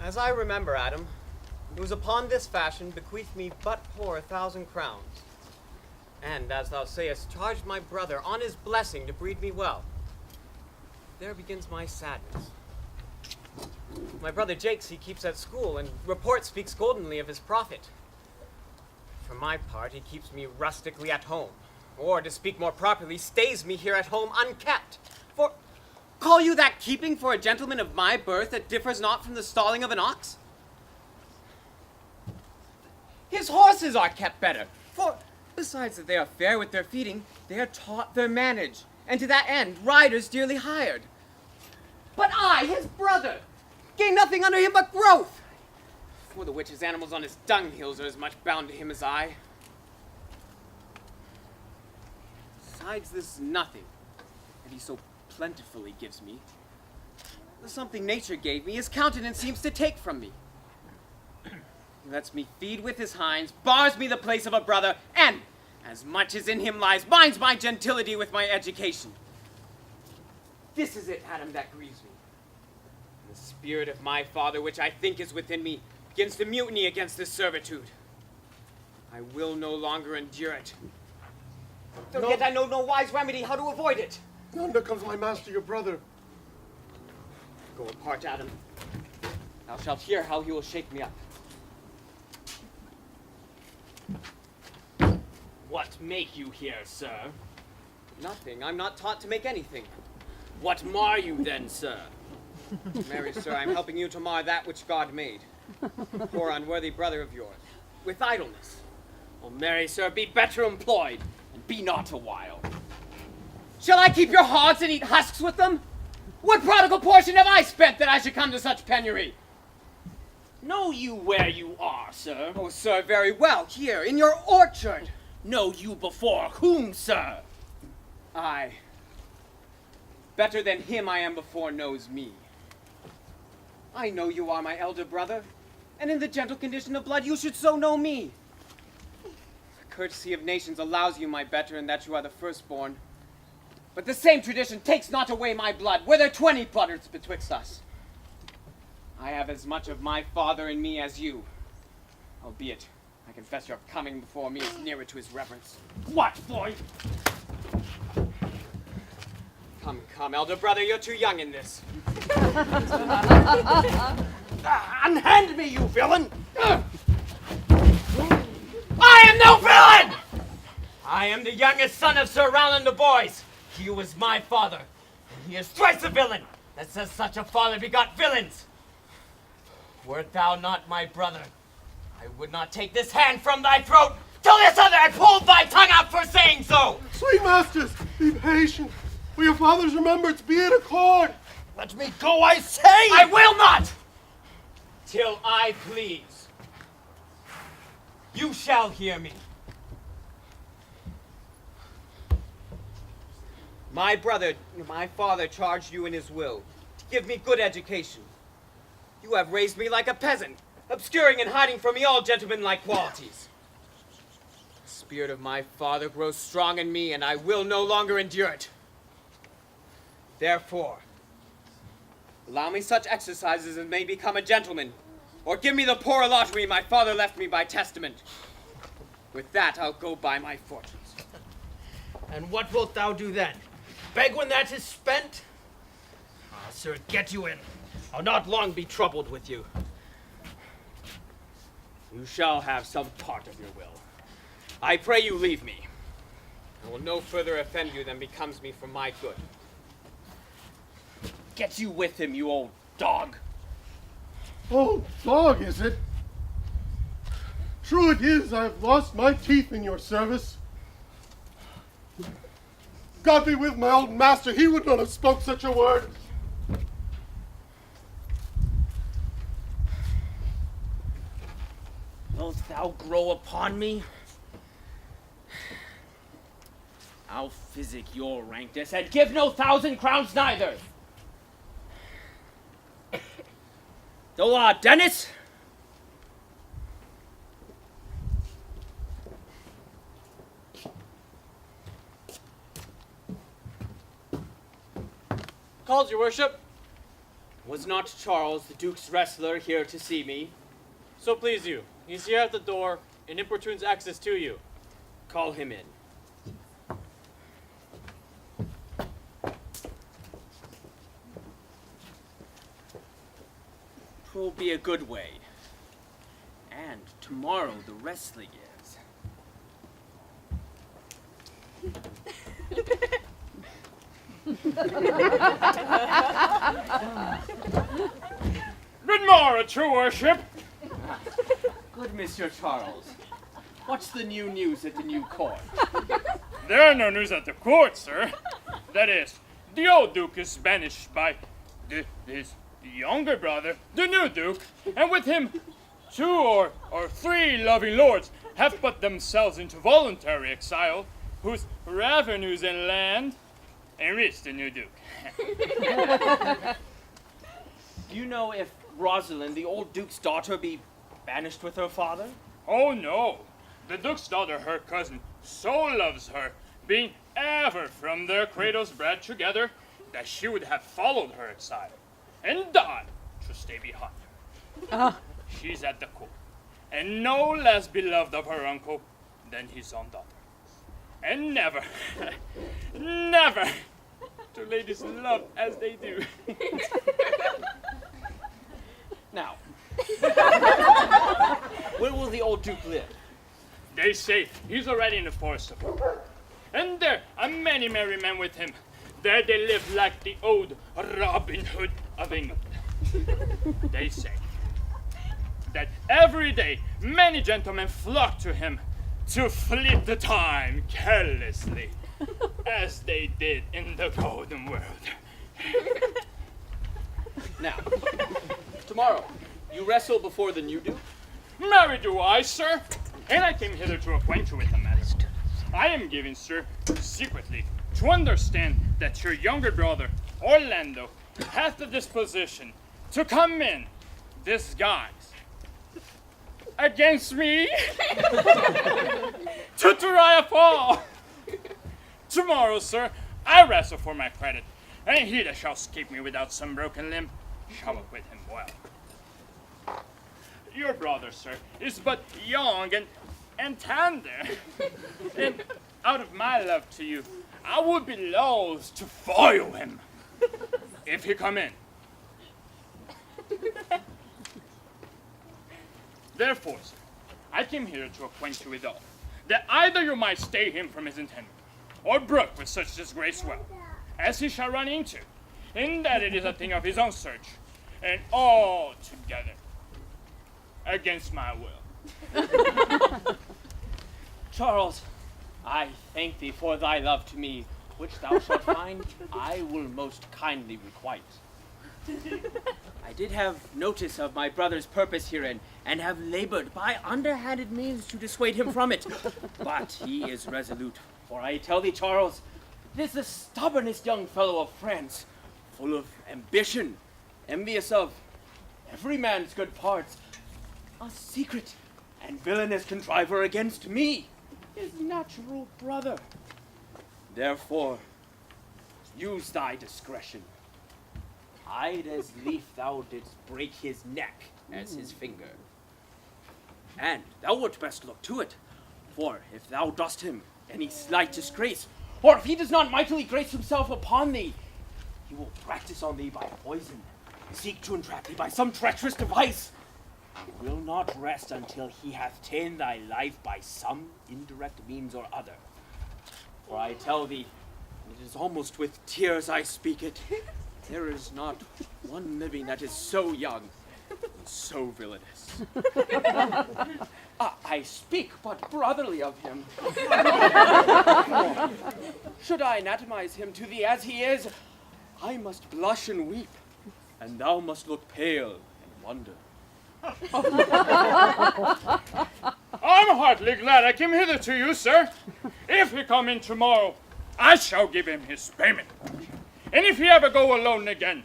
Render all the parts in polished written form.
As I remember, Adam, it was upon this fashion bequeathed me but poor 1,000 crowns. And, as thou sayest, charged my brother on his blessing to breed me well. There begins my sadness. My brother Jakes he keeps at school, and report speaks goldenly of his profit. For my part, he keeps me rustically at home, or, to speak more properly, stays me here at home unkept. For, call you that keeping for a gentleman of my birth that differs not from the stalling of an ox? His horses are kept better, for, besides that they are fair with their feeding, they are taught their manage, and to that end, riders dearly hired. But I, his brother, gain nothing under him but growth, for the which his animals on his dunghills are as much bound to him as I. Besides this nothing that he so plentifully gives me, the something nature gave me, his countenance seems to take from me. He lets me feed with his hinds, bars me the place of a brother, and, as much as in him lies, binds my gentility with my education. This is it, Adam, that grieves me. The spirit of my father, which I think is within me, begins to mutiny against this servitude. I will no longer endure it. Though yet I know no wise remedy how to avoid it. Yonder comes my master, your brother. Go apart, Adam. Thou shalt hear how he will shake me up. What make you here, sir? Nothing. I'm not taught to make anything. What mar you then, sir? Marry, sir, I'm helping you to mar that which God made. Poor unworthy brother of yours, with idleness. Well, marry, sir, be better employed, and be not a while. Shall I keep your hogs and eat husks with them? What prodigal portion have I spent that I should come to such penury? Know you where you are, sir? Oh, sir, very well. Here, in your orchard. Know you before whom, sir? Aye. Better than him I am before knows me. I know you are my elder brother, and in the gentle condition of blood you should so know me. The courtesy of nations allows you my better in that you are the firstborn. But the same tradition takes not away my blood, were there 20 blooders betwixt us. I have as much of my father in me as you, albeit I confess your coming before me is nearer to his reverence. What, boy? Come, come, elder brother, you're too young in this. Unhand me, you villain! I am no villain! I am the youngest son of Sir Rowland de Boys. He was my father, and he is thrice a villain that says such a father begot villains. Wert thou not my brother, I would not take this hand from thy throat till this other had pulled thy tongue out for saying so. Sweet masters, be patient. For your father's remembrance be in accord. Let me go, I say! I will not! Till I please. You shall hear me. My father charged you in his will to give me good education. You have raised me like a peasant, obscuring and hiding from me all gentlemanlike qualities. The spirit of my father grows strong in me, and I will no longer endure it. Therefore, allow me such exercises as may become a gentleman, or give me the poor lottery my father left me by testament. With that, I'll go buy my fortunes. And what wilt thou do then? Beg when that is spent? Ah, sir, get you in. I'll not long be troubled with you. You shall have some part of your will. I pray you leave me. I will no further offend you than becomes me for my good. Get you with him, you old dog. Oh, dog, is it? True it is, I've lost my teeth in your service. God be with my old master, he would not have spoke such a word. Wilt thou grow upon me? I'll physic your rankness and give no 1,000 crowns neither. Dola, Dennis! Calls, your worship. Was not Charles, the Duke's wrestler, here to see me? So please you, he's here at the door and importunes access to you. Call him in. 'Twill be a good way. And tomorrow the wrestling is. Good morrow, true worship. Good, Monsieur Charles. What's the new news at the new court? There are no news at the court, sir. That is, the old Duke is banished by his younger brother, the new Duke, and with him 2 or 3 loving lords have put themselves into voluntary exile, whose revenues and land enrich the new Duke. Do you know if Rosalind, the old Duke's daughter, be banished with her father? Oh no, the Duke's daughter, her cousin, so loves her, being ever from their cradles bred together, that she would have followed her exile, and died to stay behind her. She's at the court, and no less beloved of her uncle than his own daughter. And never, never do ladies love as they do. Now, where will the old Duke live? They say he's already in the forest of Troupe. And there are many merry men with him. There they live like the old Robin Hood of England. They say that every day many gentlemen flock to him to fleet the time carelessly, as they did in the Golden World. Now, tomorrow, you wrestle before the new Duke? Marry do I, sir, and I came hither to acquaint you with the matter. I am giving, sir, secretly, to understand that your younger brother, Orlando, hath the disposition to come in, disguised, against me, to try a fall. Tomorrow, sir, I wrestle for my credit, and he that shall escape me without some broken limb shall acquit him well. Your brother, sir, is but young and tender, and out of my love to you, I would be loath to foil him if he come in. Therefore, sir, I came here to acquaint you with all, that either you might stay him from his intendment, or brook with such disgrace well, as he shall run into, in that it is a thing of his own search, and altogether against my will. Charles, I thank thee for thy love to me, which thou shalt find I will most kindly requite. I did have notice of my brother's purpose herein, and have labored by underhanded means to dissuade him from it. But he is resolute, for I tell thee, Charles, it is the stubbornest young fellow of France, full of ambition, envious of every man's good parts, a secret and villainous contriver against me, his natural brother. Therefore, use thy discretion. I'd as lief thou didst break his neck as his finger. And thou wert best look to it, for if thou dost him any slight disgrace, or if he does not mightily grace himself upon thee, he will practice on thee by poison, seek to entrap thee by some treacherous device, and will not rest until he hath ta'en thy life by some indirect means or other. For I tell thee, and it is almost with tears I speak it, there is not one living that is so young and so villainous. I speak but brotherly of him. Should I anatomize him to thee as he is, I must blush and weep, and thou must look pale and wonder. I'm heartily glad I came hither to you, sir. If he come in tomorrow, I shall give him his payment. And if he ever go alone again,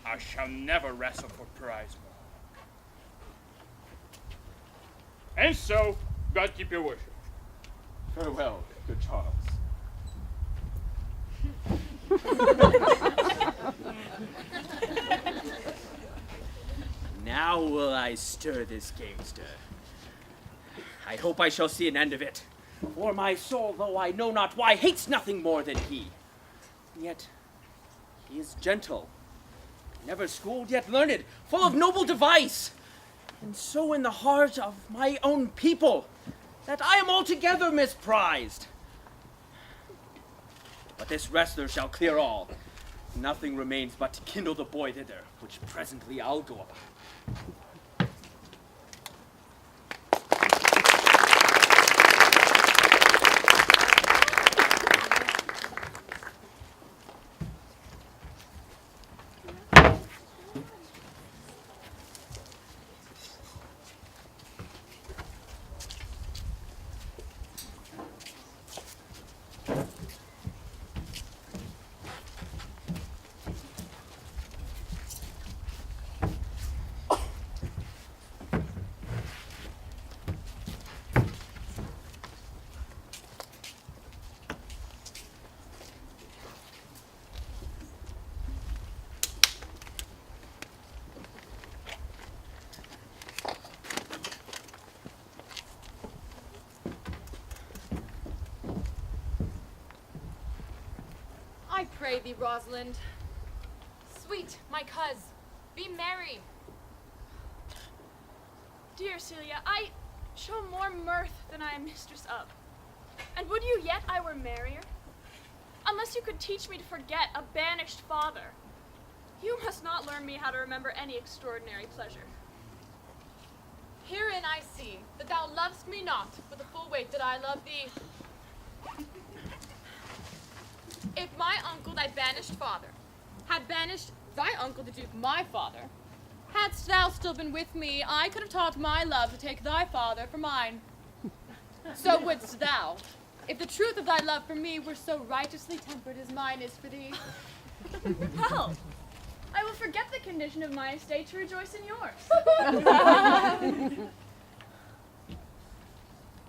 I shall never wrestle for prize more. And so, God keep your worship. Farewell, good Charles. I stir this gamester. I hope I shall see an end of it. For my soul, though I know not why, hates nothing more than he. Yet he is gentle, never schooled yet learned, full of noble device, and so in the heart of my own people, that I am altogether misprized. But this wrestler shall clear all. Nothing remains but to kindle the boy thither, which presently I'll go about. I pray thee, Rosalind. Sweet, my coz, be merry. Dear Celia, I show more mirth than I am mistress of. And would you yet I were merrier? Unless you could teach me to forget a banished father, you must not learn me how to remember any extraordinary pleasure. Herein I see that thou lovest me not with the full weight that I love thee. If my uncle, thy banished father, had banished thy uncle the duke, my father, hadst thou still been with me, I could have taught my love to take thy father for mine. So wouldst thou, if the truth of thy love for me were so righteously tempered as mine is for thee. Well, I will forget the condition of my estate to rejoice in yours.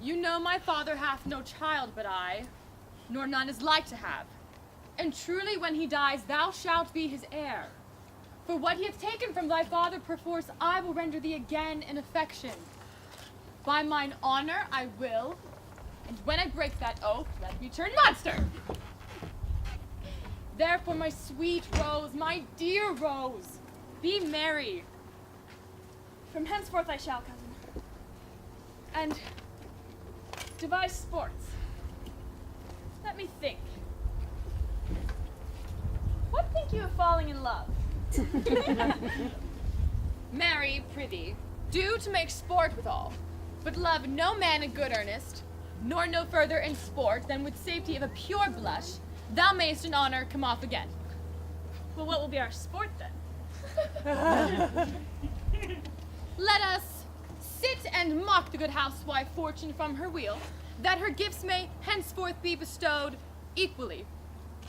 You know my father hath no child but I, nor none is like to have. And truly when he dies, thou shalt be his heir. For what he hath taken from thy father perforce, I will render thee again in affection. By mine honor I will, and when I break that oath, let me turn monster. Therefore, my sweet Rose, my dear Rose, be merry. From henceforth I shall, cousin. And devise sports. Let me think. What think you of falling in love? Marry, prithee, do to make sport withal, but love no man in good earnest, nor no further in sport than with safety of a pure blush, thou mayst in honor come off again. Well, what will be our sport then? Let us sit and mock the good housewife Fortune from her wheel, that her gifts may henceforth be bestowed equally.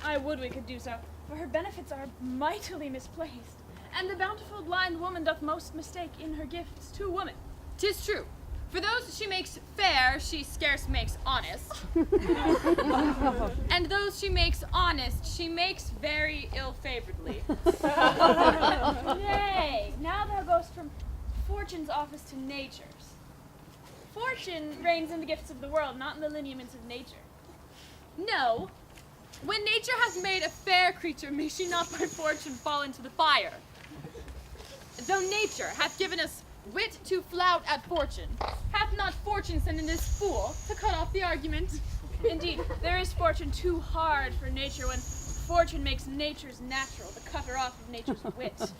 I would we could do so, for her benefits are mightily misplaced, and the bountiful blind woman doth most mistake in her gifts to woman. 'Tis true. For those she makes fair, she scarce makes honest. And those she makes honest, she makes very ill-favoredly. Nay, now thou goest from Fortune's office to Nature's. Fortune reigns in the gifts of the world, not in the lineaments of nature. No. When nature hath made a fair creature, may she not by fortune fall into the fire. Though nature hath given us wit to flout at fortune, hath not fortune sent in this fool to cut off the argument? Indeed, there is fortune too hard for nature when fortune makes nature's natural, the cutter off of nature's wit.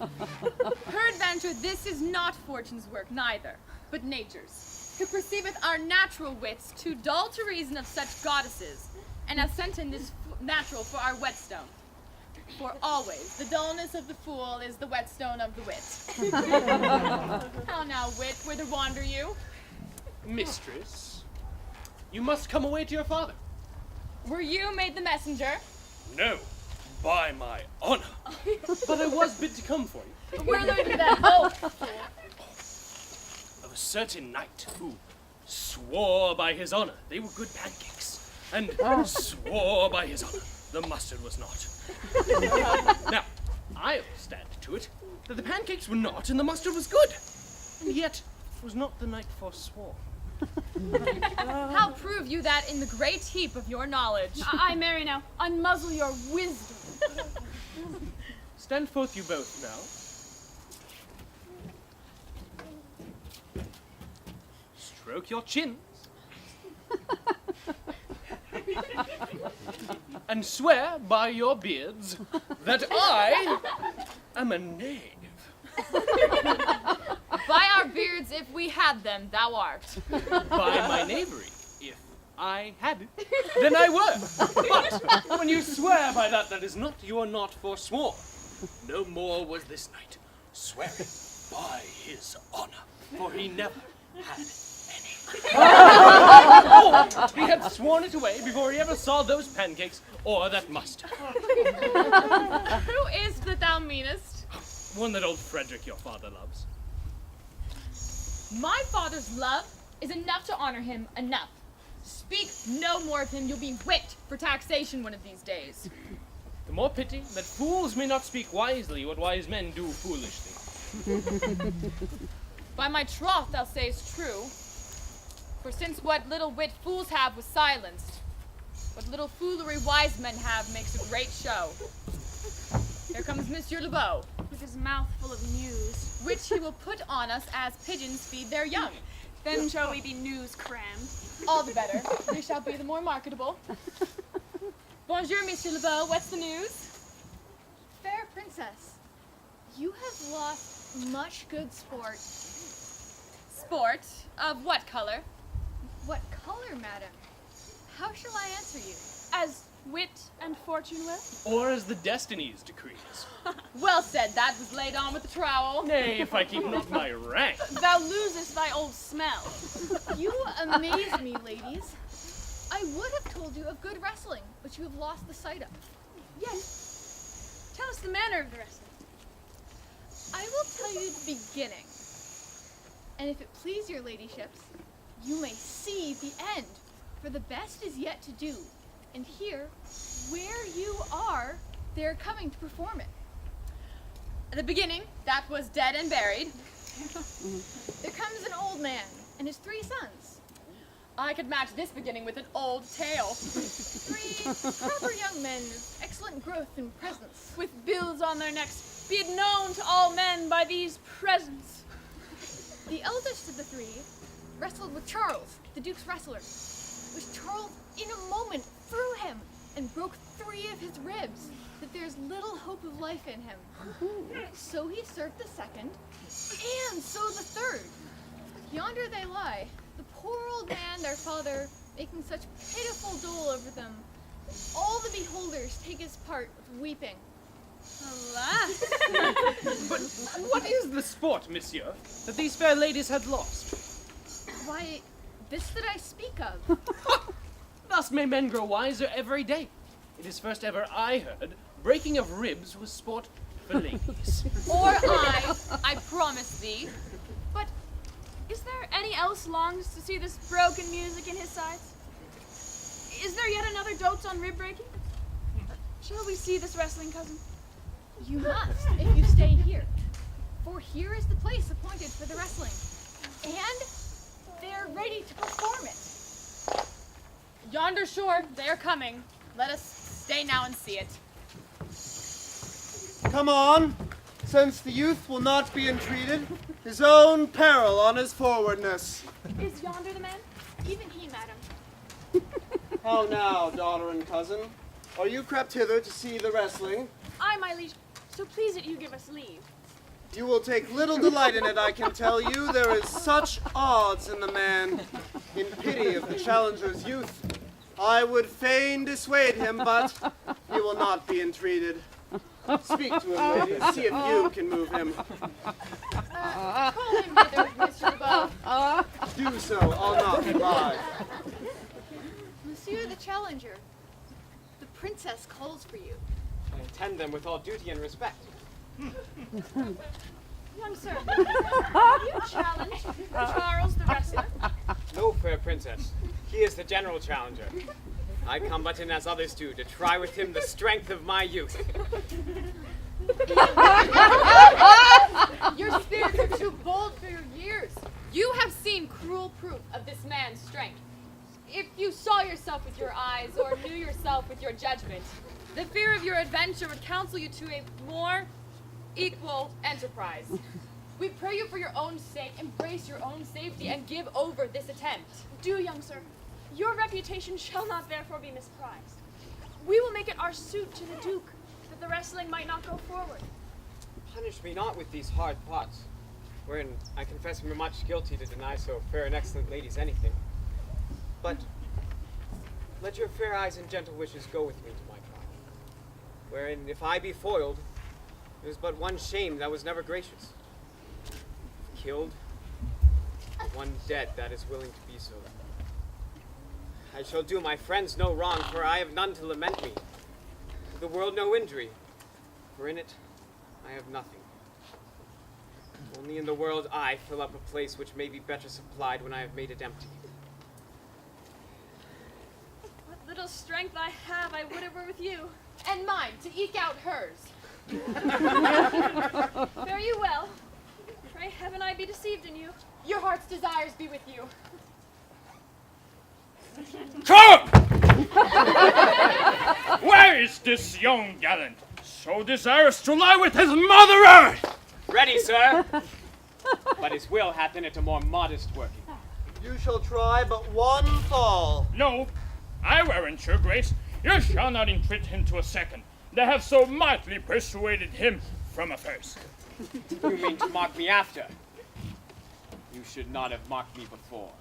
Peradventure this is not fortune's work neither, but nature's, who perceiveth our natural wits too dull to reason of such goddesses, and hath sent in this natural for our whetstone. For always the dullness of the fool is the whetstone of the wit. How now, wit, whither wander you? Mistress, you must come away to your father. Were you made the messenger? No, by my honor. But I was bid to come for you. Where learned you that oath? Of a certain knight who swore by his honor they were good pancakes, and swore by his honor the mustard was not. Now, I'll stand to it that the pancakes were not and the mustard was good. And yet, was not the night forsworn. How prove you that in the great heap of your knowledge? I marry now. Unmuzzle your wisdom. Stand forth you both now. Stroke your chins. And swear by your beards that I am a knave. By our beards, if we had them, thou art. By my knavery, if I had it, then I were. But when you swear by that is not, you are not forsworn. No more was this knight swearing by his honor, for he never had any. Or he had sworn it away before he ever saw those pancakes or that mustard. Who is that thou meanest? One that old Frederick your father loves. My father's love is enough to honor him, enough. Speak no more of him, you'll be whipped for taxation one of these days. The more pity that fools may not speak wisely what wise men do foolishly. By my troth thou sayest true. For since what little wit fools have was silenced, what little foolery wise men have makes a great show. Here comes Monsieur LeBeau, With his mouth full of news. which he will put on us as pigeons feed their young. Then shall we be news crammed. All the better. We shall be the more marketable. Bonjour, Monsieur LeBeau. What's the news? Fair princess, you have lost much good sport. Sport? Of what color? What color, madam? How shall I answer you? As wit and fortune will. Or as the destinies decrees. Well said. That was laid on with the trowel. Nay, if I keep not my rank. Thou losest thy old smell. You amaze me, ladies. I would have told you of good wrestling, but you have lost the sight of. Yes. Tell us the manner of the wrestling. I will tell you the beginning. And if it please your ladyships, you may see the end, for the best is yet to do. And here, where you are, they are coming to perform it. At the beginning, that was dead and buried. There comes an old man and his 3 sons. I could match this beginning with an old tale. 3 proper young men of excellent growth and presence. With bills on their necks, be it known to all men by these presents. The eldest of the 3 wrestled with Charles, the Duke's wrestler, which Charles in a moment threw him and broke 3 of his ribs, that there's little hope of life in him. So he served the 2nd, and so the 3rd. Yonder they lie, the poor old man, their father, making such pitiful dole over them, that all the beholders take his part with weeping. Alas. But what is the sport, monsieur, that these fair ladies had lost? Why, this that I speak of. Thus may men grow wiser every day. It is first ever I heard breaking of ribs was sport for ladies. Or I promise thee. But is there any else longs to see this broken music in his sides? Is there yet another dotes on rib breaking? Shall we see this wrestling, cousin? You must, if you stay here. For here is the place appointed for the wrestling. And they're ready to perform it. Yonder shore, they are coming. Let us stay now and see it. Come on, since the youth will not be entreated, his own peril on his forwardness. Is yonder the man? Even he, madam. How now, daughter and cousin? Are you crept hither to see the wrestling? Aye, my liege. So please it you give us leave. You will take little delight in it, I can tell you. There is such odds in the man. In pity of the challenger's youth, I would fain dissuade him, but he will not be entreated. Speak to him, ladies. See if you can move him. Call him hither, Mr. LeBeau. Do so. I'll not lie. Monsieur the Challenger, the princess calls for you. I attend them with all duty and respect. Young sir, you challenge Charles the wrestler? No, fair princess. He is the general challenger. I come but in as others do, to try with him the strength of my youth. Your spirits are too bold for your years. proof of this man's strength. If you saw yourself with your eyes or knew yourself with your judgment, the fear of your adventure would counsel you to a more equal enterprise. We pray you for your own sake, embrace your own safety, and give over this attempt. Do, young sir. Your reputation shall not therefore be misprized. We will make it our suit to the Duke, that the wrestling might not go forward. Punish me not with these hard thoughts, wherein I confess me much guilty to deny so fair and excellent ladies anything. But let your fair eyes and gentle wishes go with me to my trial, wherein if I be foiled, it is but one shame that was never gracious. Killed, one dead that is willing to be so. I shall do my friends no wrong, for I have none to lament me. The world no injury, for in it I have nothing. Only in the world I fill up a place which may be better supplied when I have made it empty. What little strength I have, I would it were with you. And mine, to eke out hers. Fare you well. Pray heaven I be deceived in you. Your heart's desires be with you. Troupe! Where is this young gallant, so desirous to lie with his mother earth? Ready, sir! But his will hath in it a more modest working. You shall try but one fall. No, I warrant your grace, you shall not entreat him to a second. They have so mightily persuaded him from a first. You mean to mock me after? You should not have mocked me before.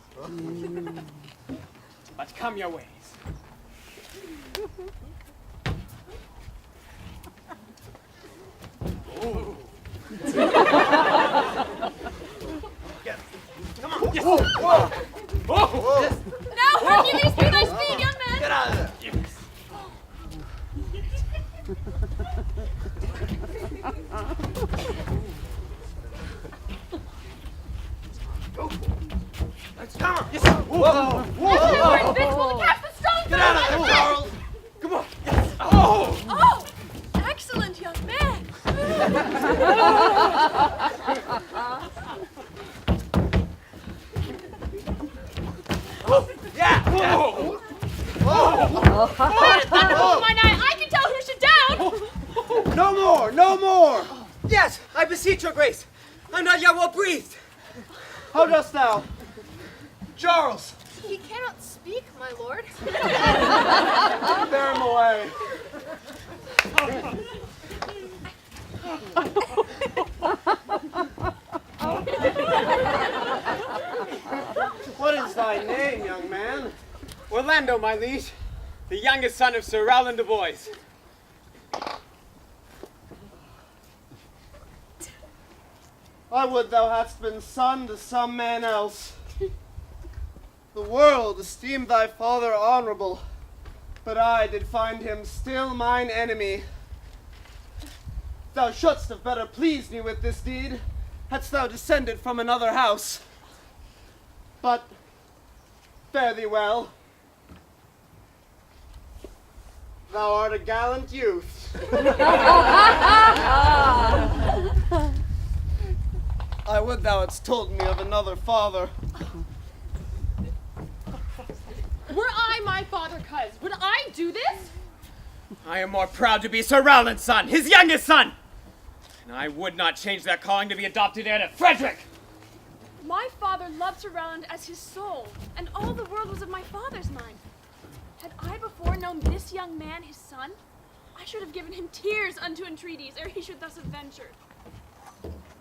But come your ways. Ooh. Yes. Come on. Yes. Whoa. Whoa. Whoa. Yes. Now, Hercules, be thy speed, young man! Get out of there. Yes. Go. Let's come on. Yes. Whoa. Whoa. We're invincible to catch the strong. Get out of there, Charles. Come on. Yes. Oh! Oh! Excellent, young man! Oh, yeah. Whoa! Whoa. Fire thunderbolt, mine eye! I can tell who should down! No more. No more. Yes, I beseech your grace. I'm not yet well breathed. How dost thou? Charles. He cannot speak, my lord. Bear him away. What is thy name, young man? Orlando, my liege, the youngest son of Sir Rowland de Boys. I would thou hadst been son to some man else. The world esteemed thy father honorable, but I did find him still mine enemy. Thou shouldst have better pleased me with this deed, hadst thou descended from another house. But fare thee well. Thou art a gallant youth. I would thou hadst told me of another father. Were I my father, cuz, would I do this? I am more proud to be Sir Rowland's son, his youngest son. And I would not change that calling to be adopted heir to Frederick. My father loved Sir Rowland as his soul, and all the world was of my father's mind. Had I before known this young man his son, I should have given him tears unto entreaties ere he should thus have ventured.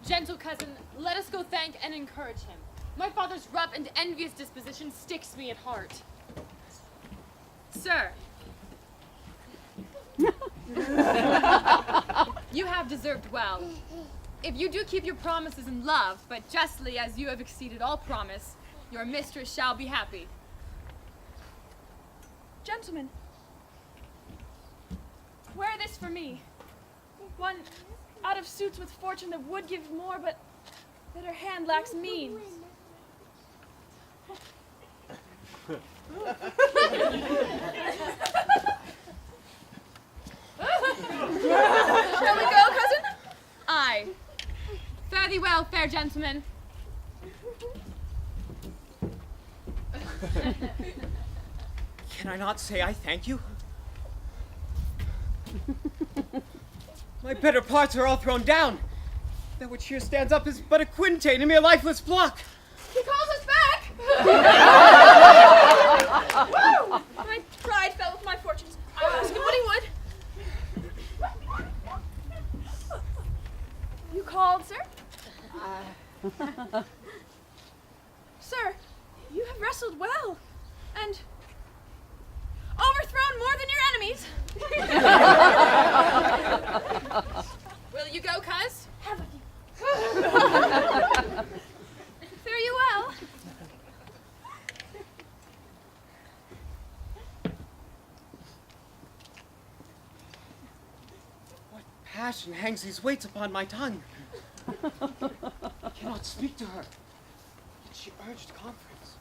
Gentle cousin, let us go thank and encourage him. My father's rough and envious disposition sticks me at heart. Sir. You have deserved well. If you do keep your promises in love, but justly as you have exceeded all promise, your mistress shall be happy. Gentlemen, wear this for me. One out of suits with fortune that would give more, but that her hand lacks means. Shall we go, cousin? Aye. Fare thee well, fair gentlemen. Can I not say I thank you? My better parts are all thrown down. That which here stands up is but a quintain, a mere lifeless block. He calls us back! Woo! My pride fell with my fortunes. I asked him what he would. You called, sir? Sir, you have wrestled well, and overthrown more than your enemies. Will you go, cuz? Have you? Fare you well. What passion hangs these weights upon my tongue? I cannot speak to her. Yet she urged conference.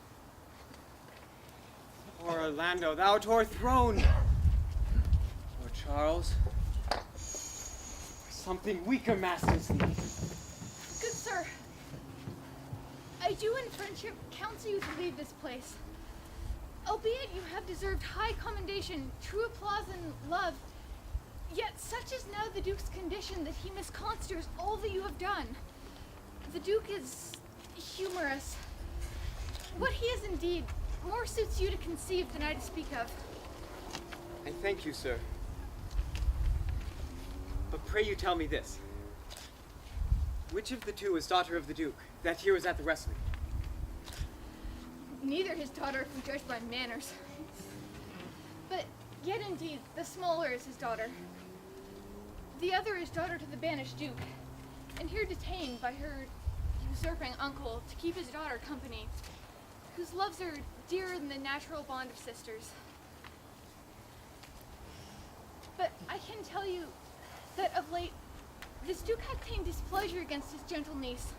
Poor Orlando, thou art o'erthrown. Poor Charles, something weaker masters thee. Good sir, I do in friendship counsel you to leave this place. Albeit you have deserved high commendation, true applause and love, yet such is now the Duke's condition that he misconstrues all that you have done. The Duke is humorous. What he is indeed more suits you to conceive than I to speak of. I thank you, sir. But pray you tell me this. Which of the two is daughter of the Duke, that here was at the wrestling? Neither his daughter, if we judge by manners. But yet indeed, the smaller is his daughter. The other is daughter to the banished Duke, and here detained by her usurping uncle to keep his daughter company, whose loves are dearer than the natural bond of sisters. But I can tell you that of late, this Duke hath claimed displeasure against his gentle niece,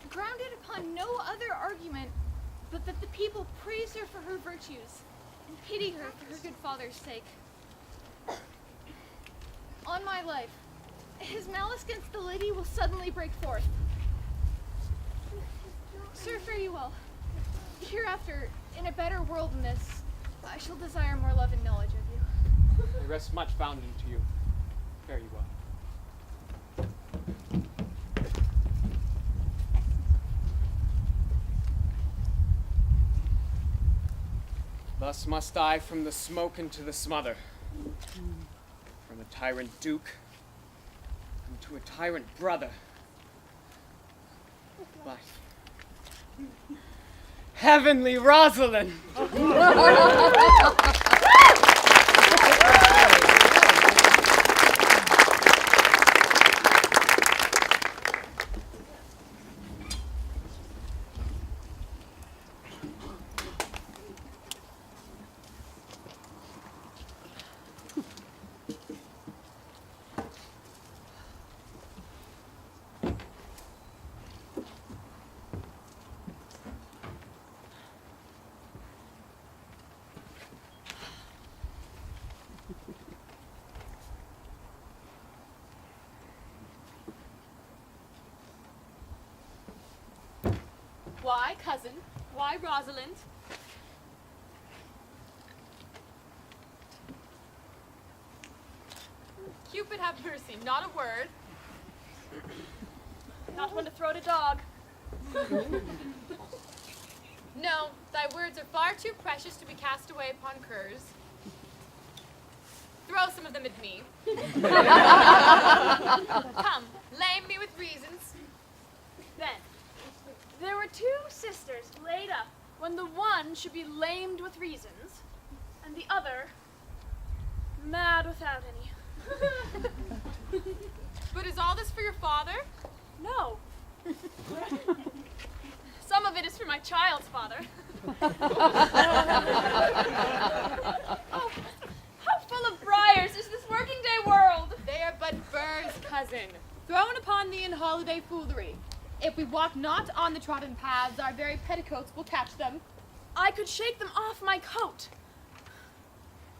grounded upon no other argument but that the people praise her for her virtues and pity her for her good father's sake. On my life, his malice against the lady will suddenly break forth. Sir, fare you well. Hereafter, in a better world than this, I shall desire more love and knowledge of you. I rest much bound into you. Fare you well. Thus must I from the smoke into the smother, from a tyrant duke into a tyrant brother. But heavenly Rosalind! Why, cousin? Why, Rosalind? Cupid have mercy, not a word. Not one to throw at a dog. No, thy words are far too precious to be cast away upon curs. Throw some of them at me. Come, lame me with reasons. Then, there were two sisters laid up when the one should be lamed with reasons, and the other mad without any. But is all this for your father? No. Some of it is for my child's father. Oh, how full of briars is this working day world! They are but burrs, cousin, thrown upon thee in holiday foolery. If we walk not on the trodden paths, our very petticoats will catch them. I could shake them off my coat.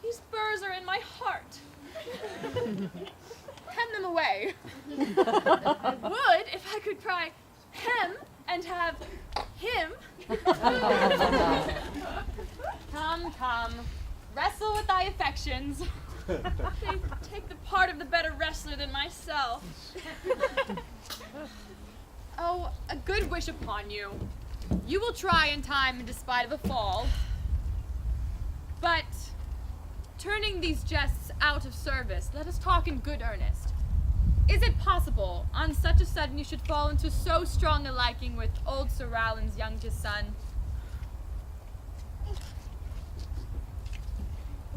These burrs are in my heart. Hem them away. I would if I could cry hem and have him. my affections. They take the part of the better wrestler than myself. Oh, a good wish upon you. You will try in time in despite of a fall. But, turning these jests out of service, let us talk in good earnest. Is it possible, on such a sudden, you should fall into so strong a liking with old Sir Rowland's youngest son?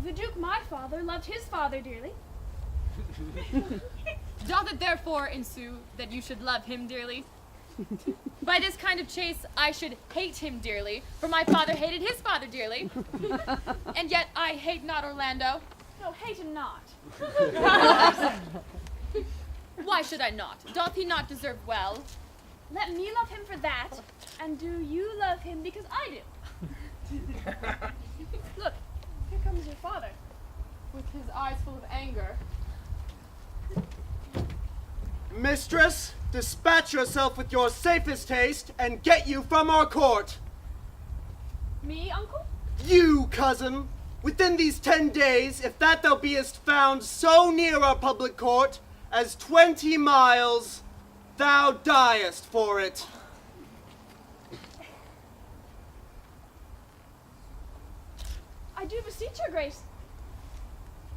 The Duke, my father, loved his father dearly. Doth it therefore ensue that you should love him dearly? By this kind of chase, I should hate him dearly, for my father hated his father dearly. And yet I hate not Orlando. No, hate him not. Why should I not? Doth he not deserve well? Let me love him for that, and do you love him because I do? Look, here comes your father. With his eyes full of anger. Mistress, dispatch yourself with your safest haste and get you from our court. Me, uncle? You, cousin, within these 10 days, if that thou beest found so near our public court as 20 miles, thou diest for it. I do beseech your grace.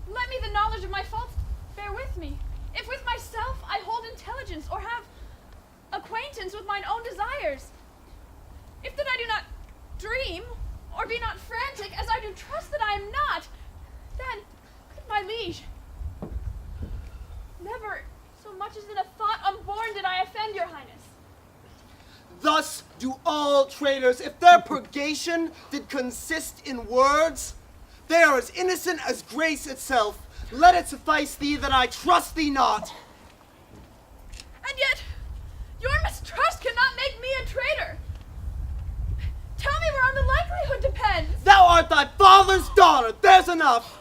Let me the knowledge of my faults bear with me. If with myself I hold intelligence or have acquaintance with mine own desires. If that I do not dream or be not frantic as I do trust that I am not, then, my liege, never so much as in a thought unborn did I offend your highness. Thus do all traitors, if their purgation did consist in words, they are as innocent as grace itself. Let it suffice thee that I trust thee not. And yet, your mistrust cannot make me a traitor. Tell me whereon the likelihood depends. Thou art thy father's daughter, there's enough.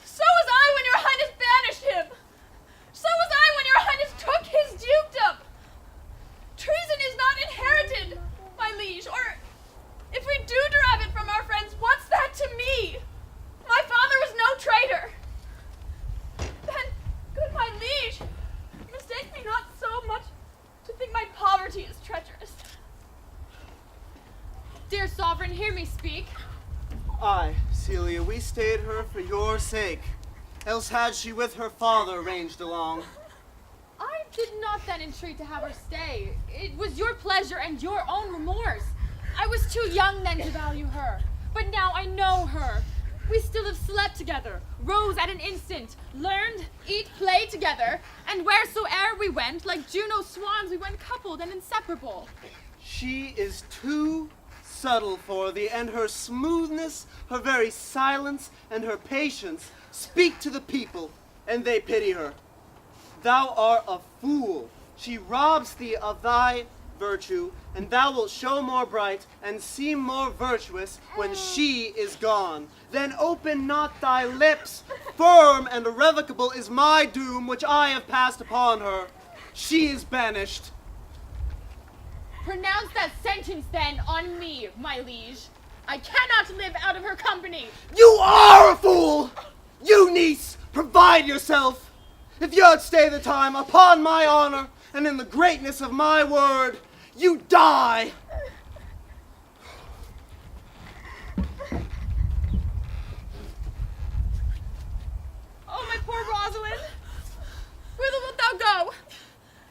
So was I when your highness banished him. So was I when your highness took his dukedom. Treason is not inherited, my liege, or if we do derive it from our friends, what's that to me? My father was no traitor. Then, good my liege, mistake me not so much to think my poverty is treacherous. Dear sovereign, hear me speak. Aye, Celia, we stayed her for your sake. Else had she with her father ranged along. I did not then entreat to have her stay. It was your pleasure and your own remorse. I was too young then to value her, but now I know her. We still have slept together, rose at an instant, learned, eat, play together, and wheresoe'er we went, like Juno's swans, we went coupled and inseparable. She is too subtle for thee, and her smoothness, her very silence, and her patience speak to the people, and they pity her. Thou art a fool. She robs thee of thy virtue, and thou wilt show more bright and seem more virtuous when she is gone. Then open not thy lips. Firm and irrevocable is my doom which I have passed upon her. She is banished. Pronounce that sentence then on me, my liege. I cannot live out of her company. You are a fool! You, niece, provide yourself. If you outstay the time, upon my honor and in the greatness of my word, you die! Oh, my poor Rosalind! Whither wilt thou go?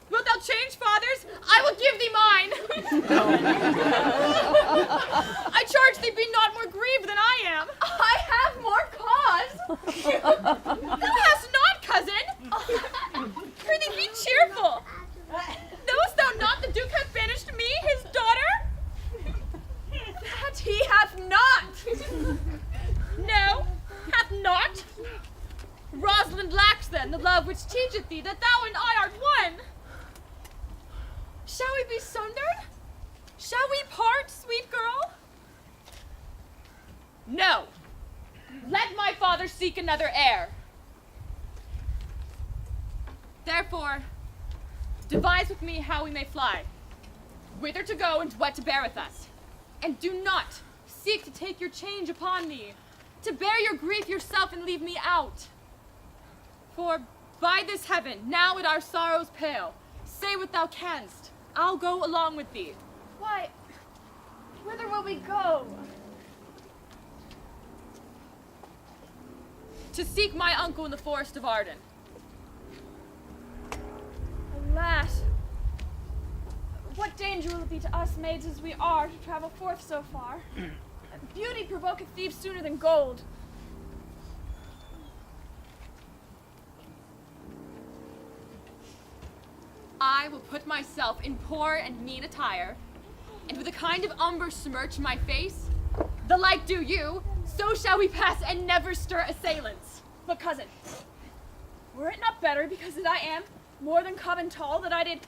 Wilt thou change fathers? I will give thee mine! I charge thee be not more grieved than I am. I have more cause. Thou hast not, cousin! Prithee be cheerful! Knowest thou not the Duke hath banished me, his daughter? That he hath not. No, hath not. Rosalind lacks then the love which teacheth thee that thou and I art one. Shall we be sundered? Shall we part, sweet girl? No. Let my father seek another heir. Therefore, devise with me how we may fly, whither to go and what to bear with us. And do not seek to take your change upon me, to bear your grief yourself and leave me out. For by this heaven, now at our sorrows pale, say what thou canst. I'll go along with thee. Why, whither will we go? To seek my uncle in the forest of Arden. Alas, what danger will it be to us maids as we are to travel forth so far? Beauty provoketh thieves sooner than gold. I will put myself in poor and mean attire, and with a kind of umber smirch my face, the like do you, so shall we pass and never stir assailants. But cousin, were it not better because that I am more than common tall that I did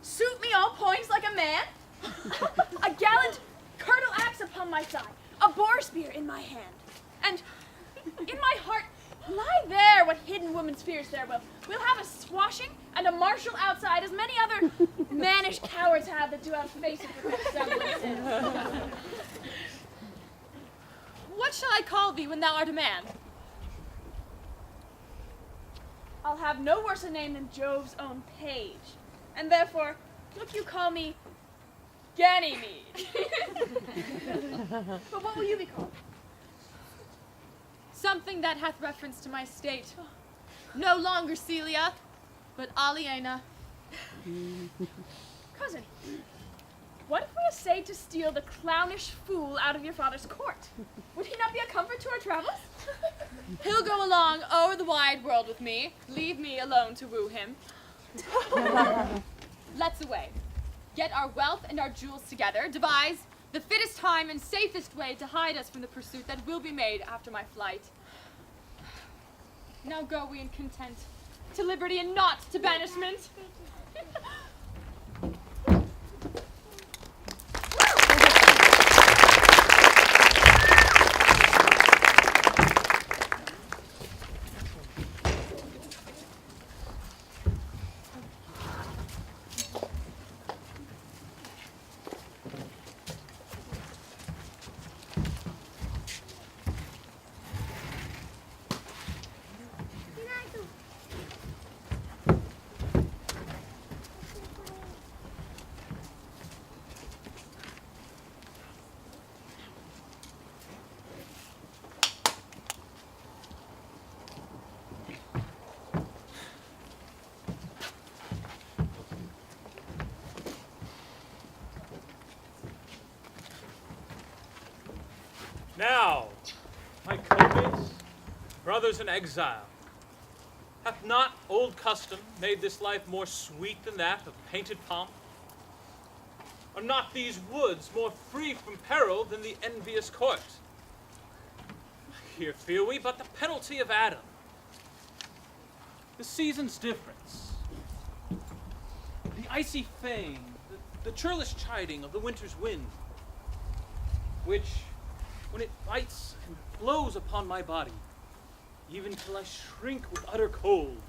suit me all points like a man? A gallant curtle axe upon my side, a boar spear in my hand, and in my heart lie there what hidden woman's fears there will. We'll have a swashing and a martial outside as many other mannish cowards have that do outface it with their semblances. What shall I call thee when thou art a man? I'll have no worse a name than Jove's own page, and therefore, look you call me Ganymede. But what will you be called? Something that hath reference to my state. No longer Celia, but Aliena. Cousin, what if we essayed to steal the clownish fool out of your father's court? Would he not be a comfort to our travels? He'll go along o'er the wide world with me, leave me alone to woo him. Let's away. Get our wealth and our jewels together, devise the fittest time and safest way to hide us from the pursuit that will be made after my flight. Now go we in content, to liberty and not to banishment. Now, my comrades, brothers in exile, hath not old custom made this life more sweet than that of painted pomp? Are not these woods more free from peril than the envious court? Here feel we but the penalty of Adam. The season's difference, the icy fame, the churlish chiding of the winter's wind, which, when it bites and blows upon my body, even till I shrink with utter cold,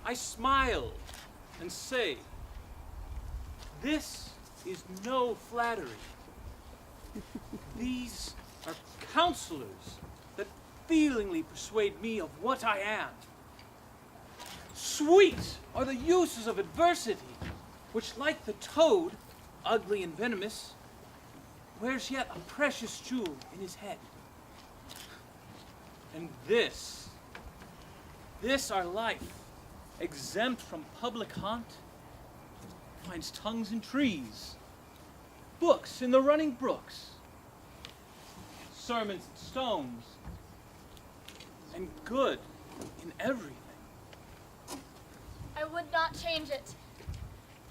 I smile and say, this is no flattery. These are counselors that feelingly persuade me of what I am. Sweet are the uses of adversity, which like the toad, ugly and venomous, wears yet a precious jewel in his head. And this our life, exempt from public haunt, finds tongues in trees, books in the running brooks, sermons in stones, and good in everything. I would not change it.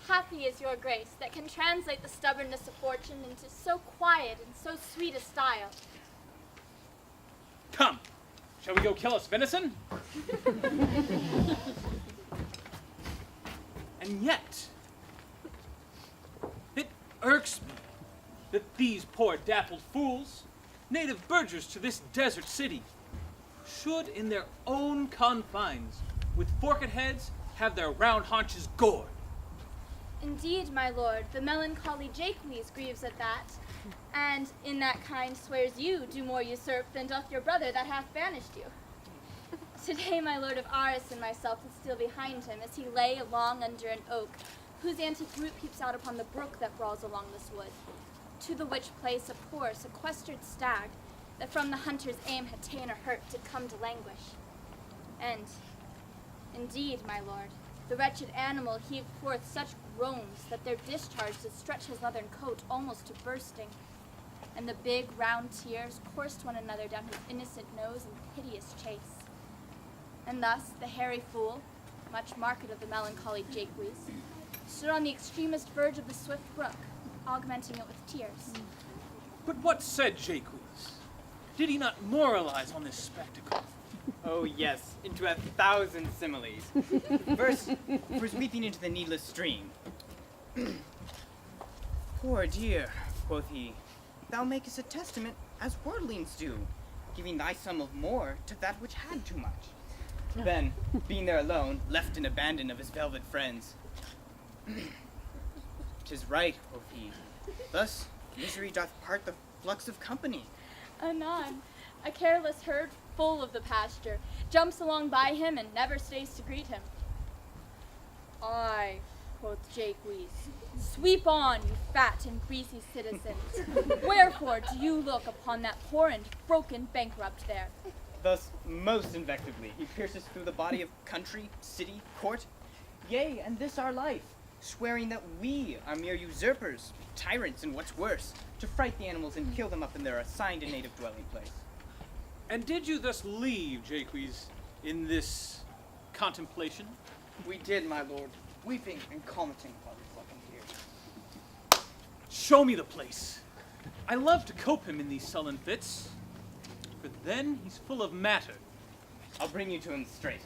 Happy is your grace that can translate the stubbornness of fortune into so quiet and so sweet a style. Come, shall we go kill us venison? And yet, it irks me that these poor dappled fools, native burghers to this desert city, should in their own confines, with forked heads, have their round haunches gored. Indeed, my lord, the melancholy Jaques grieves at that, and in that kind swears you do more usurp than doth your brother that hath banished you. Today my lord of Arras and myself did steal behind him as he lay along under an oak, whose antique root peeps out upon the brook that brawls along this wood, to the which place a poor sequestered stag, that from the hunter's aim had ta'en a hurt, did come to languish. And, indeed, my lord, the wretched animal heaved forth such groans that their discharge did stretch his leathern coat almost to bursting, and the big round tears coursed one another down his innocent nose in piteous chase. And thus the hairy fool, much marked of the melancholy Jaques, stood on the extremest verge of the swift brook, augmenting it with tears. But what said Jaques? Did he not moralize on this spectacle? Oh yes, into 1,000 similes. First weeping into the needless stream. Poor dear, quoth he, thou makest a testament as worldlings do, giving thy sum of more to that which had too much. Then, being there alone, left and abandoned of his velvet friends. 'Tis right, quoth he. Thus, misery doth part the flux of company. Anon, a careless herd full of the pasture jumps along by him and never stays to greet him. Aye, quoth Jaques, sweep on, you fat and greasy citizens. Wherefore do you look upon that poor and broken bankrupt there? Thus, most invectively, he pierces through the body of country, city, court, yea, and this our life, swearing that we are mere usurpers, tyrants, and what's worse, to fright the animals and kill them up in their assigned and native dwelling place. And did you thus leave Jaques in this contemplation? We did, my lord, weeping and commenting upon his fucking tears. Show me the place. I love to cope him in these sullen fits, for then he's full of matter. I'll bring you to him straight.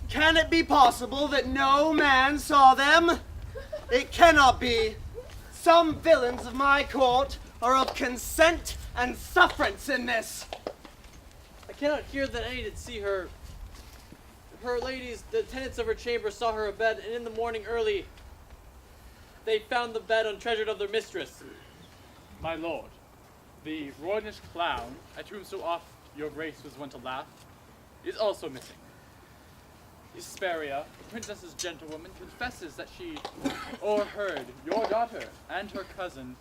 Can it be possible that no man saw them? It cannot be. Some villains of my court are of consent and sufferance in this. I cannot hear that any did see her. Her ladies, the tenants of her chamber, saw her abed, and in the morning early they found the bed untreasured of their mistress. My lord, the ruinous clown, at whom so oft your grace was wont to laugh, is also missing. Hesperia, the princess's gentlewoman, confesses that she o'erheard your daughter and her cousin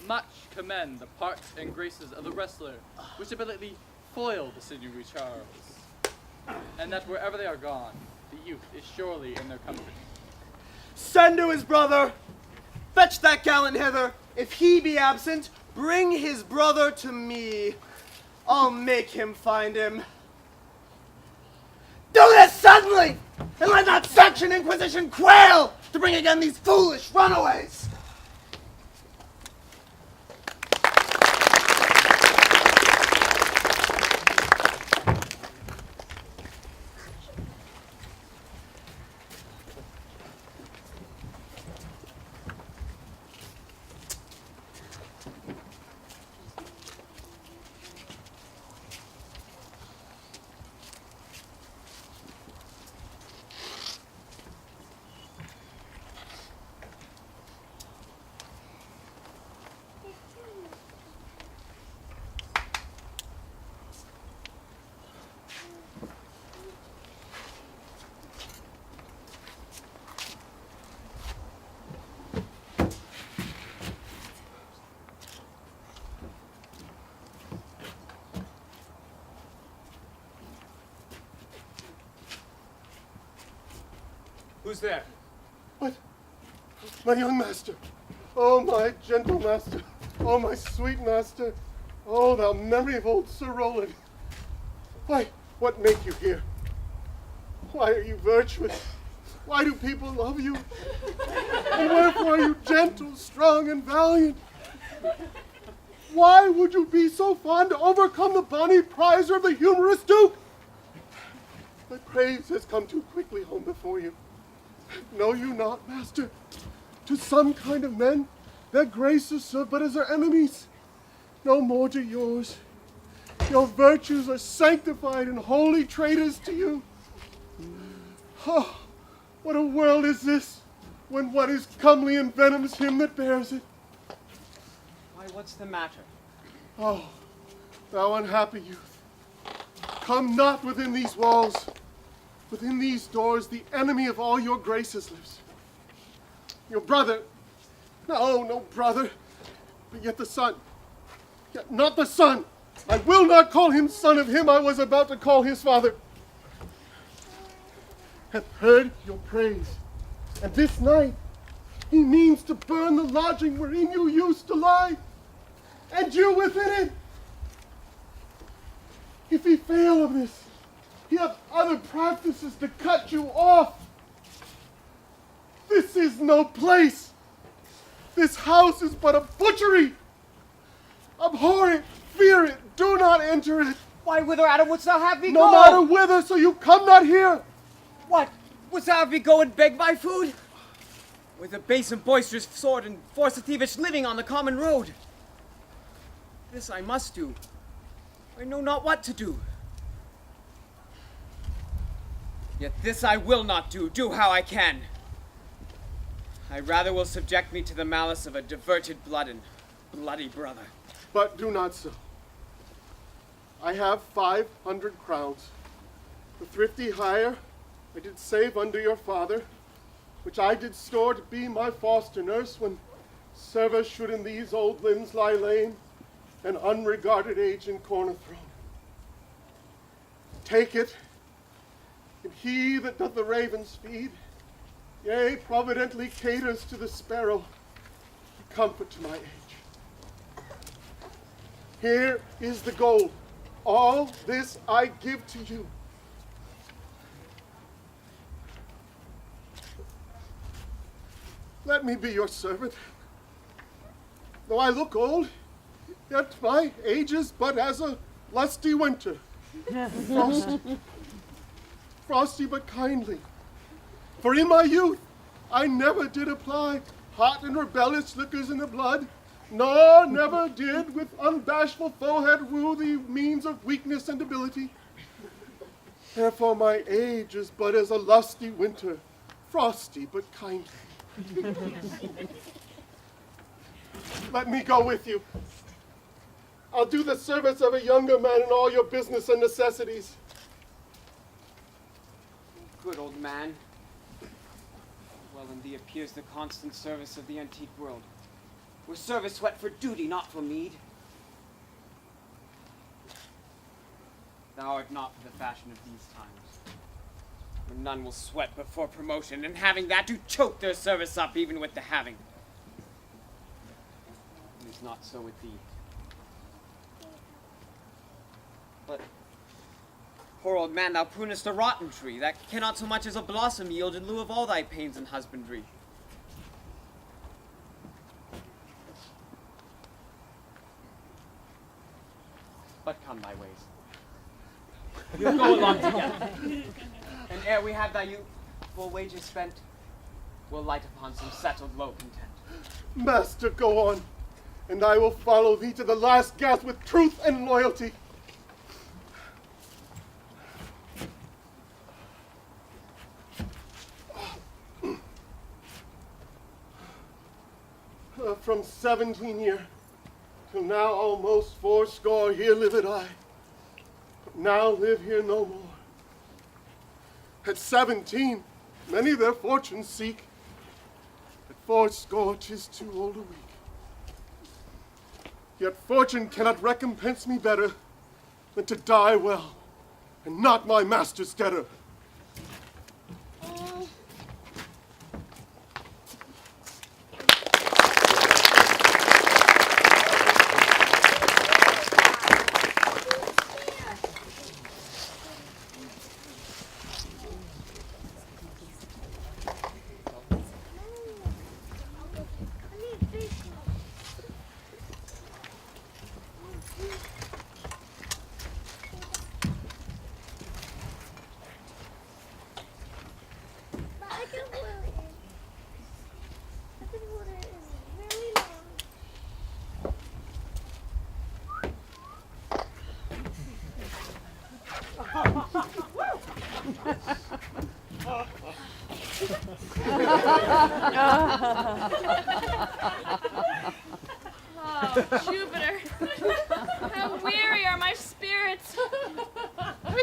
much commend the parts and graces of the wrestler, which ability foiled the sinewy Charles, and that wherever they are gone, the youth is surely in their company. Send to his brother. Fetch that gallant hither. If he be absent, bring his brother to me. I'll make him find him. Do this suddenly, and let not Section Inquisition quail to bring again these foolish runaways. Who's there? What? My young master. Oh, my gentle master. Oh, my sweet master. Oh, thou memory of old Sir Roland. Why, what make you here? Why are you virtuous? Why do people love you? And wherefore are you gentle, strong, and valiant? Why would you be so fond to overcome the bonny prizer of the humorous Duke? My praise has come too quickly home before you. Know you not, master? To some kind of men, their graces serve but as their enemies. No more to yours. Your virtues are sanctified and holy traitors to you. Oh, what a world is this, when what is comely envenoms him that bears it. Why, what's the matter? Oh, thou unhappy youth. Come not within these walls. Within these doors, the enemy of all your graces lives. Your brother, no brother, but yet the son. Yet not the son. I will not call him son of him I was about to call his father. Hath heard your praise, and this night he means to burn the lodging wherein you used to lie, and you within it. If he fail of this, he hath other practices to cut you off. This is no place. This house is but a butchery. Abhor it, fear it, do not enter it. Why, whither, Adam, wouldst thou have me go? No matter whither, so you come not here. What? Wouldst thou have me go and beg my food? With a base and boisterous sword and force a thievish living on the common road. This I must do. I know not what to do. Yet this I will not do how I can. I rather will subject me to the malice of a diverted blood and bloody brother. But do not so. I have 500 crowns. The thrifty hire I did save under your father, which I did store to be my foster nurse when service should in these old limbs lie lame, and unregarded age in corner thrown. Take it, and he that doth the ravens feed, yea, providently caters to the sparrow, be comfort to my age. Here is the gold. All this I give to you. Let me be your servant. Though I look old, yet my age is but as a lusty winter. Frosty but kindly. For in my youth I never did apply hot and rebellious liquors in the blood, nor never did with unbashful forehead woo the means of weakness and debility. Therefore my age is but as a lusty winter, frosty but kindly. Let me go with you. I'll do the service of a younger man in all your business and necessities. Good old man. Well in thee appears the constant service of the antique world, where service sweat for duty, not for meed. Thou art not for the fashion of these times, where none will sweat before promotion, and having that do choke their service up even with the having. It is not so with thee. But, poor old man, thou prunest a rotten tree that cannot so much as a blossom yield in lieu of all thy pains and husbandry. But come thy ways. We'll go along together. And ere we have thy youthful wages spent, we'll light upon some settled low content. Master, go on, and I will follow thee to the last gasp with truth and loyalty. From 17 year till now almost 80 here lived I, but now live here no more. At 17, many their fortunes seek, at 80 'tis too old a week. Yet fortune cannot recompense me better than to die well, and not my master's debtor.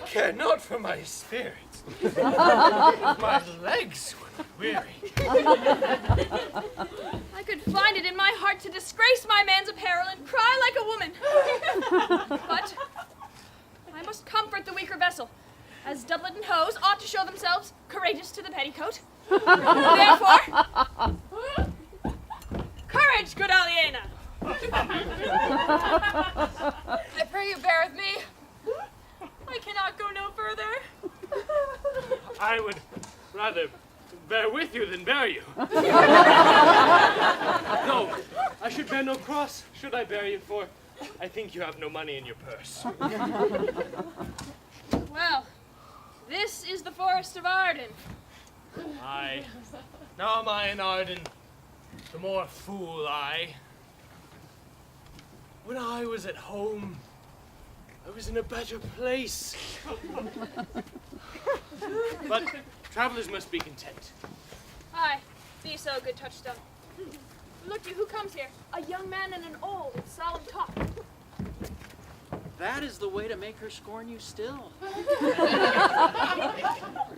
care not for my spirits. My legs were weary. I could find it in my heart to disgrace my man's apparel and cry like a woman. But I must comfort the weaker vessel, as doublet and hose ought to show themselves courageous to the petticoat. Therefore, courage, good Aliena! I pray you bear with me. I cannot go no further. I would rather bear with you than bear you. No, I should bear no cross, should I bear you, for I think you have no money in your purse. Well, this is the forest of Arden. Aye. Now am I in Arden, the more fool I. When I was at home, I was in a better place. But travelers must be content. Aye, be so, good touchstone. Look you, who comes here? A young man and an old in solemn talk. That is the way to make her scorn you still.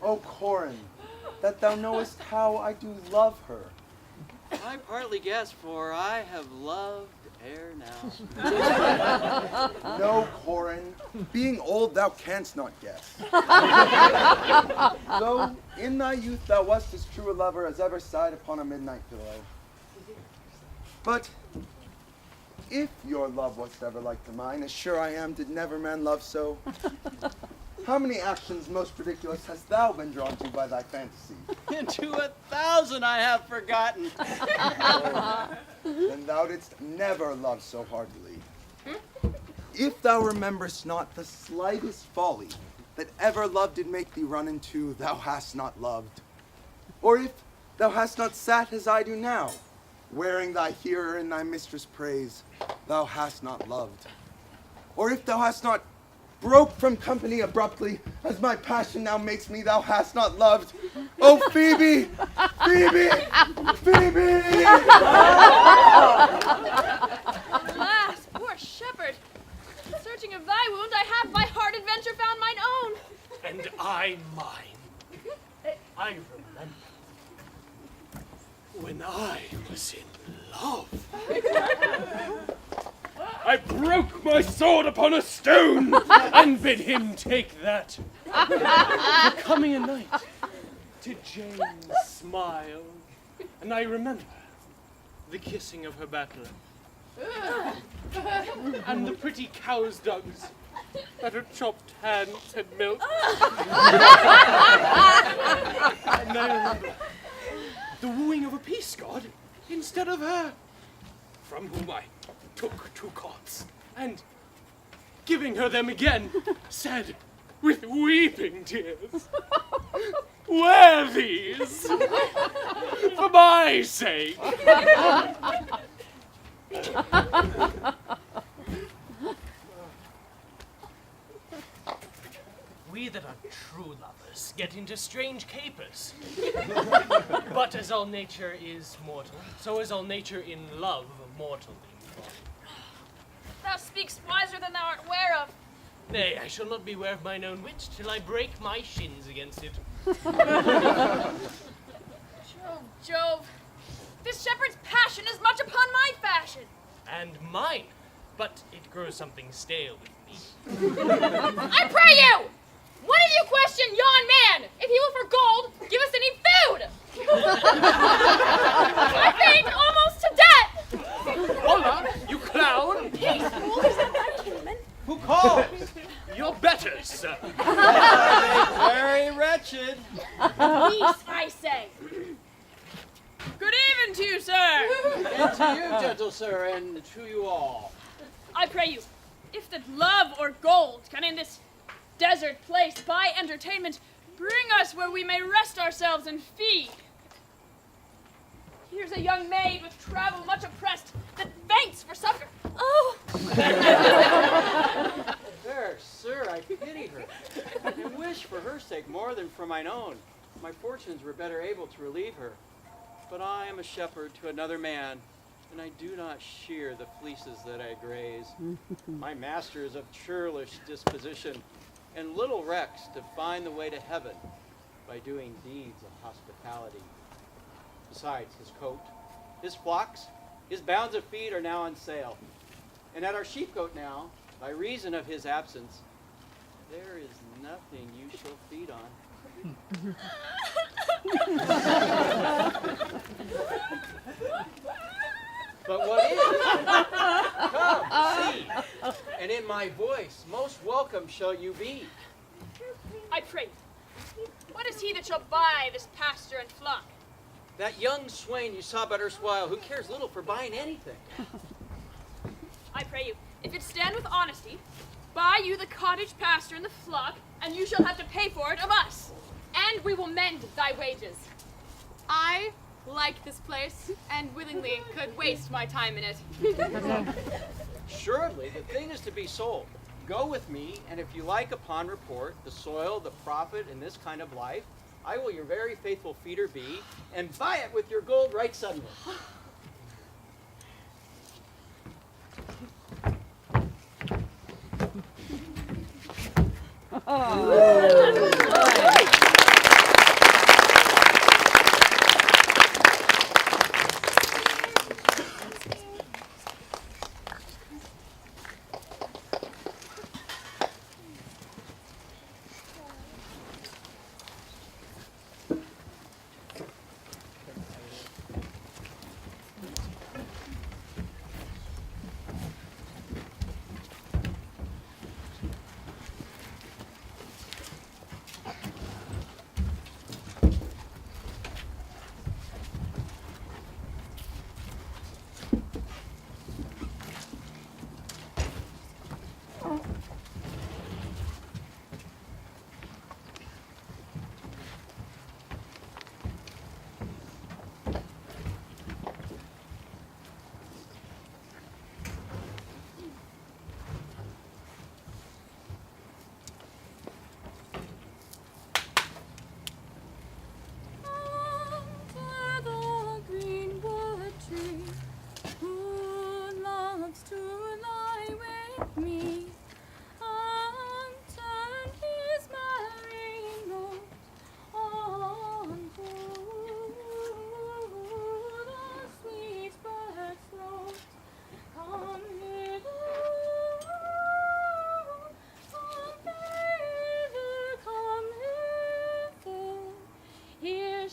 O Corin, that thou knowest how I do love her. I partly guess, for I have loved ere now. No, Corin, being old thou canst not guess. Though in thy youth thou wast as true a lover as ever sighed upon a midnight pillow. But if your love was ever like to mine, as sure I am did never man love so, how many actions most ridiculous hast thou been drawn to by thy fantasy? Into 1,000 I have forgotten. Then thou didst never love so heartily. If thou rememberest not the slightest folly that ever love did make thee run into, thou hast not loved. Or if thou hast not sat as I do now, wearing thy hearer in thy mistress' praise, thou hast not loved. Or if thou hast not broke from company abruptly, as my passion now makes me, thou hast not loved. Oh, Phoebe! Phoebe! Phoebe! Alas, poor shepherd! In searching of thy wound, I have by hard adventure found mine own. And I mine. I remember when I was in love. I broke my sword upon a stone and bid him take that. For coming a night to Jane's smile, and I remember the kissing of her battler, and the pretty cow's dugs that her chopped hands had milked. And I remember the wooing of a peace god instead of her, from whom I took 2 cots, and, giving her them again, said, with weeping tears, wear these, for my sake. We that are true lovers get into strange capers. But as all nature is mortal, so is all nature in love mortal in body. Thou speakst wiser than thou art ware of. Nay, I shall not be ware of mine own wit till I break my shins against it. Jove, Jove, this shepherd's passion is much upon my fashion. And mine, but it grows something stale with me. I pray you! What if you question yon man? If he will for gold, give us any food! I faint almost to death! Hola, you clown! Peace, fool, is that thy kinsman? Who calls? You're better, sir. Very wretched. Peace, I say. Good even to you, sir. And to you, gentle sir, and to you all. I pray you, if that love or gold can in this desert place by entertainment bring us where we may rest ourselves and feed. Here's a young maid with travel much oppressed that faints for succor. Oh! There, sir, I pity her, and wish for her sake more than for mine own. My fortunes were better able to relieve her. But I am a shepherd to another man, and I do not shear the fleeces that I graze. My master is of churlish disposition, and little recks to find the way to heaven by doing deeds of hospitality. Besides, his coat, his flocks, his bounds of feed are now on sale. And at our sheepcote now, by reason of his absence, there is nothing you shall feed on. But what is? Come, see, and in my voice most welcome shall you be. I pray, what is he that shall buy this pasture and flock? That young swain you saw but erstwhile, who cares little for buying anything. I pray you, if it stand with honesty, buy you the cottage pasture and the flock, and you shall have to pay for it of us. And we will mend thy wages. I like this place, and willingly could waste my time in it. Surely the thing is to be sold. Go with me, and if you like upon report the soil, the profit in this kind of life, I will your very faithful feeder be, and buy it with your gold right suddenly.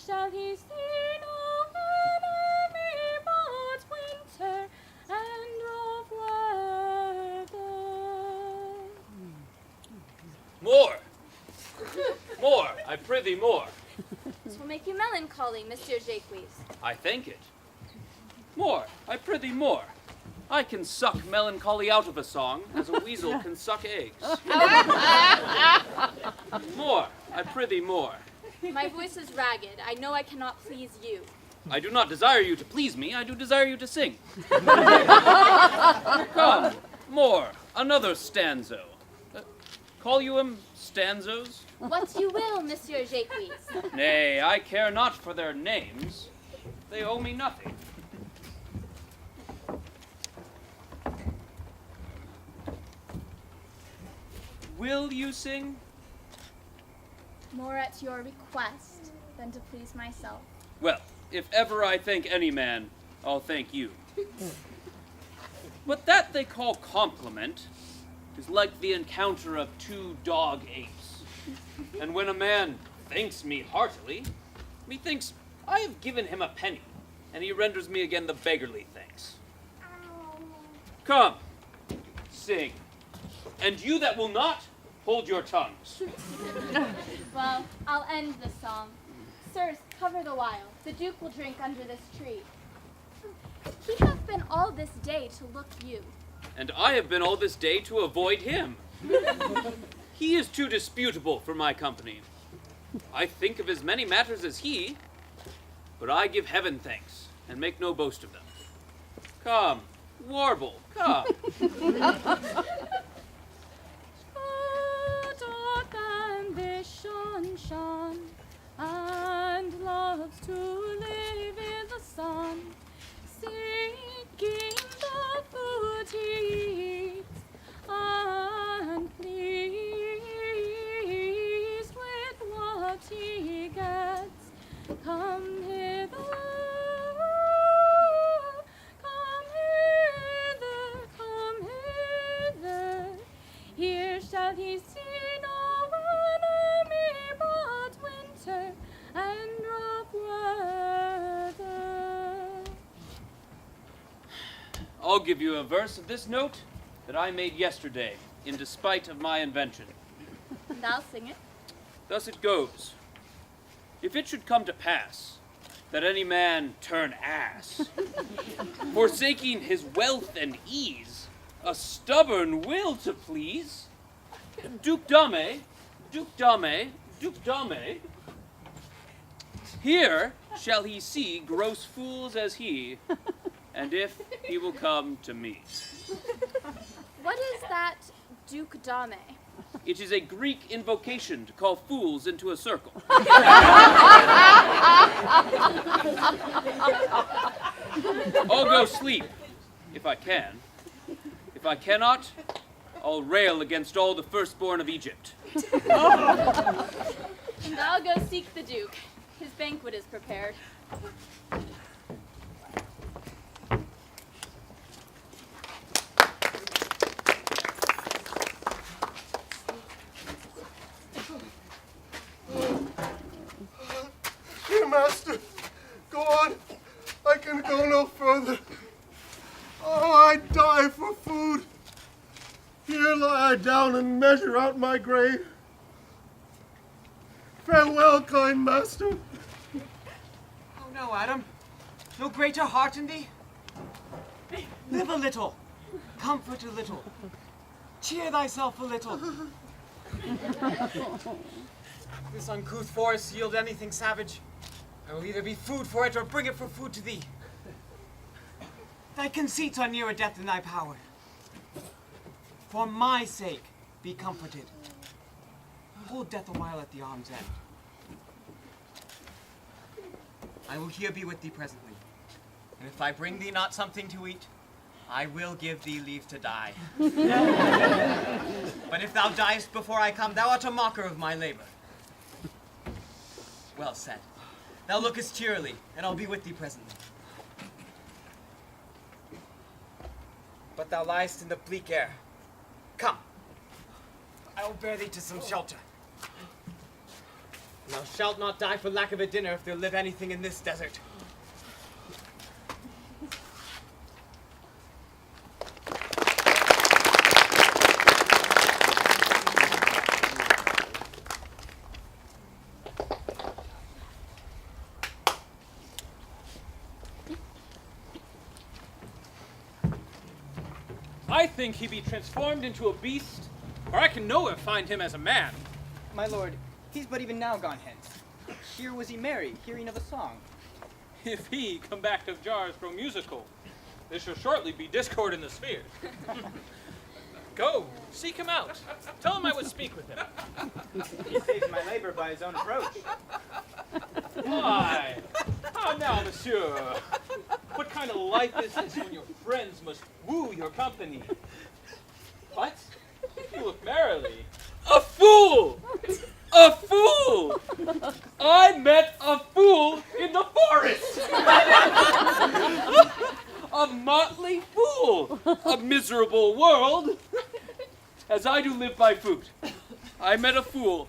Shall he see no enemy but winter and rough weather? More! More, I prithee more. This will make you melancholy, Monsieur Jacques. I thank it. More, I prithee more. I can suck melancholy out of a song as a weasel can suck eggs. More, I prithee more. My voice is ragged. I know I cannot please you. I do not desire you to please me, I do desire you to sing. Come, more, another stanzo. Call you them stanzos? What you will, Monsieur Jacques. Nay, I care not for their names. They owe me nothing. Will you sing? More at your request than to please myself. Well, if ever I thank any man, I'll thank you. But that they call compliment is like the encounter of two dog apes. And when a man thanks me heartily, methinks I have given him a penny, and he renders me again the beggarly thanks. Come, sing. And you that will not, hold your tongues. Well, I'll end the song. Sirs, cover the while. The Duke will drink under this tree. He hath been all this day to look you. And I have been all this day to avoid him. He is too disputable for my company. I think of as many matters as he, but I give heaven thanks, and make no boast of them. Come, warble, come. Doth ambition shun, and loves to live in the sun, seeking the food he eats, and pleasing shall he see no enemy but winter and rough weather. I'll give you a verse of this note that I made yesterday, in despite of my invention. And I'll sing it. Thus it goes. If it should come to pass that any man turn ass, forsaking his wealth and ease, a stubborn will to please, Duke Dame, here shall he see gross fools as he, and if he will come to me. What is that Duke Dame? It is a Greek invocation to call fools into a circle. I'll go sleep, if I can. If I cannot, I'll rail against all the firstborn of Egypt. And I'll go seek the Duke. His banquet is prepared. Here, master. Go on. I can go no further. Oh, I die for food. Here lie I down and measure out my grave. Farewell, kind master. Oh no, Adam. No greater heart in thee? Live a little. Comfort a little. Cheer thyself a little. This uncouth forest yield anything savage. I will either be food for it or bring it for food to thee. Thy conceits are nearer death than thy power. For my sake, be comforted. Hold death a while at the arm's end. I will here be with thee presently. And if I bring thee not something to eat, I will give thee leave to die. But if thou diest before I come, thou art a mocker of my labor. Well said. Thou lookest cheerily, and I'll be with thee presently. But thou liest in the bleak air. Come, I will bear thee to some shelter. And thou shalt not die for lack of a dinner if there live anything in this desert. I think he be transformed into a beast, or I can nowhere find him as a man. My lord, he's but even now gone hence. Here was he merry, hearing of a song. If he come back of jars grow musical, there shall shortly be discord in the sphere. Go, seek him out. Tell him I would speak with him. He saves my labor by his own approach. Why? How now, monsieur? What kind of life is this when your friends must woo your company? What? You look merrily. A fool! A fool! I met a fool in the forest! A motley fool! A miserable world! As I do live by food, I met a fool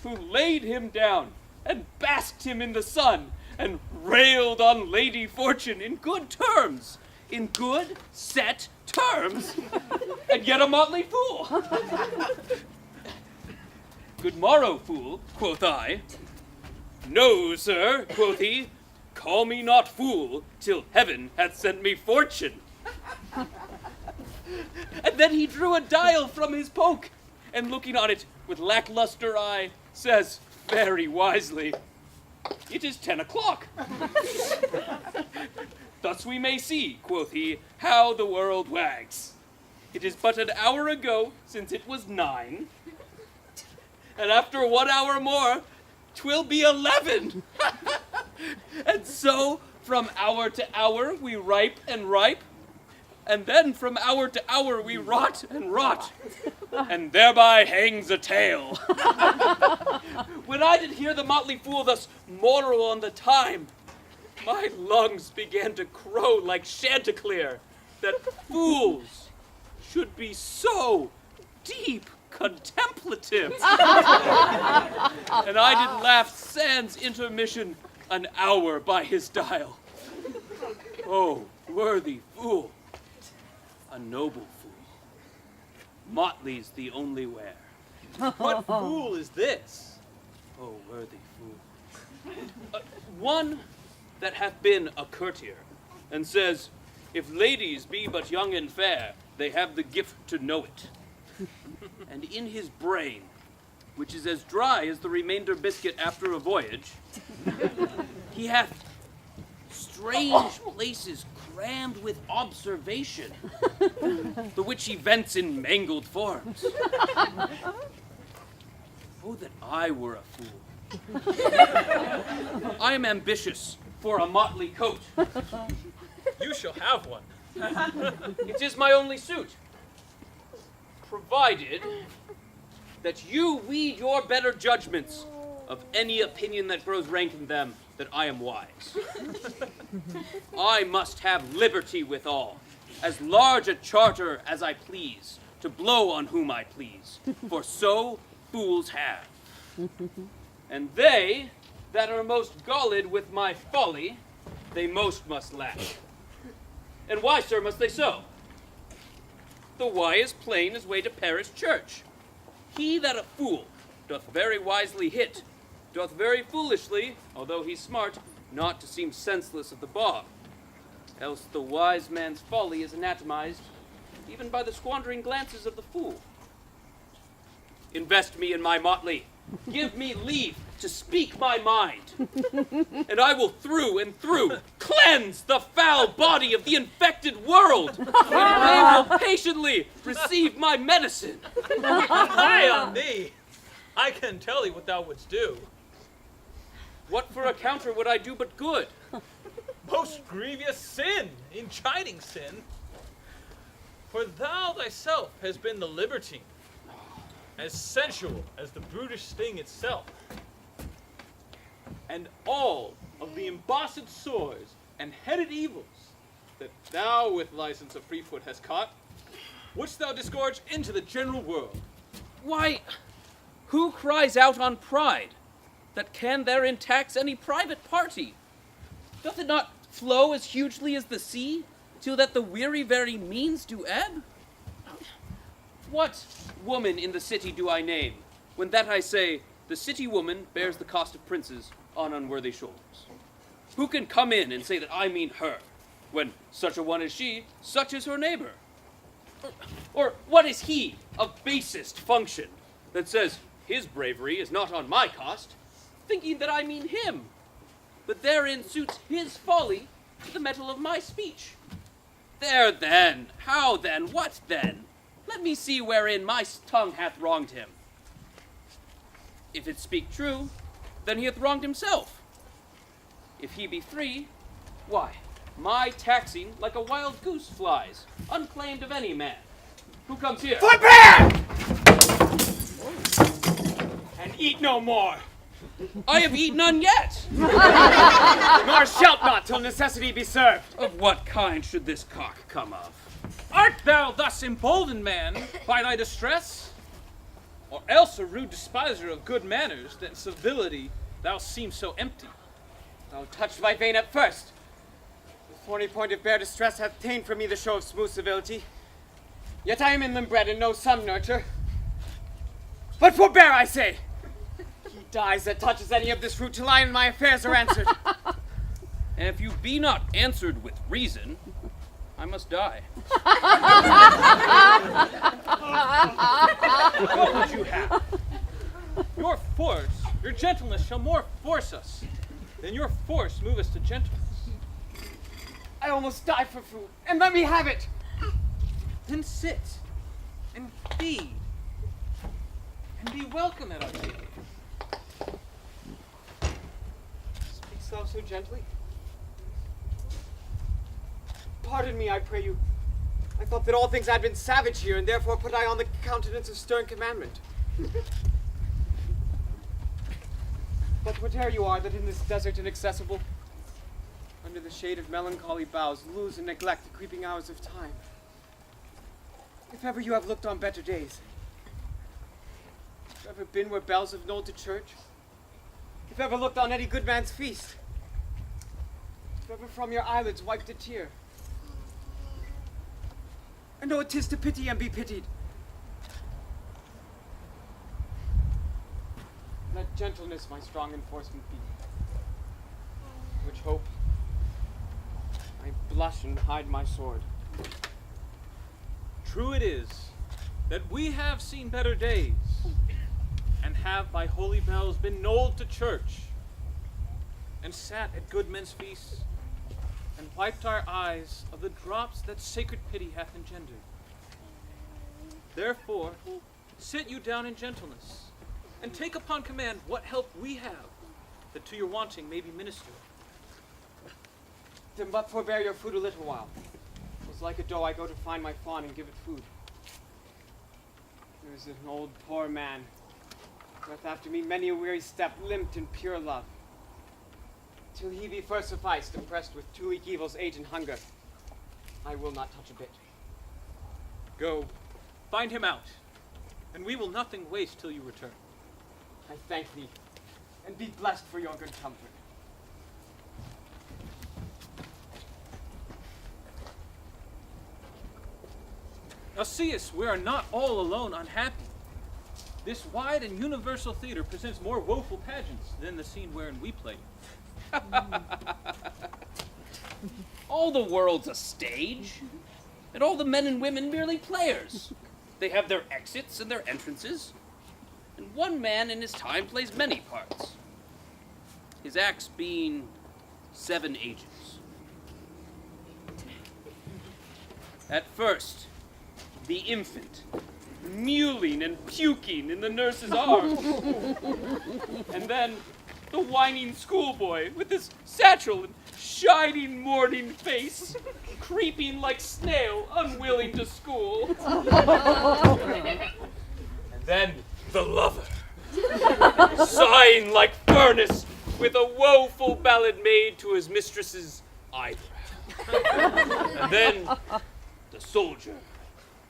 who laid him down and basked him in the sun and railed on Lady Fortune in good terms. In good, set terms. And yet a motley fool. Good morrow, fool, quoth I. No, sir, quoth he. Call me not fool till heaven hath sent me fortune. And then he drew a dial from his poke, and looking on it with lackluster eye, says very wisely, "It is 10 o'clock. Thus we may see," quoth he, "how the world wags. It is but an hour ago since it was 9, and after 1 hour more, 'twill be 11. And so, from hour to hour, we ripe and ripe, and then from hour to hour we rot and rot, and thereby hangs a tale." When I did hear the motley fool thus moral on the time, my lungs began to crow like Chanticleer, that fools should be so deep contemplative. And I did laugh sans intermission an hour by his dial. Oh, worthy fool, a noble fool. Motley's the only wear. What fool is this? Oh, worthy fool. One that hath been a courtier, and says, if ladies be but young and fair, they have the gift to know it. And in his brain, which is as dry as the remainder biscuit after a voyage, he hath strange places crammed with observation, the which he vents in mangled forms. Oh, that I were a fool. I am ambitious for a motley coat. You shall have one. It is my only suit, provided that you weed your better judgments of any opinion that grows rank in them that I am wise. I must have liberty withal, as large a charter as I please, to blow on whom I please, for so fools have. And they that are most galled with my folly, they most must lack. And why, sir, must they so? The why is plain as way to parish church. He that a fool doth very wisely hit, doth very foolishly, although he's smart, not to seem senseless of the bob. Else the wise man's folly is anatomized, even by the squandering glances of the fool. Invest me in my motley. Give me leave to speak my mind, and I will through and through cleanse the foul body of the infected world, and they will patiently receive my medicine. Fie on thee! I can tell thee what thou wouldst do. What for a counter would I do but good? Most grievous sin, in chiding sin. For thou thyself hast been the libertine, as sensual as the brutish thing itself. And all of the embossed sores and headed evils that thou with license of free foot hast caught, wouldst thou disgorge into the general world. Why, who cries out on pride, that can therein tax any private party? Doth it not flow as hugely as the sea, till that the weary very means do ebb? What woman in the city do I name, when that I say, the city woman bears the cost of princes on unworthy shoulders? Who can come in and say that I mean her, when such a one as she, such is her neighbor? Or what is he of basest function, that says his bravery is not on my cost, thinking that I mean him, but therein suits his folly to the metal of my speech? There then, how then, what then? Let me see wherein my tongue hath wronged him. If it speak true, then he hath wronged himself. If he be free, why, my taxing like a wild goose flies, unclaimed of any man. Who comes here? Forbear! And eat no more. I have eaten none yet. Nor shalt not till necessity be served. Of what kind should this cock come of? Art thou thus emboldened, man, by thy distress? Or else a rude despiser of good manners, that in civility thou seemst so empty? Thou touched my vein at first. The thorny point of bare distress hath ta'en from me the show of smooth civility. Yet I am inland bred and know some nurture. But forbear, I say! He dies that touches any of this fruit till I and my affairs are answered. And if you be not answered with reason, I must die. What would you have? Your force, your gentleness shall more force us than your force move us to gentleness. I almost die for food, and let me have it! Then sit, and feed, and be welcome at our table. Speakst thou so gently? Pardon me, I pray you. I thought that all things had been savage here, and therefore put I on the countenance of stern commandment. But whate'er you are that in this desert inaccessible, under the shade of melancholy boughs, lose and neglect the creeping hours of time. If ever you have looked on better days, If ever been where bells have knolled to church? If ever looked on any good man's feast? If ever from your eyelids wiped a tear? I know 'tis to pity and be pitied. Let gentleness my strong enforcement be, which hope I blush and hide my sword. True it is that we have seen better days, and have by holy bells been knolled to church, and sat at good men's feasts, and wiped our eyes of the drops that sacred pity hath engendered. Therefore, sit you down in gentleness, and take upon command what help we have, that to your wanting may be ministered. Then but forbear your food a little while. 'Twas like a doe I go to find my fawn and give it food. There is an old poor man, doth after me many a weary step, limped in pure love. Till he be first sufficed, oppressed with 2 weak evils, age and hunger, I will not touch a bit. Go, find him out, and we will nothing waste till you return. I thank thee, and be blessed for your good comfort. Now seest, we are not all alone unhappy. This wide and universal theater presents more woeful pageants than the scene wherein we played. All the world's a stage, and all the men and women merely players. They have their exits and their entrances, and one man in his time plays many parts. His acts being 7 ages. At first, the infant, mewling and puking in the nurse's arms. And then the whining schoolboy with his satchel and shining morning face, creeping like snail, unwilling to school. And then the lover, sighing like furnace, with a woeful ballad made to his mistress's eyebrow. And then the soldier,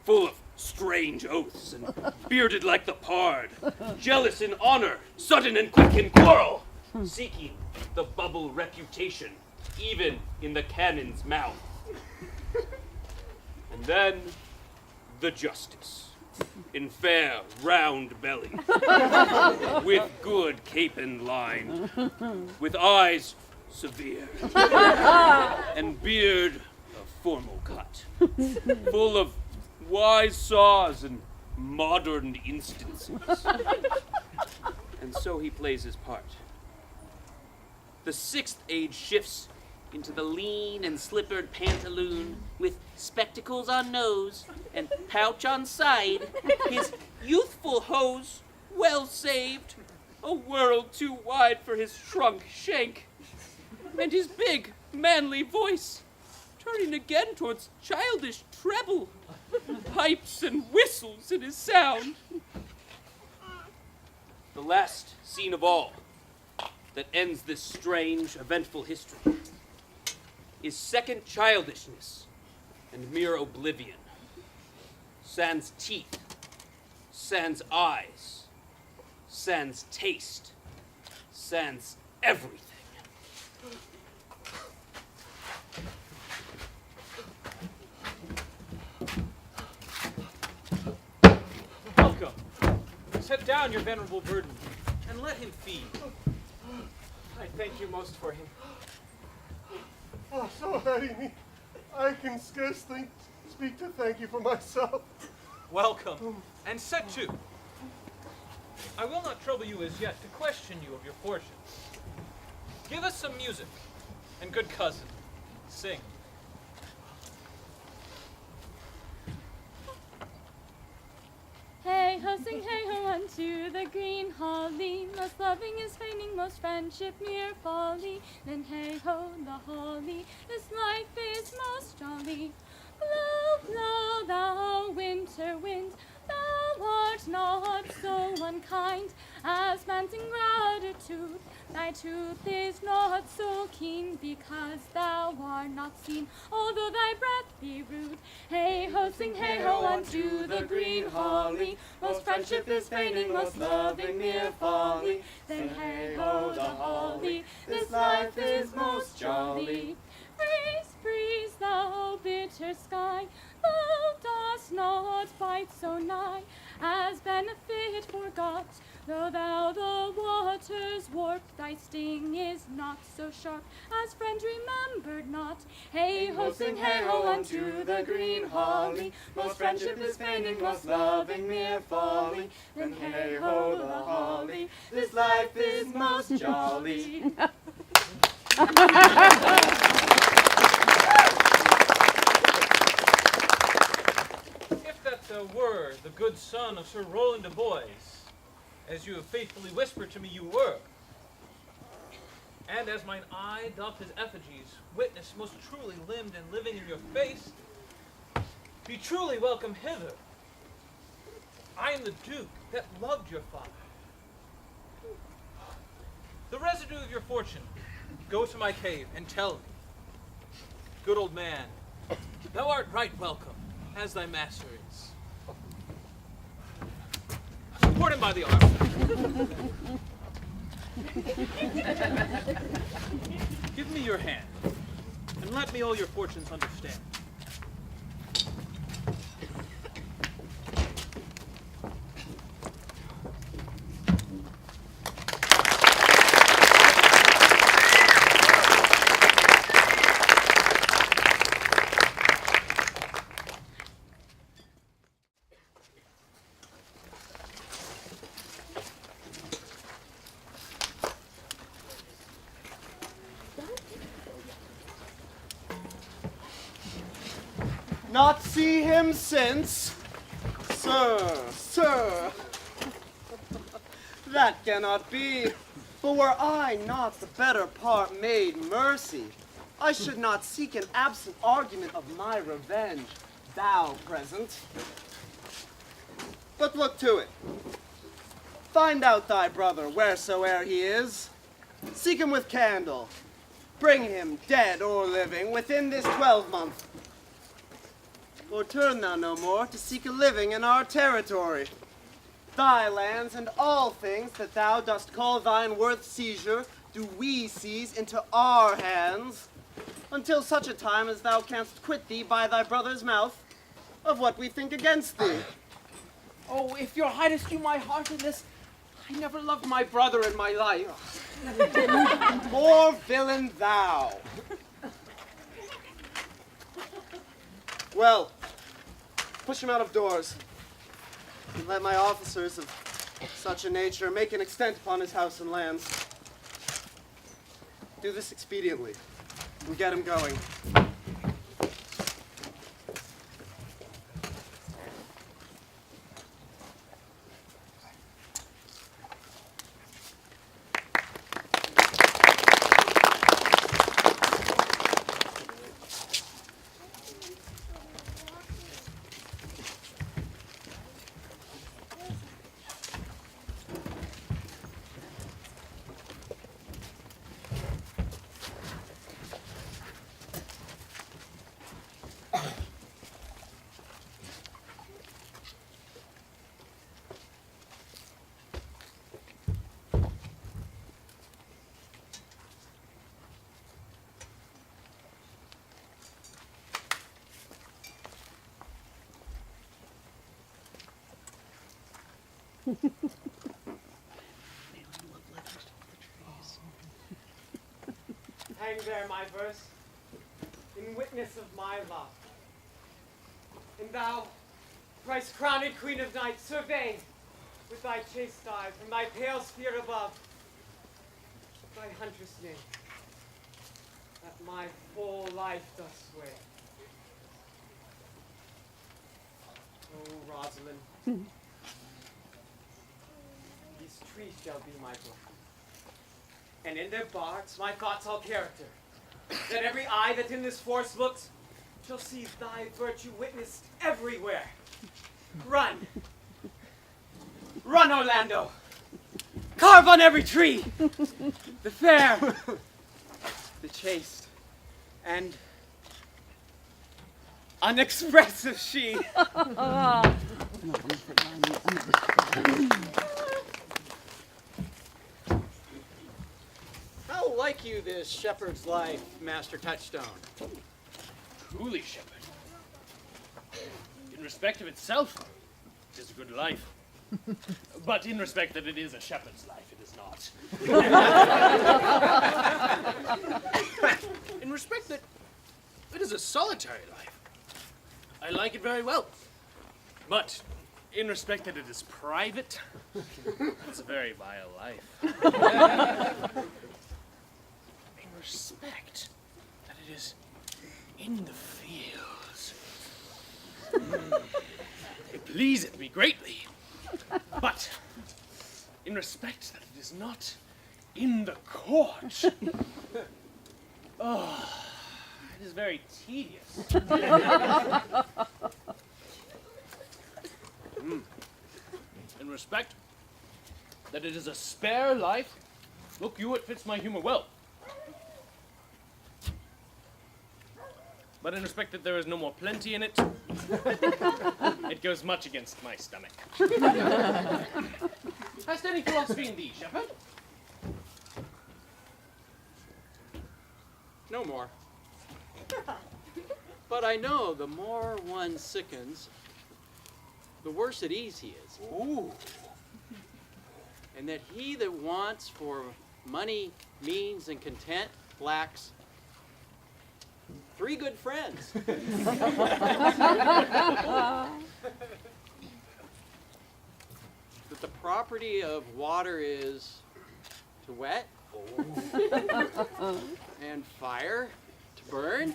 full of strange oaths and bearded like the pard, jealous in honor, sudden and quick in quarrel, seeking the bubble reputation, even in the cannon's mouth. And then the justice, in fair round belly, with good cape and line, with eyes severe, and beard of formal cut, full of wise saws and modern instances. And so he plays his part. The 6th age shifts into the lean and slippered pantaloon with spectacles on nose and pouch on side, his youthful hose well saved, a world too wide for his shrunk shank, and his big, manly voice turning again towards childish treble, pipes and whistles in his sound. The last scene of all that ends this strange, eventful history is second childishness and mere oblivion. Sans teeth, sans eyes, sans taste, sans everything. Welcome. Set down your venerable burden, and let him feed. I thank you most for him. Oh, so hurting me. I can scarcely speak to thank you for myself. Welcome, and set to. I will not trouble you as yet to question you of your fortunes. Give us some music, and good cousin, sing. Hey ho, sing hey ho unto the green holly. Most loving is feigning, most friendship mere folly. Then hey ho, the holly, this life is most jolly. Blow, blow, thou winter wind, thou art not so unkind as man's ingratitude. Thy tooth is not so keen, because thou art not seen, although thy breath be rude. Hey ho, sing hey ho unto the green holly, most friendship is feigning, most loving mere folly. Then hey ho the holly, this life is most jolly. Breeze, breeze, thou bitter sky, thou dost not bite so nigh, as benefit forgot. Though thou the waters warp, thy sting is not so sharp, as friend remembered not. Hey ho, sing hey ho unto the green holly, most friendship is feigning, most loving mere folly. Then hey ho the holly, this life is most jolly. If that thou were the good son of Sir Roland de Boys, as you have faithfully whispered to me you were, and as mine eye doth his effigies witness most truly limbed and living in your face, be truly welcome hither. I am the Duke that loved your father. The residue of your fortune, go to my cave and tell me. Good old man, thou art right welcome, as thy master is. Support him by the arm. Give me your hand, and let me all your fortunes understand. Not see him since? Sir. That cannot be. For were I not the better part made mercy, I should not seek an absent argument of my revenge, thou present. But look to it. Find out thy brother wheresoe'er he is. Seek him with candle. Bring him, dead or living, within this 12-month. Or turn thou no more to seek a living in our territory. Thy lands and all things that thou dost call thine worth seizure do we seize into our hands, until such a time as thou canst quit thee by thy brother's mouth of what we think against thee. Oh, if your highness knew my heart in this, I never loved my brother in my life. Poor villain thou. Well, push him out of doors, and let my officers of such a nature make an extent upon his house and lands. Do this expediently, and get him going. Hang there, my verse, in witness of my love. And thou, thrice-crowned queen of night, survey with thy chaste eye from thy pale sphere above thy huntress name, that my full life doth sway. Oh, Rosalind, these trees shall be my book, and in their barks my thoughts all character, that every eye that in this forest looks shall see thy virtue witnessed everywhere. Run! Run, Orlando! carve on every tree the fair, the chaste, and unexpressive she. How like you this shepherd's life, Master Touchstone? Truly, shepherd. In respect of itself, it is a good life. But in respect that it is a shepherd's life, it is not. In respect that it is a solitary life, I like it very well. But in respect that it is private, it's a very vile life. In respect that it is in the fields, it pleaseth me greatly. But in respect that it is not in the court, oh, it is very tedious. In respect that it is a spare life, look you, it fits my humor well. But in respect that there is no more plenty in it, it goes much against my stomach. Hast any philosophy in thee, shepherd? No more. But I know the more one sickens, the worse at ease he is. Ooh. And that he that wants for money, means, and content lacks 3 good friends. That the property of water is to wet, and fire to burn,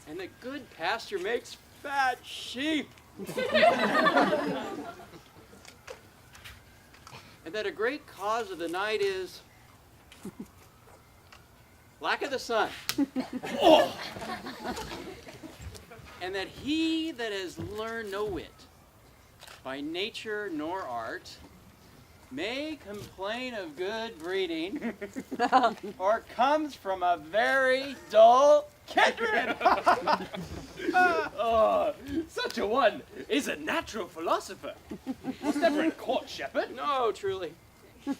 and that good pasture makes fat sheep. And that a great cause of the night is lack of the sun. Oh. And that he that has learned no wit by nature nor art may complain of good breeding or comes from a very dull kindred. Oh, such a one is a natural philosopher. Was never in court, shepherd. No, truly.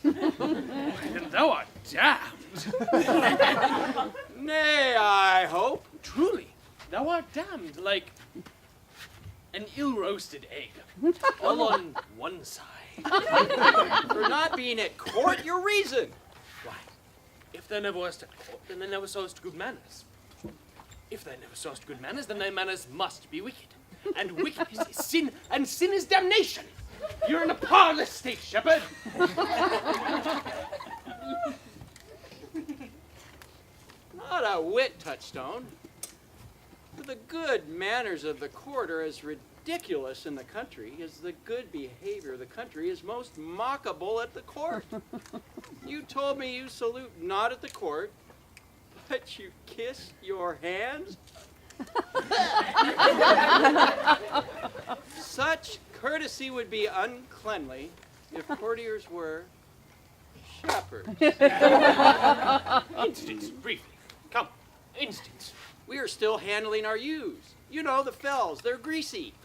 Then thou art damned. Nay, I hope. Truly, thou art damned like an ill-roasted egg, all on one side. For not being at court, your reason. Why, if thou never wast at court, then thou never sawest good manners. If thou never sawest good manners, then thy manners must be wicked. And wickedness is sin, and sin is damnation. You're in a parlous state, shepherd. Not a whit, Touchstone. For the good manners of the court are as ridiculous in the country as the good behavior of the country is most mockable at the court. You told me you salute not at the court, but you kiss your hands? Such courtesy would be uncleanly if courtiers were shepherds. Instance, briefly. Come, instance. We are still handling our ewes. You know, the fells, they're greasy.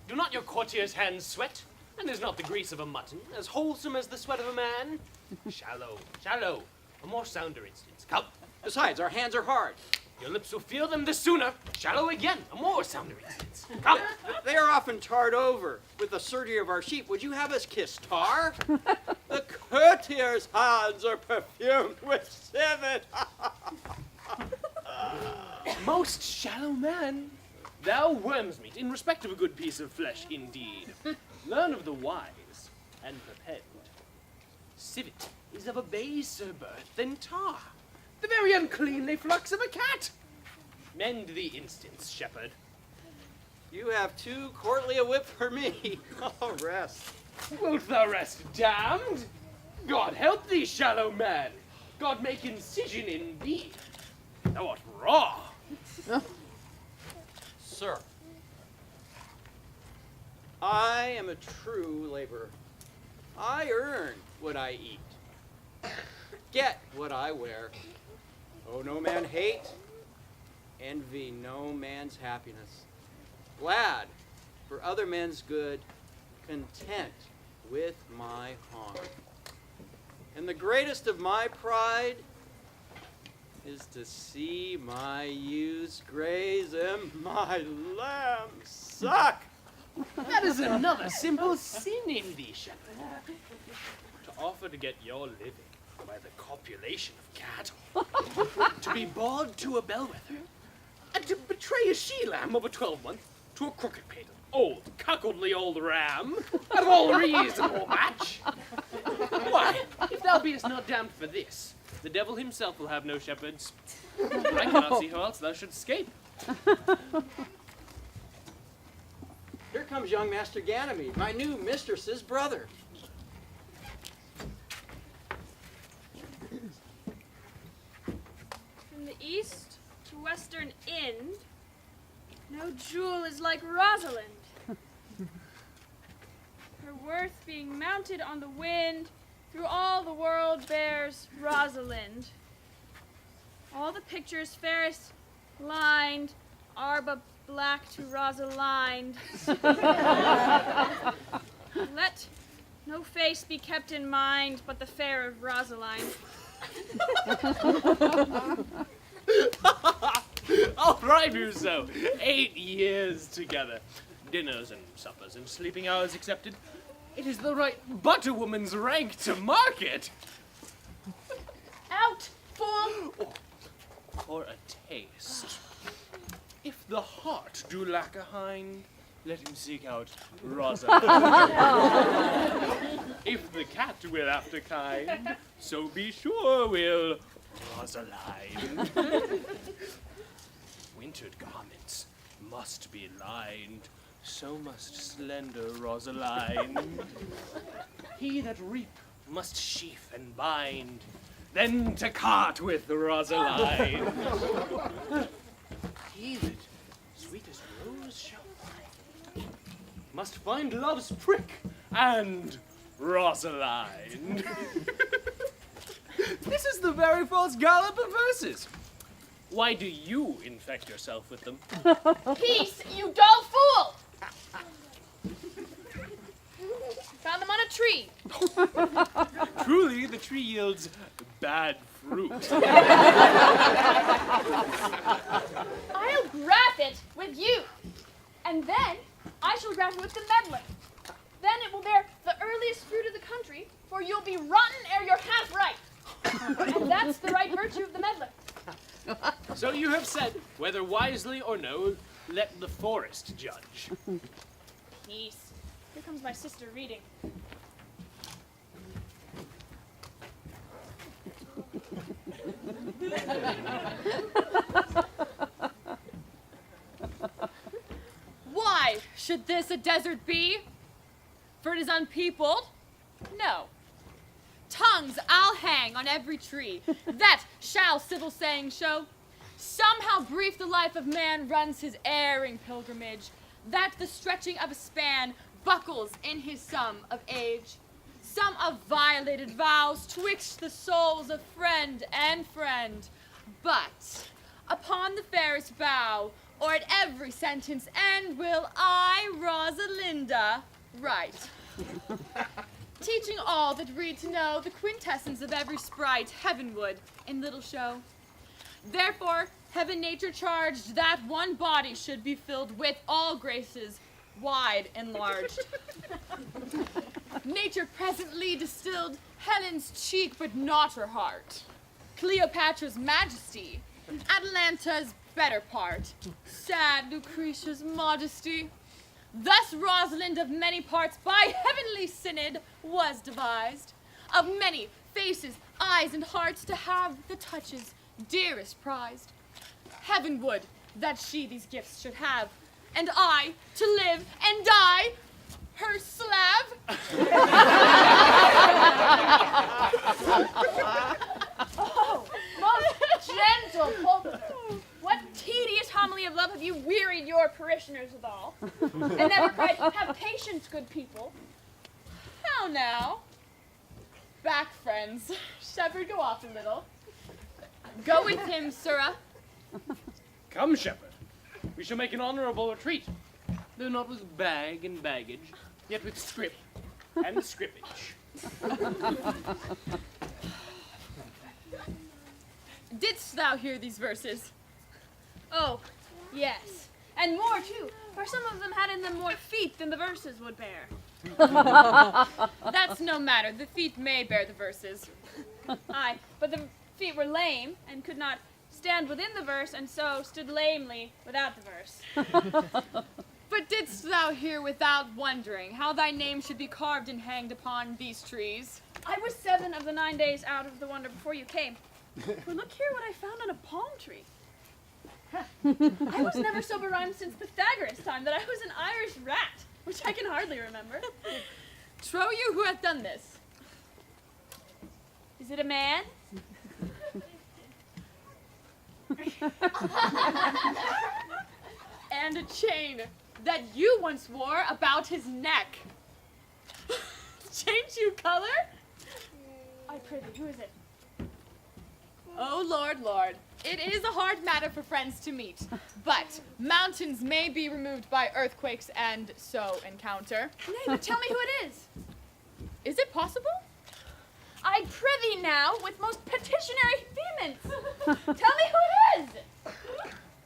Do not your courtiers' hands sweat? And is not the grease of a mutton as wholesome as the sweat of a man? Shallow, shallow. A more sounder instance. Come. Besides, our hands are hard. Your lips will feel them the sooner. Shallow again. A more sounder instance. Come. They are often tarred over with the surgery of our sheep. Would you have us kiss tar? The courtiers' hands are perfumed with civet. Most shallow man, thou worm's meat, in respect of a good piece of flesh, indeed. Learn of the wise and prepared. Civet is of a baser birth than tar, the very uncleanly flux of a cat. Mend the instance, shepherd. You have too courtly a whip for me. I'll rest. Wilt thou rest damned? God help thee, shallow man. God make incision in thee. Thou art raw. Sir, I am a true laborer. I earn what I eat, get what I wear. Owe no man hate, envy no man's happiness. Glad for other men's good, content with my harm. And the greatest of my pride is to see my ewes graze and my lambs suck. That is another simple sin in thee, shepherd. To offer to get your living by the copulation of cattle, To be bawd to a bellwether, and to betray a she-lamb of a 12-month to a crooked-pated, old, cuckoldly old ram, out of all reasonable match. Why, if thou beest not damned for this, the devil himself will have no shepherds. I cannot see how else thou shouldst escape. Here comes young Master Ganymede, my new mistress's brother. From the east to western Ind, no jewel is like Rosalind. Her worth being mounted on the wind, through all the world bears Rosalind. All the pictures fairest lined are but black to Rosalind. Let no face be kept in mind but the fair of Rosaline. All right, Rousseau. 8 years together. Dinners and suppers and sleeping hours accepted. It is the right butterwoman's rank to market. Out, fool! For a taste. If the heart do lack a hind, let him seek out Rosalind. If the cat will after kind, so be sure will Rosaline. Wintered garments must be lined, so must slender Rosaline. He that reap must sheaf and bind, then to cart with Rosaline. He that sweet as rose shall find, must find love's prick and Rosaline. This is the very false gallop of verses. Why do you infect yourself with them? Peace, you dull fool! Found them on a tree. Truly, the tree yields bad fruit. I'll graft it with you, and then I shall graft it with the meddler. Then it will bear the earliest fruit of the country, for you'll be rotten ere you're half ripe. And that's the right virtue of the meddler. So you have said, whether wisely or no, let the forest judge. Peace. Here comes my sister reading. Why should this a desert be? For it is unpeopled? No. Tongues I'll hang on every tree, that shall civil saying show. Somehow brief the life of man runs his erring pilgrimage, that the stretching of a span buckles in his sum of age. Some of violated vows twixt the souls of friend and friend, but upon the fairest bough, or at every sentence end, will I, Rosalinda, write. Teaching all that read to know the quintessence of every sprite heavenward in little show. Therefore, heaven nature charged that one body should be filled with all graces, wide enlarged. Nature presently distilled Helen's cheek, but not her heart. Cleopatra's majesty, Atalanta's better part, sad Lucretia's modesty. Thus Rosalind of many parts by heavenly synod was devised, of many faces, eyes, and hearts to have the touches dearest prized. Heaven would that she these gifts should have, and I to live and die her slave. Oh, most gentle pulpiter. What tedious homily of love have you wearied your parishioners withal? And never cried, have patience, good people. Now. Back, friends. Shepherd, go off a little. Go with him, sirrah. Come, shepherd. We shall make an honorable retreat, though not with bag and baggage, yet with scrip and scrippage. Didst thou hear these verses? Oh, yes. And more, too, for some of them had in them more feet than the verses would bear. That's no matter. The feet may bear the verses. Aye, but the feet were lame, and could not stand within the verse, and so stood lamely without the verse. But didst thou hear without wondering how thy name should be carved and hanged upon these trees? I was 7 of the 9 days out of the wonder before you came. But look here what I found on a palm tree. I was never so berhymed since Pythagoras' time that I was an Irish rat, which I can hardly remember. Trow you who hath done this? Is it a man? And a chain that you once wore about his neck. Change you color? I prithee, who is it? Oh, Lord, Lord, it is a hard matter for friends to meet, but mountains may be removed by earthquakes and so encounter. Nay, but tell me who it is. Is it possible? I prithee now with most petitionary vehemence. Tell me who it is.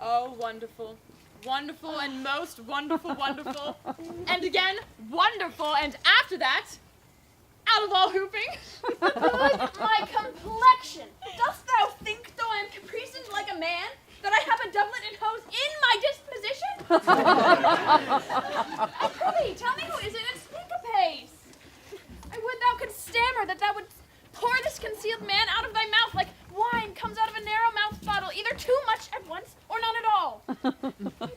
Oh, wonderful, wonderful, and most wonderful, wonderful, and again, wonderful, and after that, out of all hooping. Good my complexion. Dost thou think, though I am capricent like a man, that I have a doublet and hose in my disposition? I prithee, tell me who is it, and speak apace. I would thou couldst stammer, that thou wouldst pour this concealed man out of thy mouth like wine comes out of a narrow-mouthed bottle, either too much at once or none at all.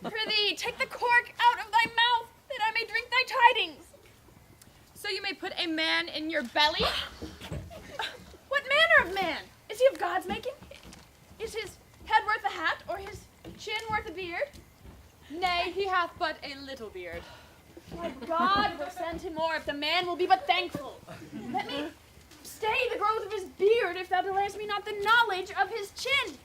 Prithee, take the cork out of thy mouth, that I may drink thy tidings. So you may put a man in your belly? What manner of man? Is he of God's making? Is his head worth a hat, or his chin worth a beard? Nay, he hath but a little beard. Why, God will send him more if the man will be but thankful. Let me stay the growth of his beard if thou delayest me not the knowledge of his chin.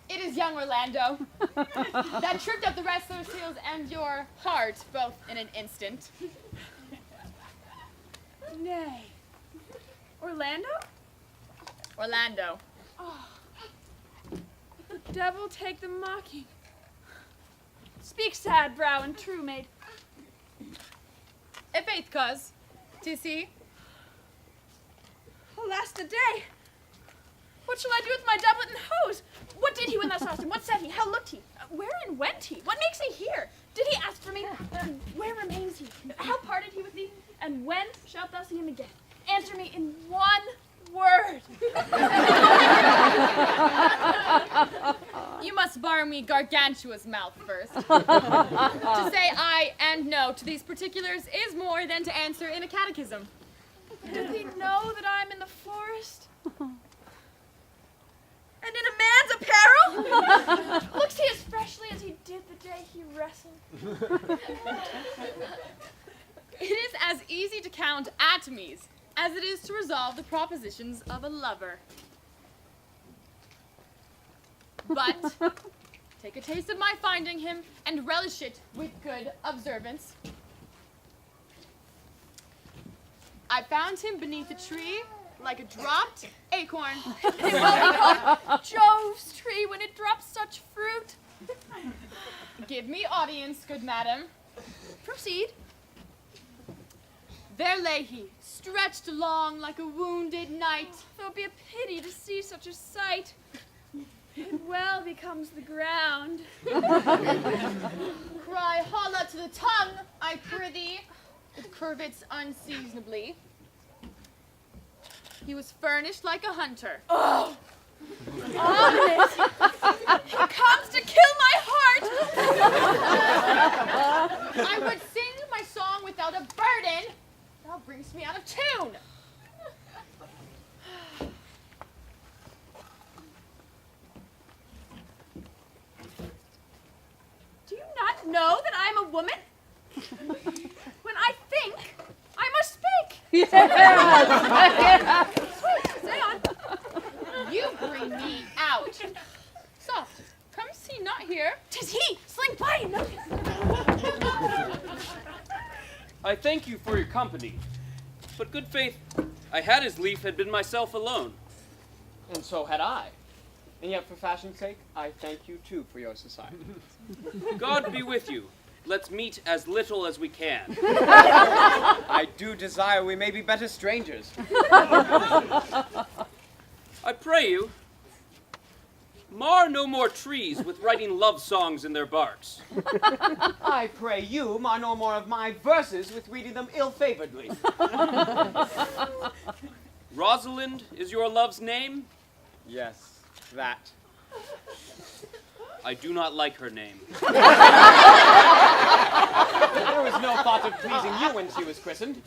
It is young Orlando that tripped up the wrestler's heels and your heart both in an instant. Nay. Orlando? Orlando. Oh. The devil take the mocking. Speak, sad brow and true maid. I' faith, cuz. 'Tis he. Alas the day! What shall I do with my doublet and hose? What did he when thou sawest him? What said he? How looked he? Wherein went he? What makes he here? Did he ask for me? Where remains he? How parted he with thee? And when shalt thou see him again? Answer me in one word. You must borrow me Gargantua's mouth first. To say aye and no to these particulars is more than to answer in a catechism. Doth he know that I'm in the forest? And in a man's apparel? Looks he as freshly as he did the day he wrestled? It is as easy to count atomies as it is to resolve the propositions of a lover. But take a taste of my finding him and relish it with good observance. I found him beneath a tree like a dropped acorn. It may well be called Jove's tree when it drops such fruit. Give me audience, good madam. Proceed. There lay he, stretched along like a wounded knight. Though it be a pity to see such a sight. It well becomes the ground. Cry holla to the tongue, I prithee. It curvets unseasonably. He was furnished like a hunter. Oh! Ominous! He comes to kill my heart! I would sing my song without a burden. Thou brings me out of tune. Do you not not know that I am a woman? When I think, I must speak. Yes. Say on. You bring me out. Soft, come see not here. 'Tis he. Slink by and notice. I thank you for your company, but good faith, I had as lief had been myself alone. And so had I. And yet, for fashion's sake, I thank you too for your society. God be with you. Let's meet as little as we can. I do desire we may be better strangers. I pray you, mar no more trees with writing love songs in their barks. I pray you mar no more of my verses with reading them ill-favoredly. Rosalind is your love's name? Yes, that. I do not like her name. There was no thought of pleasing you when she was christened.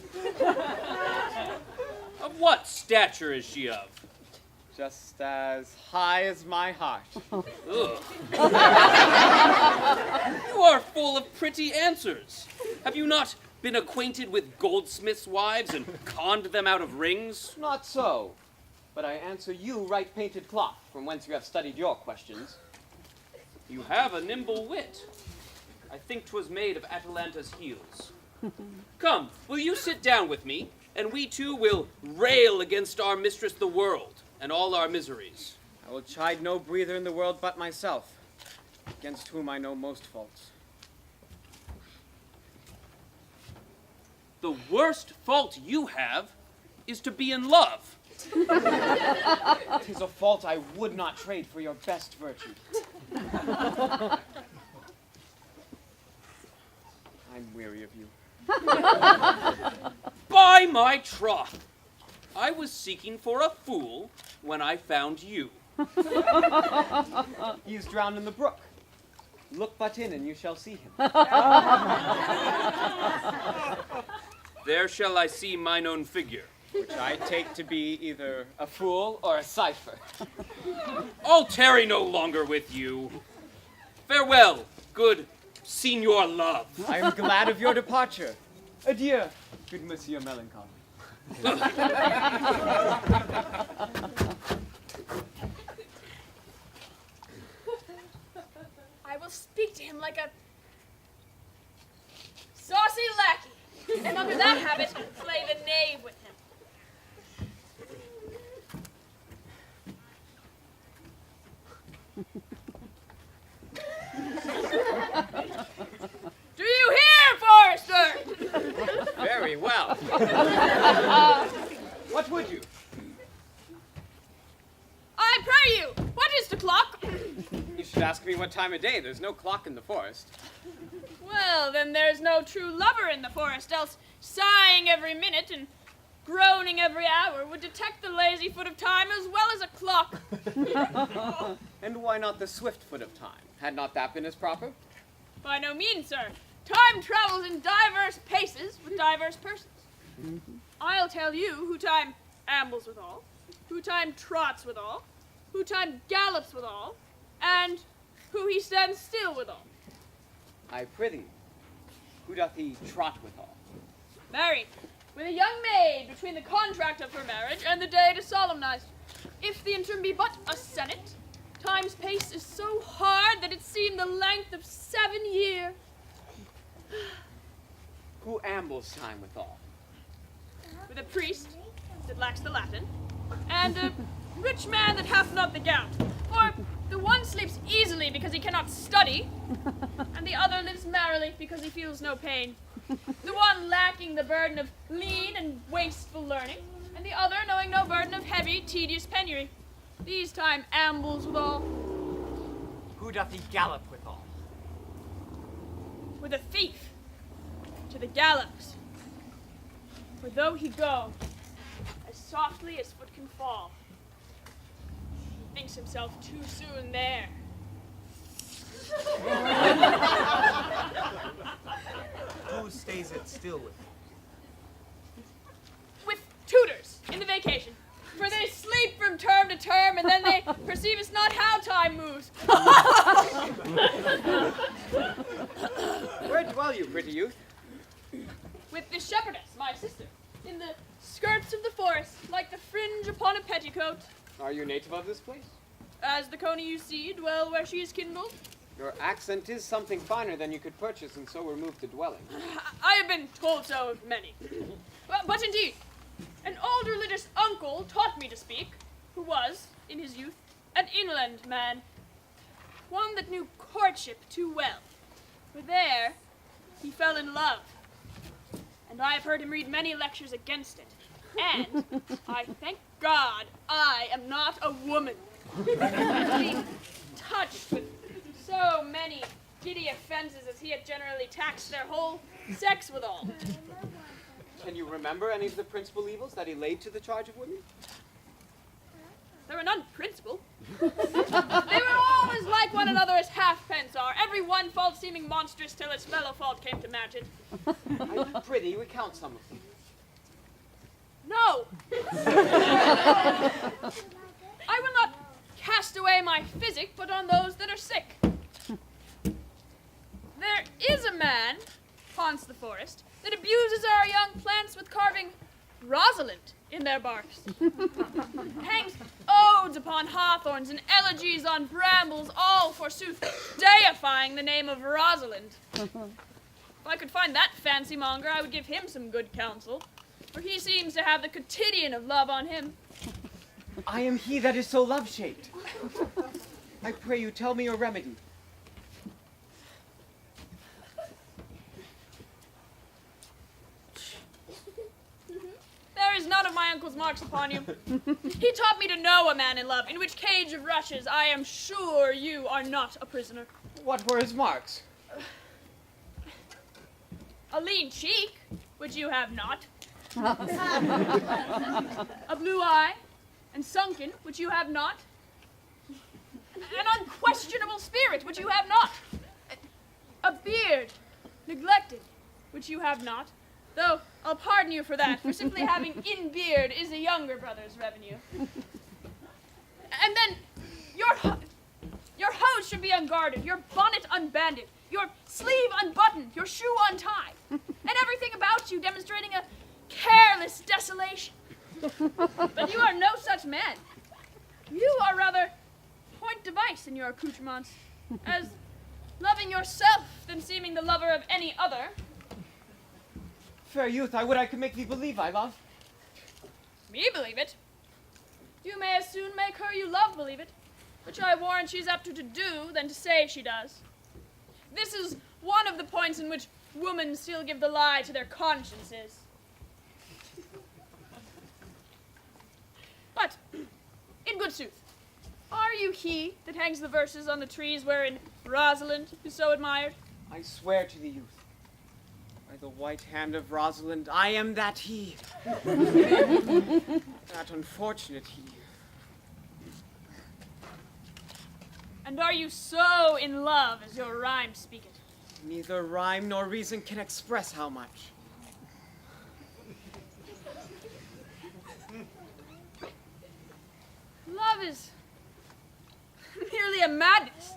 Of what stature is she of? Just as high as my heart. Ugh. You are full of pretty answers. Have you not been acquainted with goldsmiths' wives and conned them out of rings? Not so. But I answer you right painted cloth, from whence you have studied your questions. You have a nimble wit. I think 'twas made of Atalanta's heels. Come, will you sit down with me, and we two will rail against our mistress the world, and all our miseries. I will chide no breather in the world but myself, against whom I know most faults. The worst fault you have is to be in love. 'Tis a fault I would not trade for your best virtue. I'm weary of you. By my troth, I was seeking for a fool when I found you. He is drowned in the brook. Look but in and you shall see him. There shall I see mine own figure. Which I take to be either a fool or a cipher. I'll tarry no longer with you. Farewell, good Signor Love. I am glad of your departure. Adieu, good Monsieur Melancholy. I will speak to him like a saucy lackey, and under that habit, play the knave with him. Do you hear, Forester? Very well. What would you? I pray you, what is the clock? You should ask me what time of day. There's no clock in the forest. Well, then there's no true lover in the forest, else sighing every minute and groaning every hour would detect the lazy foot of time as well as a clock. And why not the swift foot of time? Had not that been as proper? By no means, sir. Time travels in diverse paces with diverse persons. I'll tell you who time ambles withal, who time trots withal, who time gallops withal, and who he stands still withal. I prithee, who doth he trot withal? Married, with a young maid between the contract of her marriage and the day to solemnize. If the interim be but a senate, time's pace is so hard that it seemed the length of 7 years. Who ambles time withal? With a priest that lacks the Latin, and a rich man that hath not the gout. For the one sleeps easily because he cannot study, and the other lives merrily because he feels no pain. The one lacking the burden of lean and wasteful learning, and the other knowing no burden of heavy, tedious penury. These time ambles withal. Who doth he gallop withal? With a thief, to the gallows. For though he go as softly as foot can fall, he thinks himself too soon there. Who stays it still with him? With tutors in the vacation. For they sleep from term to term, and then they perceive it's not how time moves. tell you, pretty youth. With this shepherdess, my sister, in the skirts of the forest, like the fringe upon a petticoat. Are you native of this place? As the coney you see dwell where she is kindled. Your accent is something finer than you could purchase, and so remove the dwelling. I have been told so of many. But indeed, an old religious uncle taught me to speak, who was, in his youth, an inland man, one that knew courtship too well. For there, he fell in love. And I have heard him read many lectures against it. And I thank God I am not a woman. To be touched with so many giddy offenses as he had generally taxed their whole sex withal. Can you remember any of the principal evils that he laid to the charge of women? There were none principal. They were all as like one another as halfpence are, every one fault seeming monstrous till its fellow fault came to match it. I prithee, recount some of them. No! I will not cast away my physic, but on those that are sick. There is a man, haunts the forest, that abuses our young plants with carving Rosalind in their barks. Hangs odes upon hawthorns and elegies on brambles, all, forsooth, deifying the name of Rosalind. If I could find that fancy monger, I would give him some good counsel, for he seems to have the quotidian of love on him. I am he that is so love-shaped. I pray you tell me your remedy. There is none of my uncle's marks upon you. He taught me to know a man in love, in which cage of rushes I am sure you are not a prisoner. What were his marks? A lean cheek, which you have not. A blue eye, and sunken, which you have not. An unquestionable spirit, which you have not. A beard, neglected, which you have not. Though I'll pardon you for that, for simply having in beard is a younger brother's revenue. And then your hose should be unguarded, your bonnet unbanded, your sleeve unbuttoned, your shoe untied, and everything about you demonstrating a careless desolation. But you are no such man. You are rather point device in your accoutrements, as loving yourself than seeming the lover of any other. Fair youth, I would I could make thee believe I love. Me believe it? You may as soon make her you love believe it, which I warrant she's apter to do than to say she does. This is one of the points in which women still give the lie to their consciences. But, in good sooth, are you he that hangs the verses on the trees wherein Rosalind is so admired? I swear to thee, youth. By the white hand of Rosalind, I am that he. That unfortunate he. And are you so in love as your rhyme speaketh? Neither rhyme nor reason can express how much. Love is merely a madness.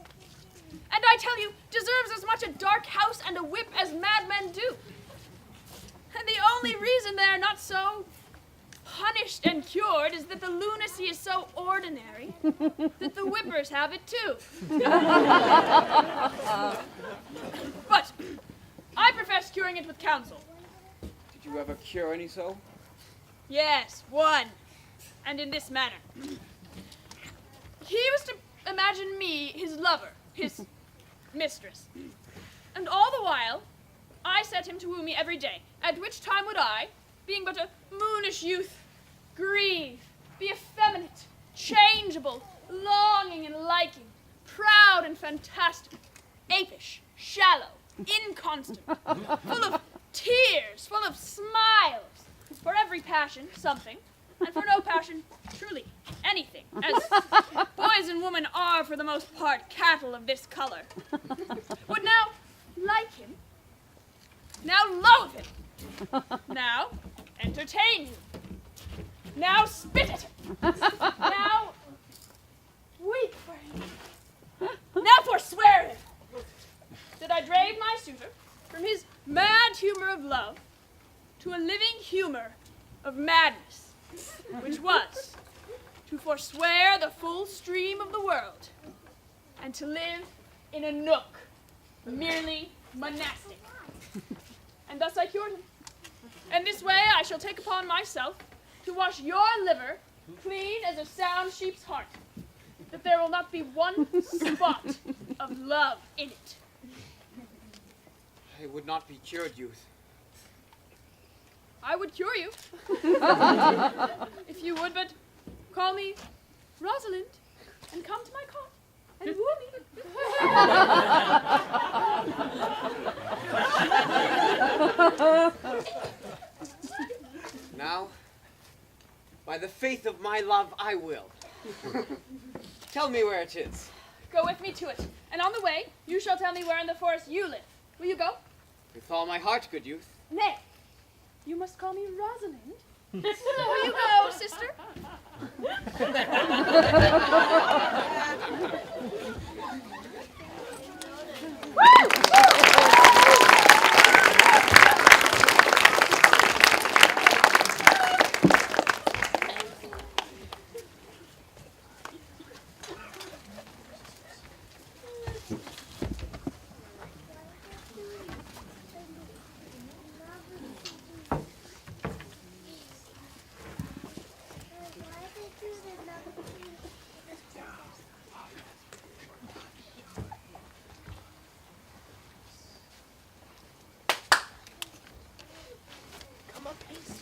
And I tell you, deserves as much a dark house and a whip as madmen do. And the only reason they are not so punished and cured is that the lunacy is so ordinary that the whippers have it too. But I profess curing it with counsel. Did you ever cure any so? Yes, one. And in this manner. He was to imagine me his lover, his mistress. And all the while, I set him to woo me every day, at which time would I, being but a moonish youth, grieve, be effeminate, changeable, longing and liking, proud and fantastic, apish, shallow, inconstant, full of tears, full of smiles, for every passion, something, and for no passion, truly, anything, as boys and women are, for the most part, cattle of this color. Would now like him, now loathe him, now entertain him, now spit at him, now weep for him, now forswear him. Did I drave my suitor, from his mad humor of love to a living humor of madness, which was to forswear the full stream of the world and to live in a nook, merely monastic. And thus I cured him. And this way I shall take upon myself to wash your liver clean as a sound sheep's heart, that there will not be one spot of love in it. I would not be cured, youth. I would cure you. If you would but call me Rosalind and come to my cot and woo me. Now, by the faith of my love, I will. Tell me where it is. Go with me to it, and on the way you shall tell me where in the forest you live. Will you go? With all my heart, good youth. Nay, you must call me Rosalind. Will you go, sister?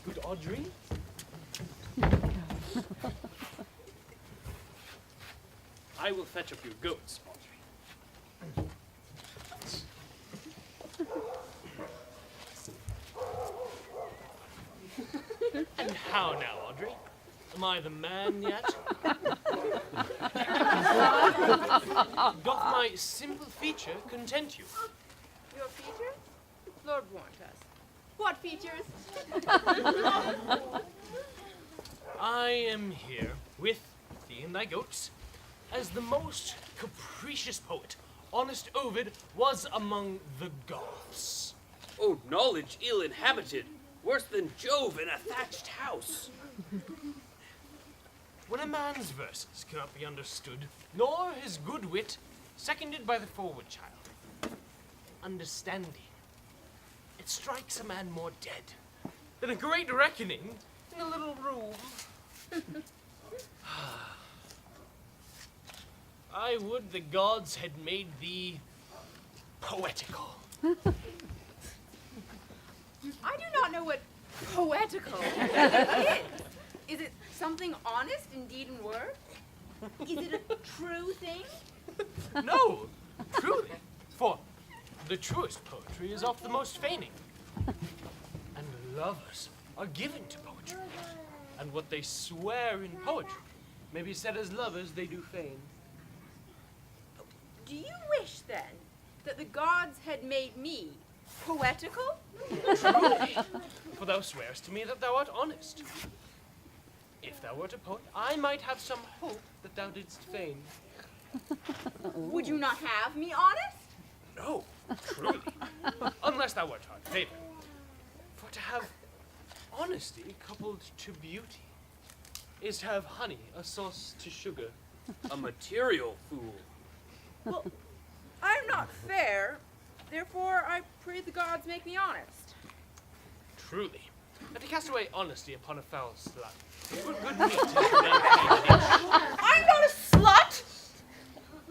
Good Audrey? I will fetch up your goats, Audrey. And how now, Audrey? Am I the man yet? Doth my simple feature content you? Your features? Lord warrant us. What features? I am here with thee and thy goats as the most capricious poet, honest Ovid, was among the Goths. Oh, knowledge ill inhabited, worse than Jove in a thatched house. When a man's verses cannot be understood, nor his good wit seconded by the forward child, understanding, it strikes a man more dead than a great reckoning in a little room. I would the gods had made thee poetical. I do not know what poetical is. Is it something honest in deed and word? Is it a true thing? No, truly, for the truest poetry is oft the most feigning. And lovers are given to poetry, and what they swear in poetry may be said as lovers they do feign. Do you wish, then, that the gods had made me poetical? Truly, for thou swearest to me that thou art honest. If thou wert a poet, I might have some hope that thou didst feign. Would you not have me honest? No, truly, unless thou wert hard favored. For to have honesty coupled to beauty is to have honey a sauce to sugar. A material fool. Well, I'm not fair. Therefore, I pray the gods make me honest. Truly, and to cast away honesty upon a foul slut. For good meat is the main dish. I'm not a slut!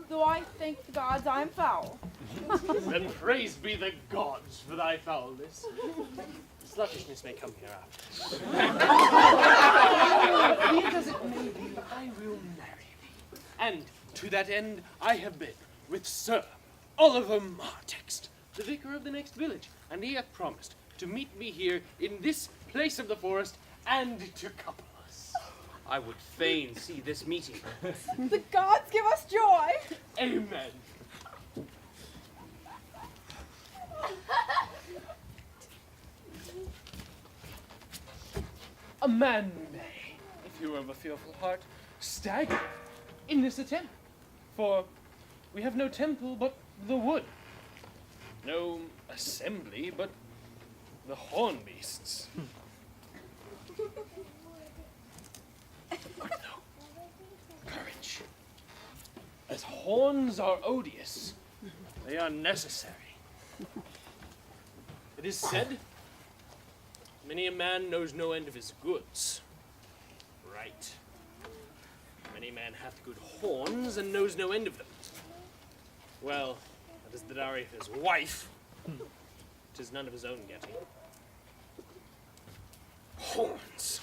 Though I thank the gods I'm foul. Then praised be the gods for thy foulness. Sluttishness may come hereafter. Be it as it may be, I will marry thee. And to that end I have been with Sir Oliver Martext, the vicar of the next village, and he hath promised to meet me here in this place of the forest and to couple us. I would fain see this meeting. The gods give us joy! Amen. A man may, if you are of a fearful heart, stagger in this attempt. For we have no temple but the wood. no assembly, but the horn beasts. But no, courage. As horns are odious, they are necessary. It is said, many a man knows no end of his goods. Right. Many a man hath good horns and knows no end of them. Well, that is the dowry of his wife. 'Tis none of his own getting. Horns.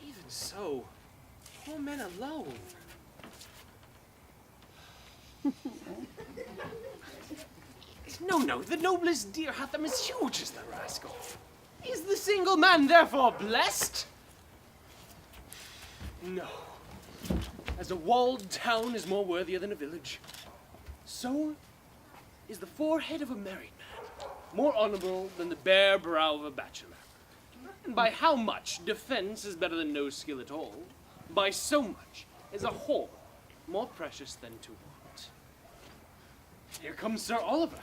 Even so, poor men alone. No, the noblest deer hath them as huge as the rascal. Is the single man therefore blessed? No. As a walled town is more worthier than a village, so is the forehead of a married man more honorable than the bare brow of a bachelor. And by how much defense is better than no skill at all, by so much is a whole more precious than to want. Here comes Sir Oliver.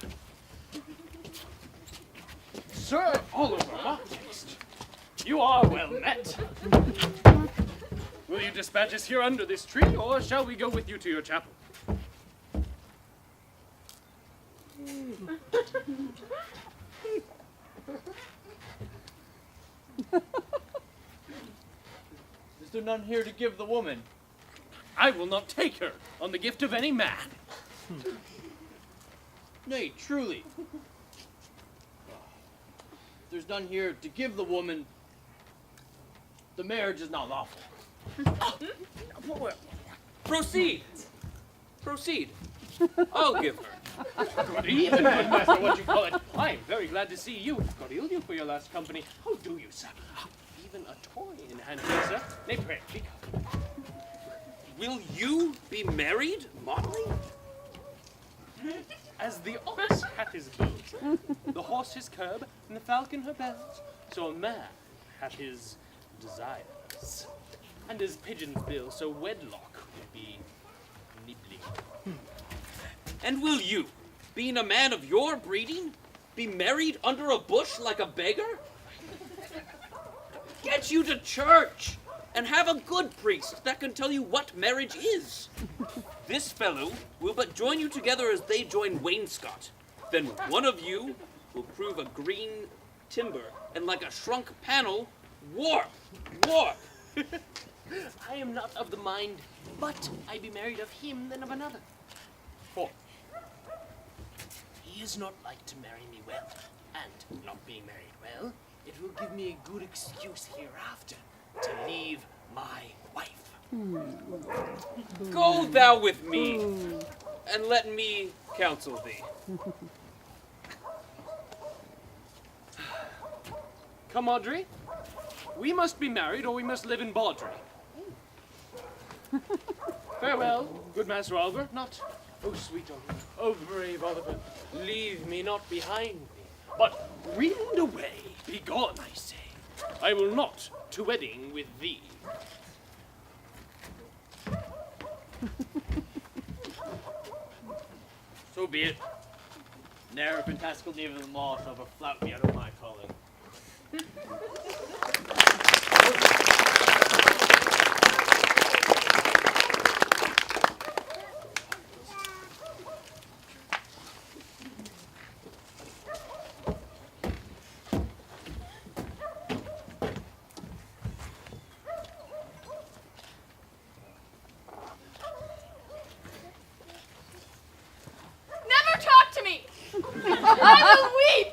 Sir Oliver, mark taste. You are well met. Will you dispatch us here under this tree, or shall we go with you to your chapel? Is there none here to give the woman? I will not take her on the gift of any man. Nay, truly. If there's none here to give the woman, the marriage is not lawful. Proceed. Proceed. I'll give her. Good evening, good master, what you call it. I am very glad to see you. God heal you for your last company. How do you, sir? Even a toy in hand here, sir. Nay, pray, be come. Will you be married, Motley? As the ox hath his bows, the horse his curb, and the falcon her bells, so a man hath his desires. And as pigeons bill, so wedlock would be nibbling. And will you, being a man of your breeding, be married under a bush like a beggar? Get you to church, and have a good priest that can tell you what marriage is. This fellow will but join you together as they join wainscot. Then one of you will prove a green timber, and like a shrunk panel, warp. I am not of the mind, but I be married of him than of another. For he is not like to marry me well, and not being married well, it will give me a good excuse hereafter to leave my wife. Go thou with me, and let me counsel thee. Come, Audrey. We must be married, or we must live in bawdry. Farewell, good Master Oliver. Not, oh sweet Oliver, oh brave Oliver, leave me not behind me, but rend away, be gone, I say. I will not to wedding with thee. So be it. Ne'er a fantastical knave of them all shall overflout me out of my calling. Never talk to me! I will weep!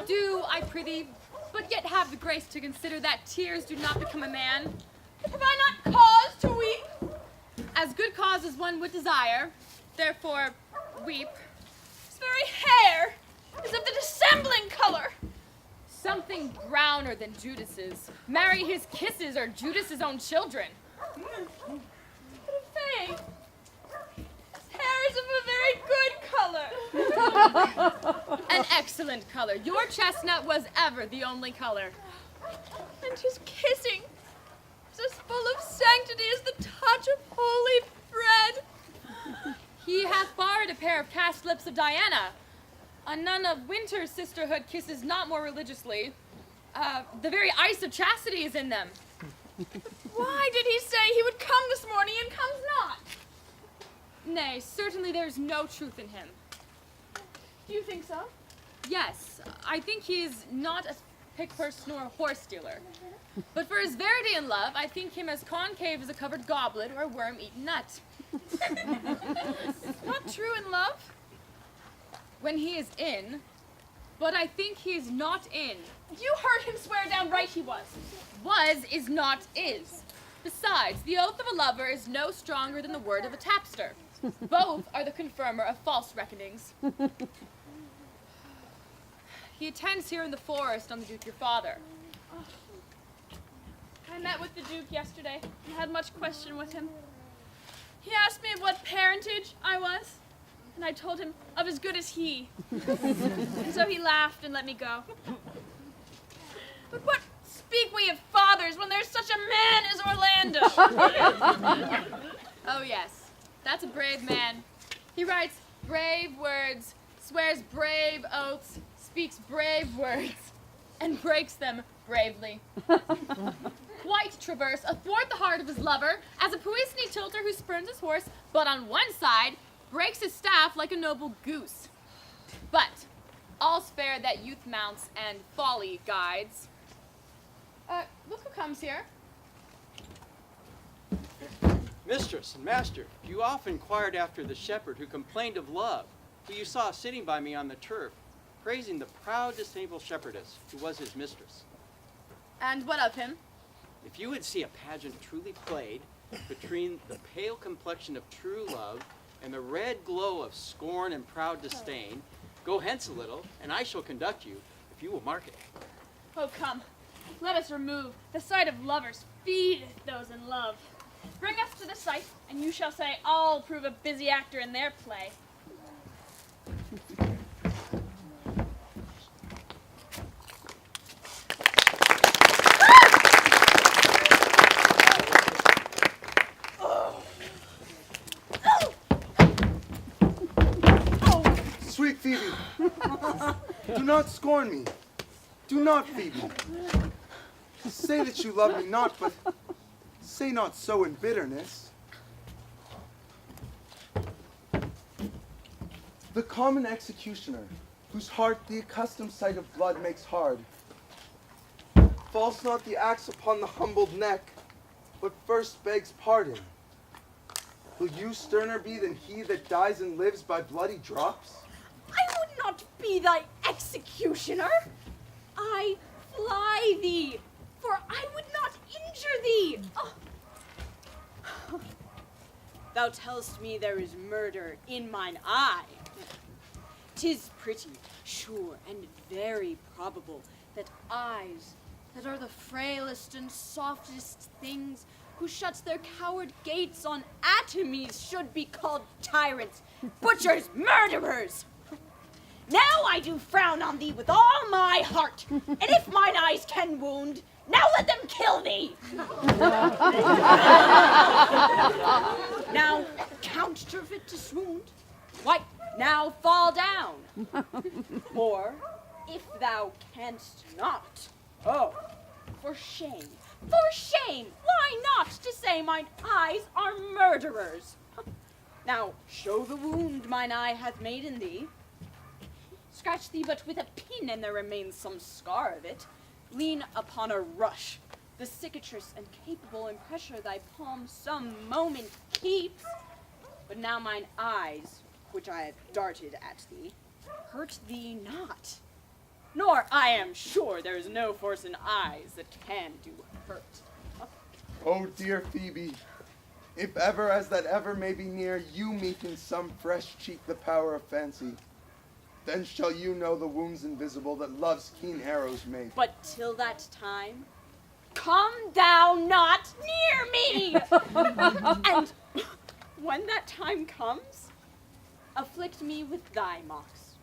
Do, I prithee, but yet have the grace to consider that tears do not become a man. Have I not cause to weep? As good cause as one would desire, therefore weep. His very hair is of the dissembling color. Something browner than Judas's. Marry his kisses or Judas's own children. But Faye, his hair is of a very good color. An excellent color. Your chestnut was ever the only color. And his kissing is as full of sanctity as the touch of holy bread. He hath borrowed a pair of cast lips of Diana. A nun of Winter's sisterhood kisses not more religiously. The very ice of chastity is in them. Why did he say he would come this morning and comes not? Nay, certainly there is no truth in him. Do you think so? Yes, I think he is not a pickpurse nor a horse dealer. But for his verity in love, I think him as concave as a covered goblet or a worm-eaten nut. Not true in love? When he is in, but I think he is not in. You heard him swear downright he was. Was is not is. Besides, the oath of a lover is no stronger than the word of a tapster. Both are the confirmer of false reckonings. He attends here in the forest on the Duke your father. Oh. I met with the Duke yesterday and had much question with him. He asked me of what parentage I was, and I told him of as good as he. And so he laughed and let me go. But what speak we of fathers when there's such a man as Orlando? Oh yes, that's a brave man. He writes brave words, swears brave oaths, speaks brave words, and breaks them bravely. Quite traverse athwart the heart of his lover, as a puissant tilter who spurns his horse, but on one side breaks his staff like a noble goose. But all's fair that youth mounts and folly guides. Look who comes here. Mistress and master, you often inquired after the shepherd who complained of love, who you saw sitting by me on the turf, praising the proud, disdainful shepherdess who was his mistress. And what of him? If you would see a pageant truly played between the pale complexion of true love and the red glow of scorn and proud disdain, go hence a little, and I shall conduct you, if you will mark it. Oh, come. Let us remove. The sight of lovers feedeth those in love. Bring us to the sight, and you shall say, I'll prove a busy actor in their play. Sweet Phoebe, do not scorn me. Do not, Phoebe. Say that you love me not, but say not so in bitterness. The common executioner, whose heart the accustomed sight of blood makes hard, falls not the axe upon the humbled neck, but first begs pardon. Will you sterner be than he that dies and lives by bloody drops? I would not be thy executioner. I fly thee, for I would not injure thee. Oh. Thou tell'st me there is murder in mine eye. 'Tis pretty, sure, and very probable that eyes that are the frailest and softest things, who shuts their coward gates on atomies, should be called tyrants, butchers, murderers. Now I do frown on thee with all my heart, and if mine eyes can wound, now let them kill thee. Now counterfeit to swoon, why, now fall down. Or, if thou canst not, oh, for shame, why not to say mine eyes are murderers? Now show the wound mine eye hath made in thee. Scratch thee but with a pin, and there remains some scar of it. Lean upon a rush, the cicatrice and capable impressure thy palm some moment keeps. But now mine eyes, which I have darted at thee, hurt thee not. Nor, I am sure, there is no force in eyes that can do hurt. Oh, dear Phoebe, if ever, as that ever may be near, you meet in some fresh cheek the power of fancy, then shall you know the wounds invisible that love's keen arrows make. But till that time, come thou not near me! And when that time comes, afflict me with thy mocks.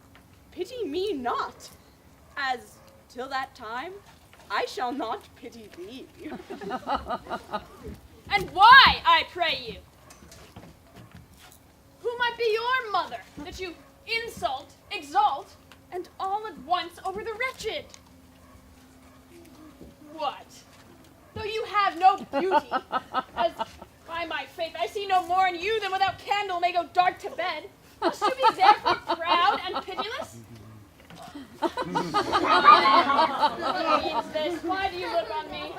Pity me not, as till that time, I shall not pity thee. And why, I pray you? Who might be your mother, that you insult, exalt, and all at once over the wretched? What? Though you have no beauty, as by my faith I see no more in you than without candle may go dark to bed, must you be therefore proud and pitiless? What means this? Why do you look on me?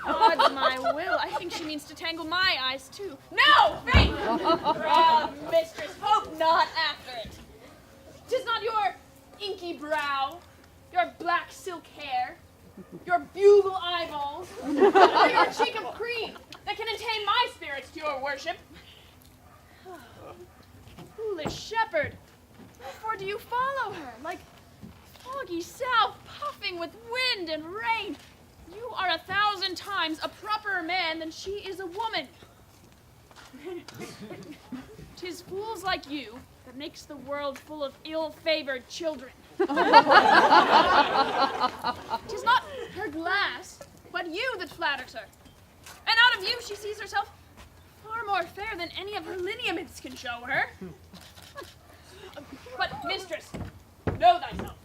Odds my will, I think she means to tangle my eyes too. No, faith! Proud mistress, hope not after it. 'Tis not your inky brow, your black silk hair, your bugle eyeballs, or your cheek of cream that can attain my spirits to your worship. Foolish shepherd, wherefore do you follow her like foggy south puffing with wind and rain? You are 1,000 times a properer man than she is a woman. 'Tis fools like you that makes the world full of ill-favored children. 'Tis not her glass, but you that flatters her. And out of you she sees herself far more fair than any of her lineaments can show her. But, mistress, know thyself.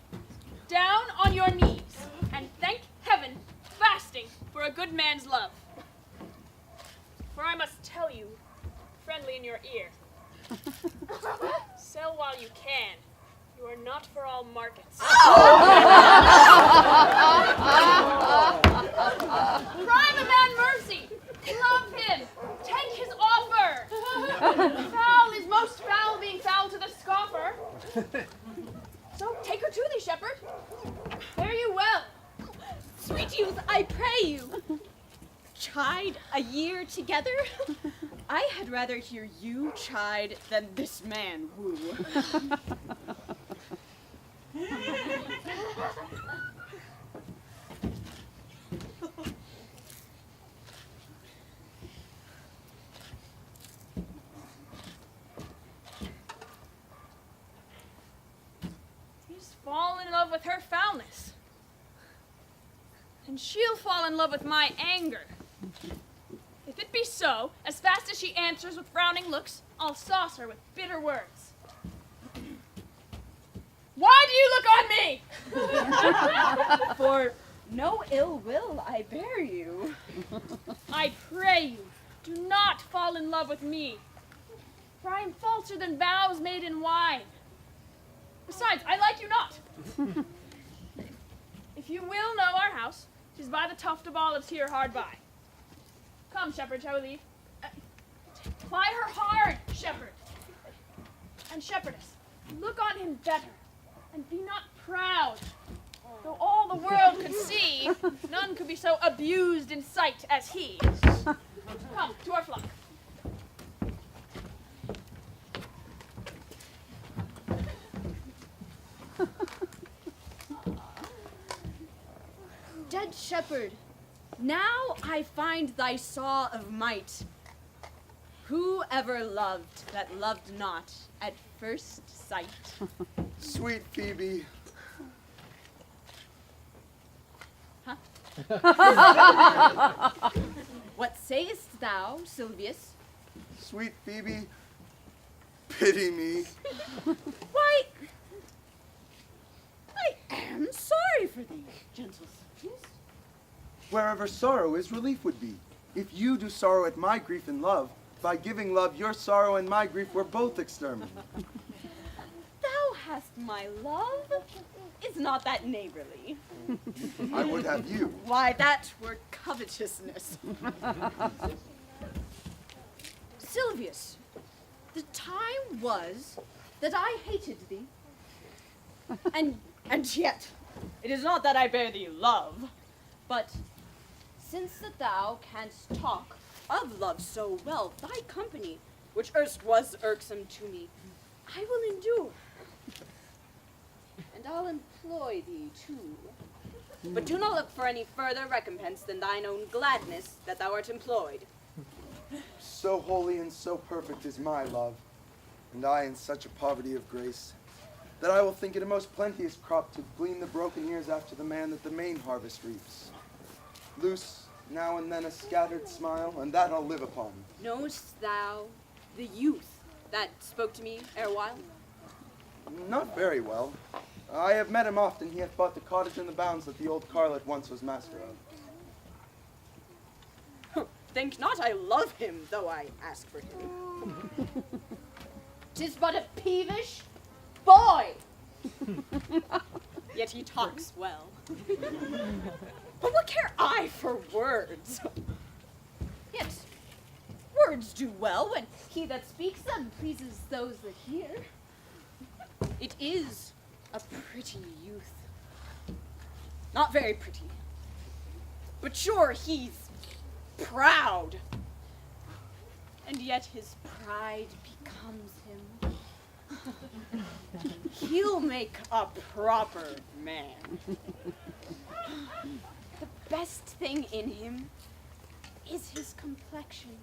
Down on your knees, and thank heaven, fasting, for a good man's love. For I must tell you, friendly in your ear, sell while you can. You are not for all markets. Cry the man mercy. Love him. Take his offer. Foul is most foul, being foul to the scoffer. So take her to thee, shepherd. Fare you well. Sweet youth, I pray you. Chide a year together? I had rather hear you chide than this man woo. He's fallen in love with her foulness. And she'll fall in love with my anger. If it be so, as fast as she answers with frowning looks, I'll sauce her with bitter words. Why do you look on me? For no ill will I bear you. I pray you, do not fall in love with me, for I am falser than vows made in wine. Besides, I like you not. If you will know our house, 'tis by the tuft of olives here hard by. Come, shepherd, shall we leave? Ply her hard, shepherd. And shepherdess, look on him better, and be not proud. Though all the world could see, none could be so abused in sight as he. Come, to our flock. Dead shepherd, now I find thy saw of might. Who ever loved that loved not at first sight? Sweet Phoebe. Huh? What sayest thou, Silvius? Sweet Phoebe, pity me. Why, I am sorry for thee, gentle Silvius. Wherever sorrow is, relief would be. If you do sorrow at my grief and love, by giving love, your sorrow and my grief were both exterminated. Thou hast my love. Is not that neighborly? I would have you. Why, that were covetousness. Silvius, the time was that I hated thee. And yet, it is not that I bear thee love, but since that thou canst talk of love so well, thy company, which erst was irksome to me, I will endure. And I'll employ thee too. But do not look for any further recompense than thine own gladness that thou art employed. So holy and so perfect is my love, and I in such a poverty of grace. that I will think it a most plenteous crop to glean the broken ears after the man that the main harvest reaps. Loose now and then a scattered smile, and that I'll live upon. Knowest thou the youth that spoke to me erewhile? Not very well. I have met him often. He hath bought the cottage and the bounds that the old Carlet once was master of. Think not I love him, though I ask for him. 'Tis but a peevish boy. Yet he talks well. But what care I for words? Yet words do well when he that speaks them pleases those that hear. It is a pretty youth. Not very pretty, but sure he's proud. And yet his pride becomes him. He'll make a proper man. The best thing in him is his complexion.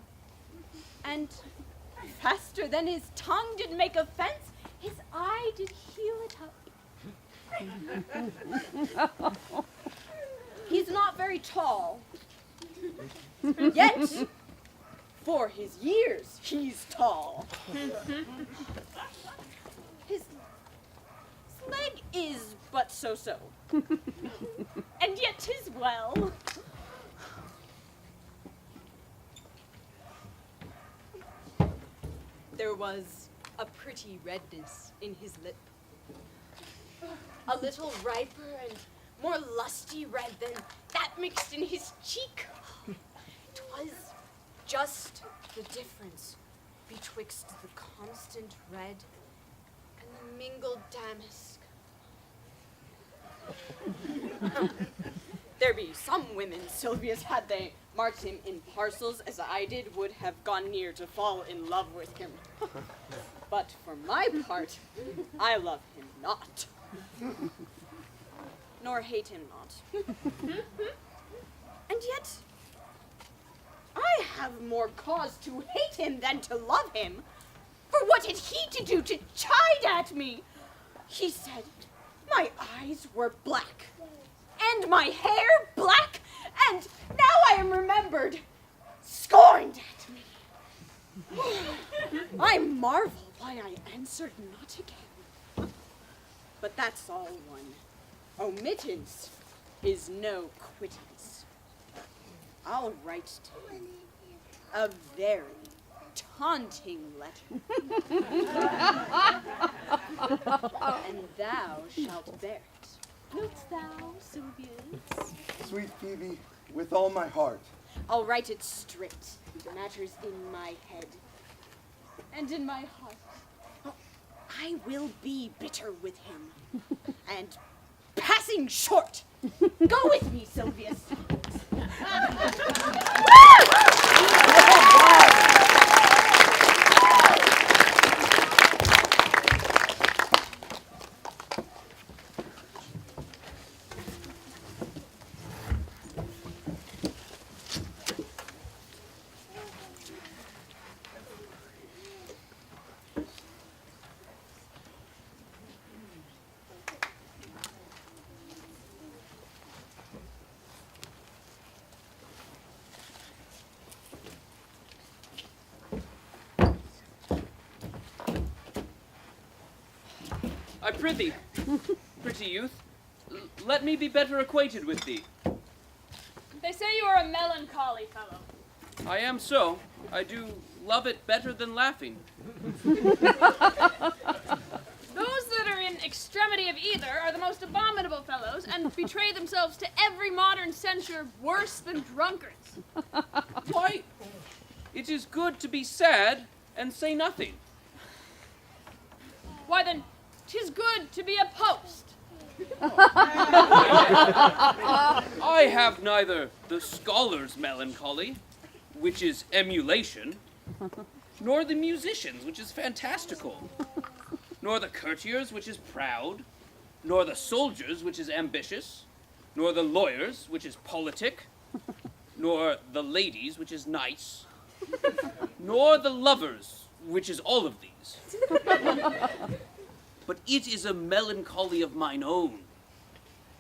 And faster than his tongue did make offense, his eye did heal it up. He's not very tall, yet for his years he's tall. His leg is but so-so, and yet 'tis well. There was a pretty redness in his lip, a little riper and more lusty red than that mixed in his cheek. 'Twas just the difference betwixt the constant red and the mingled damask. There be some women, Sylvius, had they marked him in parcels as I did, would have gone near to fall in love with him. But for my part, I love him not, nor hate him not. And yet, I have more cause to hate him than to love him. For what had he to do to chide at me? He said my eyes were black, and my hair black, and now I am remembered, scorned at me. I marvel why I answered not again. But that's all one. Omittance is no quittance. I'll write to him a very taunting letter. And thou shalt bear it. Wilt thou, Sylvius? Sweet Phoebe, with all my heart. I'll write it straight. The matter's in my head. And in my heart. I will be bitter with him. And passing short. Go with me, Sylvius. I prithee, pretty youth, let me be better acquainted with thee. They say you are a melancholy fellow. I am so. I do love it better than laughing. Those that are in extremity of either are the most abominable fellows, and betray themselves to every modern censure worse than drunkards. Why, it is good to be sad and say nothing. Why then, 'tis good to be a post. I have neither the scholar's melancholy, which is emulation, nor the musician's, which is fantastical, nor the courtier's, which is proud, nor the soldier's, which is ambitious, nor the lawyer's, which is politic, nor the lady's, which is nice, nor the lover's, which is all of these. but it is a melancholy of mine own,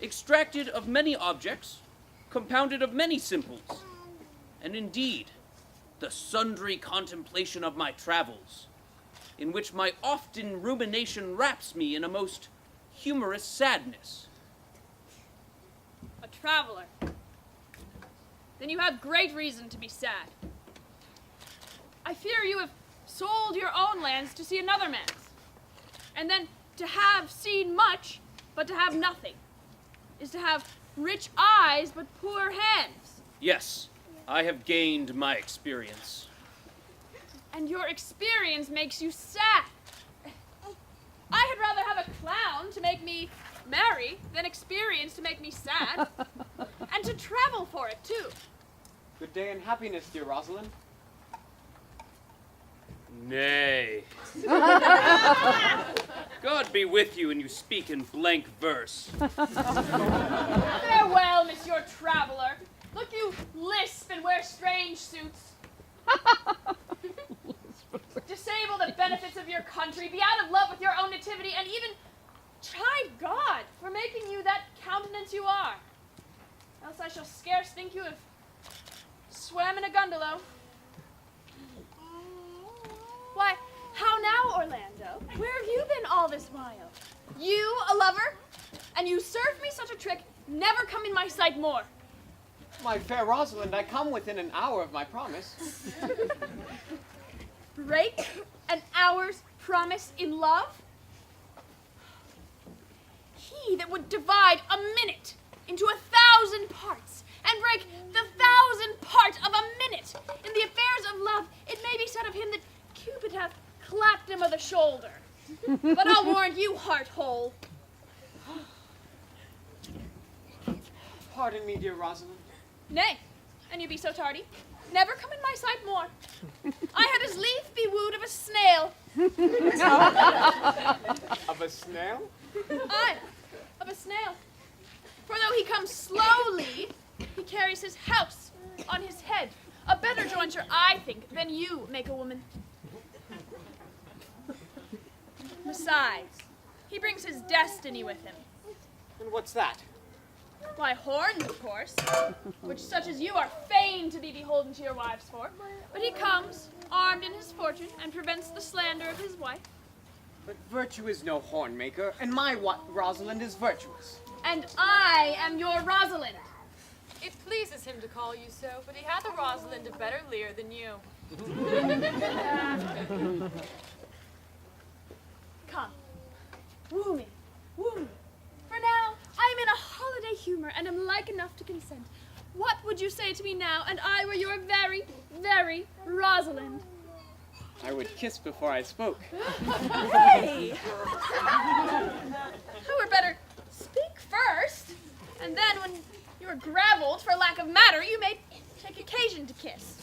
extracted of many objects, compounded of many simples, and indeed, the sundry contemplation of my travels, in which my often rumination wraps me in a most humorous sadness. A traveler. Then you have great reason to be sad. I fear you have sold your own lands to see another man's, and then to have seen much, but to have nothing, is to have rich eyes, but poor hands. Yes, I have gained my experience. And your experience makes you sad. I had rather have a clown to make me merry than experience to make me sad, and to travel for it, too. Good day and happiness, dear Rosalind. Nay. God be with you, and you speak in blank verse. Farewell, monsieur traveler. Look, you lisp and wear strange suits. Disable the benefits of your country, be out of love with your own nativity, and even chide God for making you that countenance you are. Else I shall scarce think you have swam in a gondola. Why, how now, Orlando? Where have you been all this while? You, a lover? And you served me such a trick, never come in my sight more. My fair Rosalind, I come within an hour of my promise. Break an hour's promise in love? He that would divide a minute into 1,000 parts and break the 1,000 part of a minute in the affairs of love, it may be said of him that Cupid hath clapped him o' the shoulder. But I'll warrant you, heart whole. Pardon me, dear Rosalind. Nay, and you be so tardy. Never come in my sight more. I had as lief be wooed of a snail. Of a snail? Aye, of a snail. For though he comes slowly, he carries his house on his head. A better jointure, I think, than you make a woman. Besides, he brings his destiny with him. And what's that? Why, horns, of course, which such as you are fain to be beholden to your wives for. But he comes, armed in his fortune, and prevents the slander of his wife. But virtue is no horn maker, and my Rosalind is virtuous. And I am your Rosalind. It pleases him to call you so, but he hath a Rosalind of better leer than you. Come, woo me, woo me. For now, I am in a holiday humor, and am like enough to consent. What would you say to me now, and I were your very, very Rosalind? I would kiss before I spoke. Hey! Who were better speak first, and then when you are gravelled for lack of matter, you may take occasion to kiss.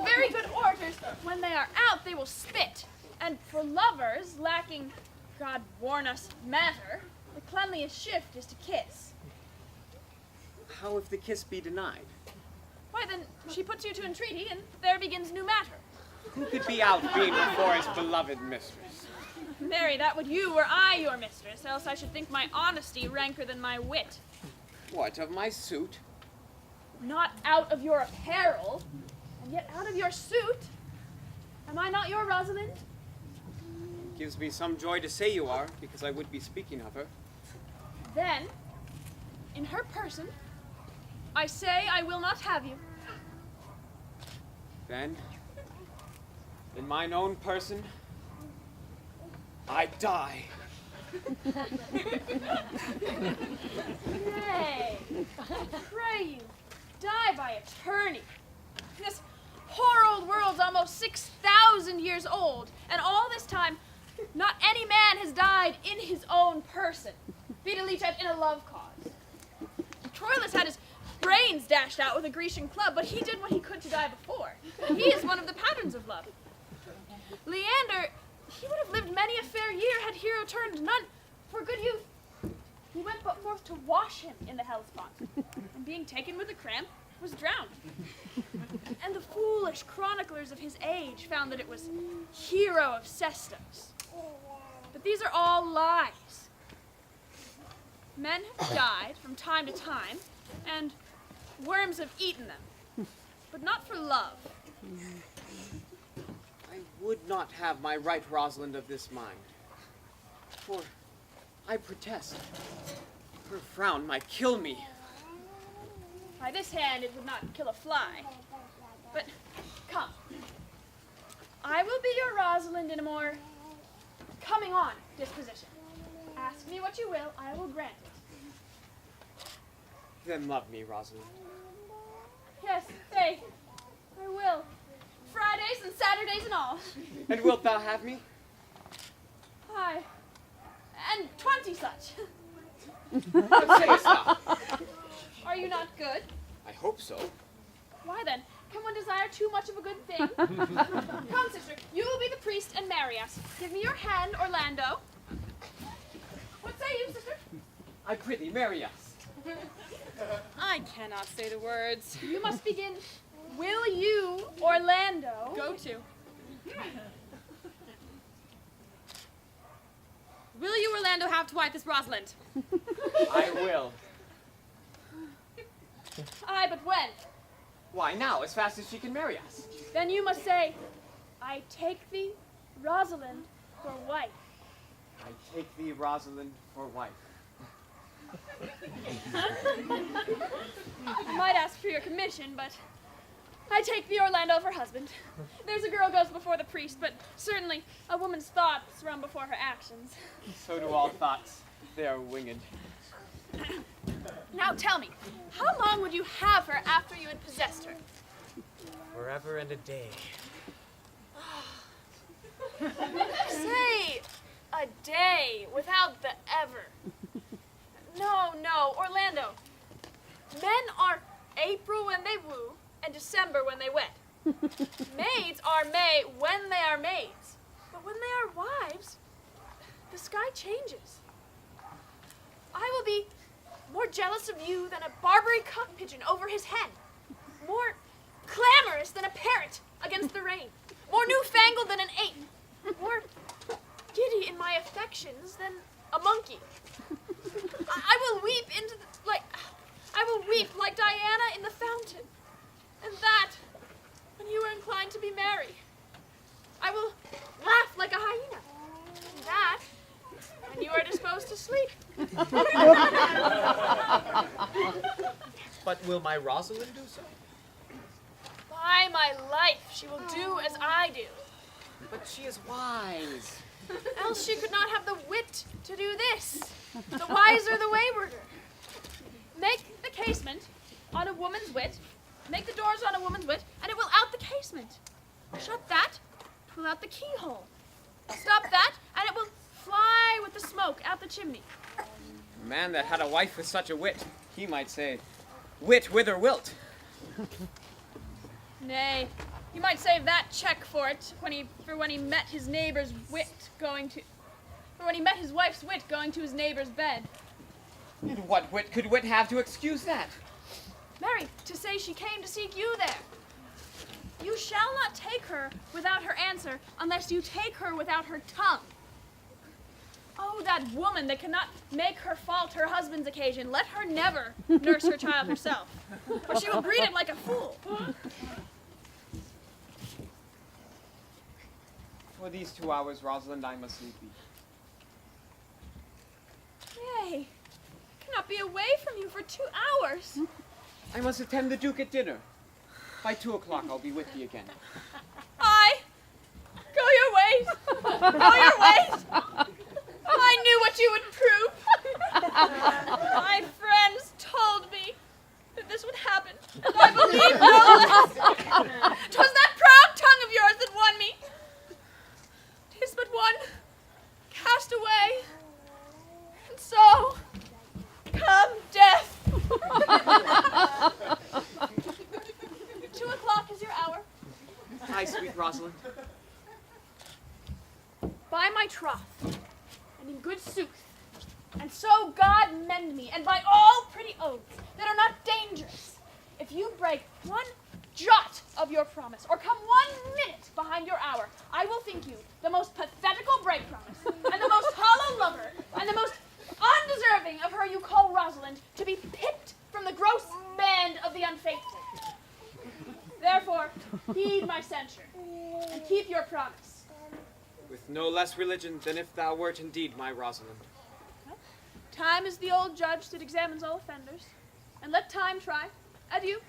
Very good orators, when they are out, they will spit. And for lovers lacking, God warn us, matter, the cleanliest shift is to kiss. How if the kiss be denied? Why, then she puts you to entreaty, and there begins new matter. Who could be outbeat before his beloved mistress? Marry, that would you were I your mistress, else I should think my honesty ranker than my wit. What, of my suit? Not out of your apparel, and yet out of your suit. Am I not your Rosalind? It gives me some joy to say you are, because I would be speaking of her. Then, in her person, I say I will not have you. Then, in mine own person, I die. Nay, pray you, die by attorney. This poor old world's almost 6,000 years old, and all this time, not any man has died in his own person, viz. In a love cause. Troilus had his brains dashed out with a Grecian club, but he did what he could to die before. He is one of the patterns of love. Leander, he would have lived many a fair year had Hero turned none for good youth. He went but forth to wash him in the Hellespont, and being taken with a cramp, was drowned. And the foolish chroniclers of his age found that it was Hero of Sestos. But these are all lies. Men have died from time to time, and worms have eaten them, but not for love. I would not have my right Rosalind of this mind. For I protest, her frown might kill me. By this hand it would not kill a fly. But come. I will be your Rosalind in a more coming on disposition. Ask me what you will, I will grant it. Then love me, Rosalind. Yes, faith, I will. Fridays and Saturdays and all. And wilt thou have me? Aye. And 20 such. What sayest thou? Are you not good? I hope so. Why then, can one desire too much of a good thing? Come, sister, you will be the priest and marry us. Give me your hand, Orlando. What say you, sister? I prithee, marry us. I cannot say the words. You must begin. Will you, Orlando, go to? Will you, Orlando, have to wife this Rosalind? I will. Aye, but when? Why, now, as fast as she can marry us. Then you must say, I take thee, Rosalind, for wife. I take thee, Rosalind, for wife. I might ask for your commission, but I take thee, Orlando, for husband. There's a girl goes before the priest, but certainly a woman's thoughts run before her actions. So do all thoughts. They are winged. Now tell me, how long would you have her after you had possessed her? Forever and a day. Say, a day without the ever. No, Orlando. Men are April when they woo and December when they wed. Maids are May when they are maids. But when they are wives, the sky changes. I will be more jealous of you than a Barbary cock pigeon over his hen. More clamorous than a parrot against the rain. More newfangled than an ape. More giddy in my affections than a monkey. I will weep like Diana in the fountain. And that when you are inclined to be merry. I will laugh like a hyena. And that when you are disposed to sleep. But will my Rosalind do so? By my life, she will do as I do. But she is wise. Else she could not have the wit to do this. The wiser, the waywarder. Make the casement on a woman's wit. Make the doors on a woman's wit, and it will out the casement. Shut that, 'twill out the keyhole. Stop that, and it will fly with the smoke out the chimney. A man that had a wife with such a wit, he might say, wit whither wilt. Nay, you might save that check for it when he met his neighbor's wit when he met his wife's wit going to his neighbor's bed. And what wit could wit have to excuse that? Mary, to say she came to seek you there. You shall not take her without her answer unless you take her without her tongue. Oh, that woman that cannot make her fault her husband's occasion, let her never nurse her child herself, or she will breed it like a fool. For these 2 hours, Rosalind, I must leave thee. Nay, I cannot be away from you for 2 hours. I must attend the Duke at dinner. By 2 o'clock, I'll be with thee again. Aye, go your ways. Go your ways. I knew what you would prove. My friends told me that this would happen. And I believed no less. 'Twas that proud tongue of yours that won me. 'Tis but one cast away. And so, come death. 2 o'clock is your hour. Aye, sweet Rosalind. By my troth, and in good sooth, and so God mend me, and by all pretty oaths that are not dangerous, if you break one jot of your promise, or come 1 minute behind your hour, I will think you the most pathetical break promise, and the most my censure, and keep your promise. With no less religion than if thou wert indeed my Rosalind. Time is the old judge that examines all offenders, and let time try. Adieu.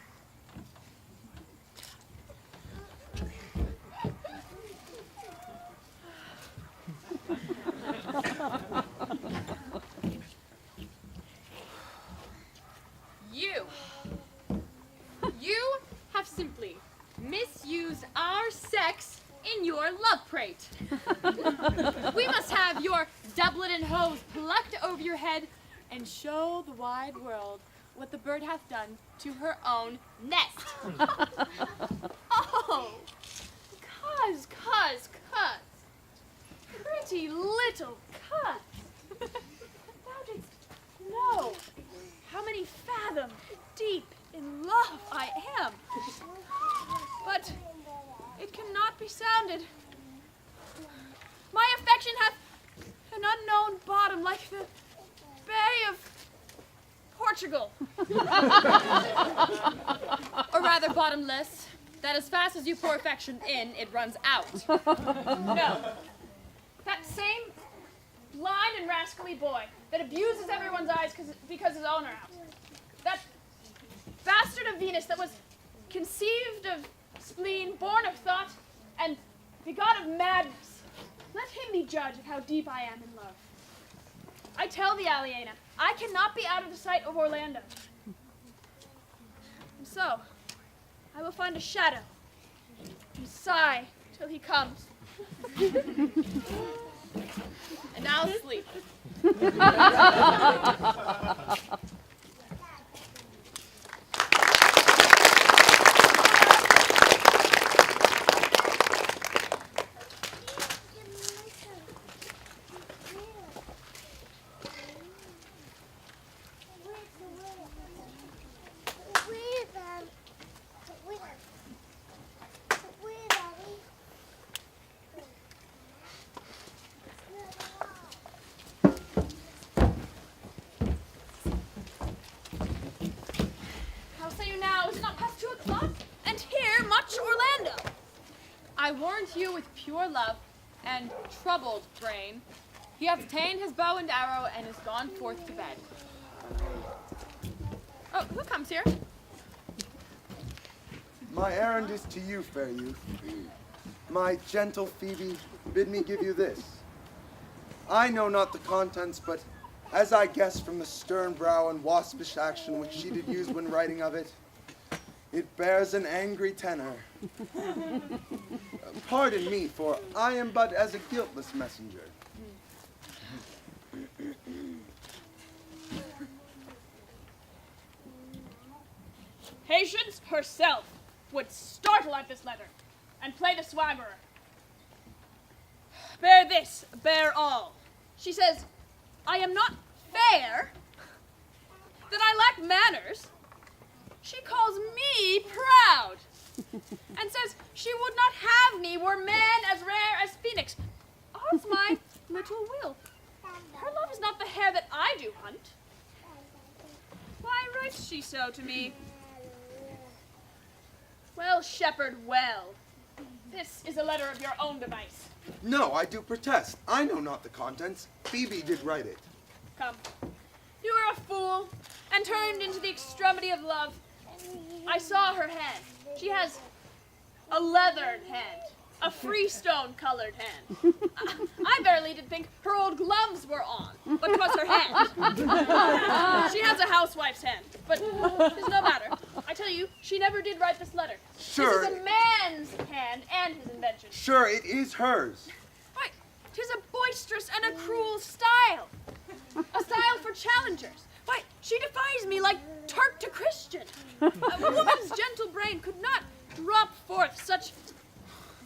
You have simply misused our sex in your love prate. We must have your doublet and hose plucked over your head and show the wide world what the bird hath done to her own nest. Oh, cuz. Pretty little cuz. Thou didst know how many fathoms deep in love I am. But it cannot be sounded. My affection hath an unknown bottom like the Bay of Portugal. Or rather bottomless, that as fast as you pour affection in, it runs out. No. That same blind and rascally boy that abuses everyone's eyes because his own are out. That bastard of Venus that was conceived of spleen, born of thought, and begot of madness. Let him be judge of how deep I am in love. I tell thee, Aliena, I cannot be out of the sight of Orlando. And so, I will find a shadow and sigh till he comes. And I'll sleep. I warned you with pure love and troubled brain. He hath ta'en his bow and arrow and is gone forth to bed. Oh, who comes here? My errand is to you, fair youth. My gentle Phoebe, bid me give you this. I know not the contents, but as I guess from the stern brow and waspish action which she did use when writing of it, it bears an angry tenor. Pardon me, for I am but as a guiltless messenger. Patience herself would startle at this letter and play the swaggerer. Bear this, bear all. She says, I am not fair, that I lack manners. She calls me proud, and says she would not have me were man as rare as Phoenix. Odds my little will. Her love is not the hair that I do hunt. Why writes she so to me? Well, shepherd, well. This is a letter of your own device. No, I do protest. I know not the contents. Phoebe did write it. Come. You are a fool, and turned into the extremity of love. I saw her hand. She has a leathered hand, a freestone-colored hand. I barely did think her old gloves were on, but 'twas her hand. She has a housewife's hand, but 'tis no matter. I tell you, she never did write this letter. Sure. This is a man's hand and his invention. Sure, it is hers. Why, 'tis a boisterous and a cruel style. A style for challengers. Why, she defies me like Turk to Christian. A woman's gentle brain could not drop forth such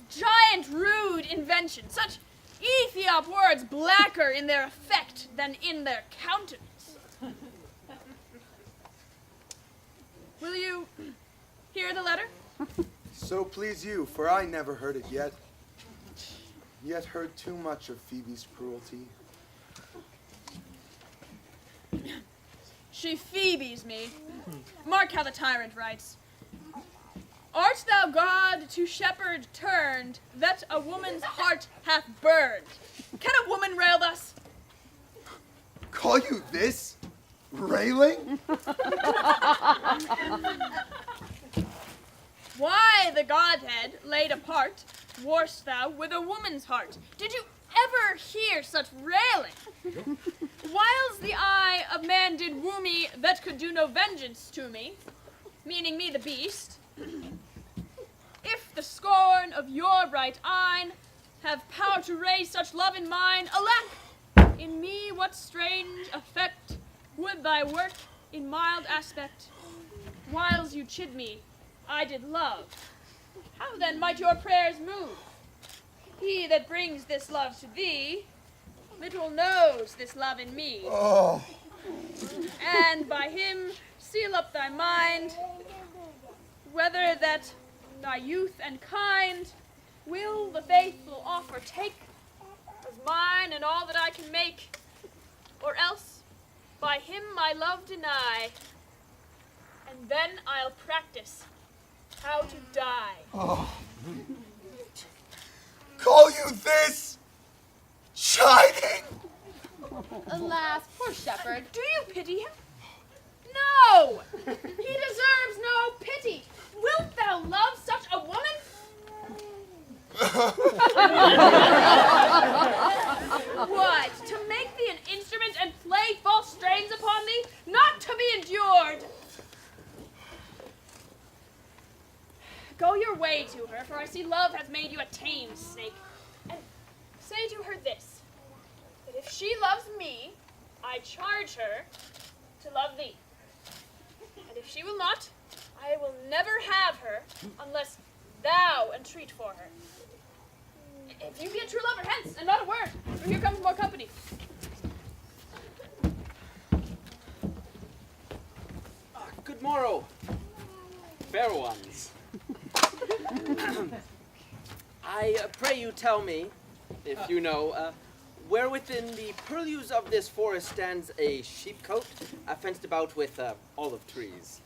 giant rude invention, such Ethiop words blacker in their effect than in their countenance. Will you hear the letter? So please you, for I never heard it yet heard too much of Phoebe's cruelty. She Phoebes me. Mark how the tyrant writes. Art thou God to shepherd turned, that a woman's heart hath burned? Can a woman rail thus? Call you this? Railing? Why the Godhead laid apart warst thou with a woman's heart? Did you ever hear such railing? Whiles the eye of man did woo me that could do no vengeance to me, meaning me the beast, if the scorn of your bright eyne have power to raise such love in mine, alack, in me what strange effect would thy work in mild aspect? Whiles you chid me, I did love. How then might your prayers move? He that brings this love to thee, little knows this love in me. Oh. And by him seal up thy mind, whether that thy youth and kind will the faithful offer take as mine and all that I can make, or else by him my love deny, and then I'll practice how to die. Oh. Call you this? Chiding? Alas, poor shepherd, do you pity him? No! He deserves no pity. Wilt thou love such a woman? What, to make thee an instrument and play false strains upon thee? Not to be endured! Go your way to her, for I see love hath made you a tame snake. And say to her this, that if she loves me, I charge her to love thee. And if she will not, I will never have her unless thou entreat for her. If you be a true lover, hence, and not a word, for here comes more company. Good morrow, fair ones. I pray you tell me, if you know, where within the purlieus of this forest stands a sheepcote, fenced about with olive trees.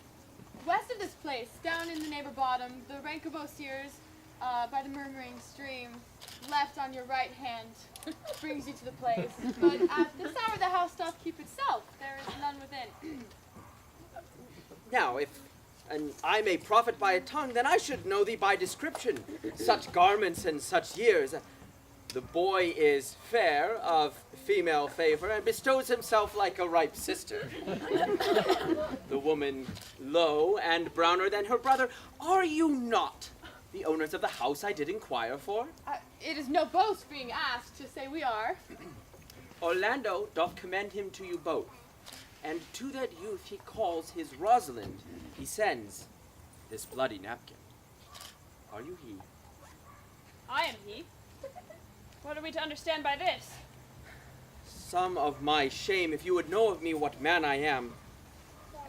West of this place, down in the neighbor bottom, the rank of osiers, by the murmuring stream, left on your right hand, brings you to the place. But at this hour the house doth keep itself. There is none within. Now, if I may profit by a tongue, then I should know thee by description. Such garments and such years. The boy is fair, of female favor, and bestows himself like a ripe sister. The woman low and browner than her brother. Are you not the owners of the house I did inquire for? It is no boast being asked to say we are. Orlando doth commend him to you both, and to that youth he calls his Rosalind, he sends this bloody napkin. Are you he? I am he. What are we to understand by this? Some of my shame, if you would know of me what man I am,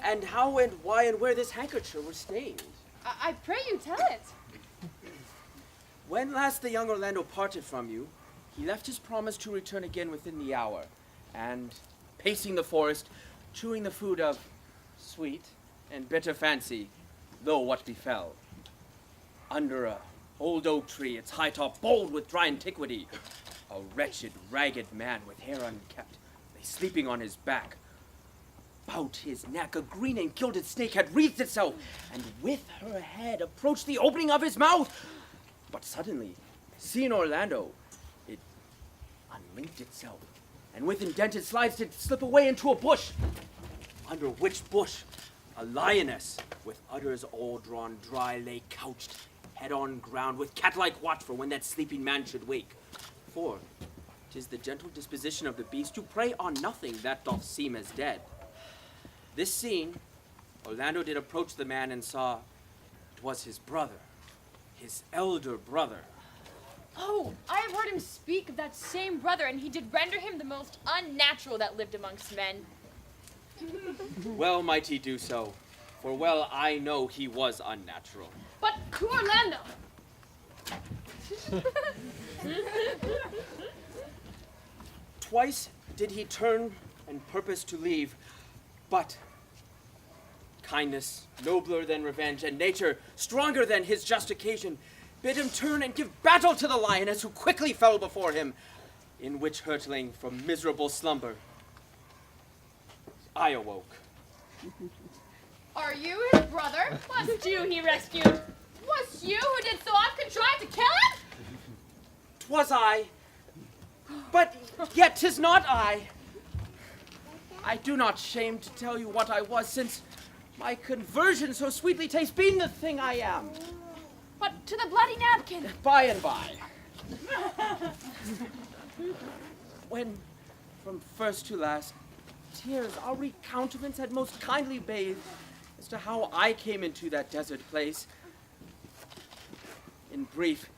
and how and why and where this handkerchief was stained. I pray you tell it. When last the young Orlando parted from you, he left his promise to return again within the hour, and pacing the forest, chewing the food of sweet and bitter fancy, lo what befell. Under a old oak tree, its high top bold with dry antiquity, a wretched, ragged man with hair unkept lay sleeping on his back. About his neck a green and gilded snake had wreathed itself, and with her head approached the opening of his mouth. But suddenly, seeing Orlando, it unlinked itself, and with indented slides did slip away into a bush, under which bush a lioness, with udders all drawn dry, lay couched, head on ground, with cat-like watch for when that sleeping man should wake. For 'tis the gentle disposition of the beast to prey on nothing that doth seem as dead. This scene, Orlando did approach the man and saw it was his brother, his elder brother. Oh, I have heard him speak of that same brother, and he did render him the most unnatural that lived amongst men. Well might he do so, for well I know he was unnatural. But to Orlando! Twice did he turn and purpose to leave, but Kindness, nobler than revenge, and nature, stronger than his just occasion, bid him turn and give battle to the lioness who quickly fell before him, in which hurtling from miserable slumber, I awoke. Are you his brother? Was you he rescued? Was you who did so often try to kill him? 'Twas I, but yet 'tis not I. I do not shame to tell you what I was, since my conversion so sweetly tastes being the thing I am. But to the bloody napkin. By and by. When, from first to last, tears our recountenance had most kindly bathed as to how I came into that desert place. In brief,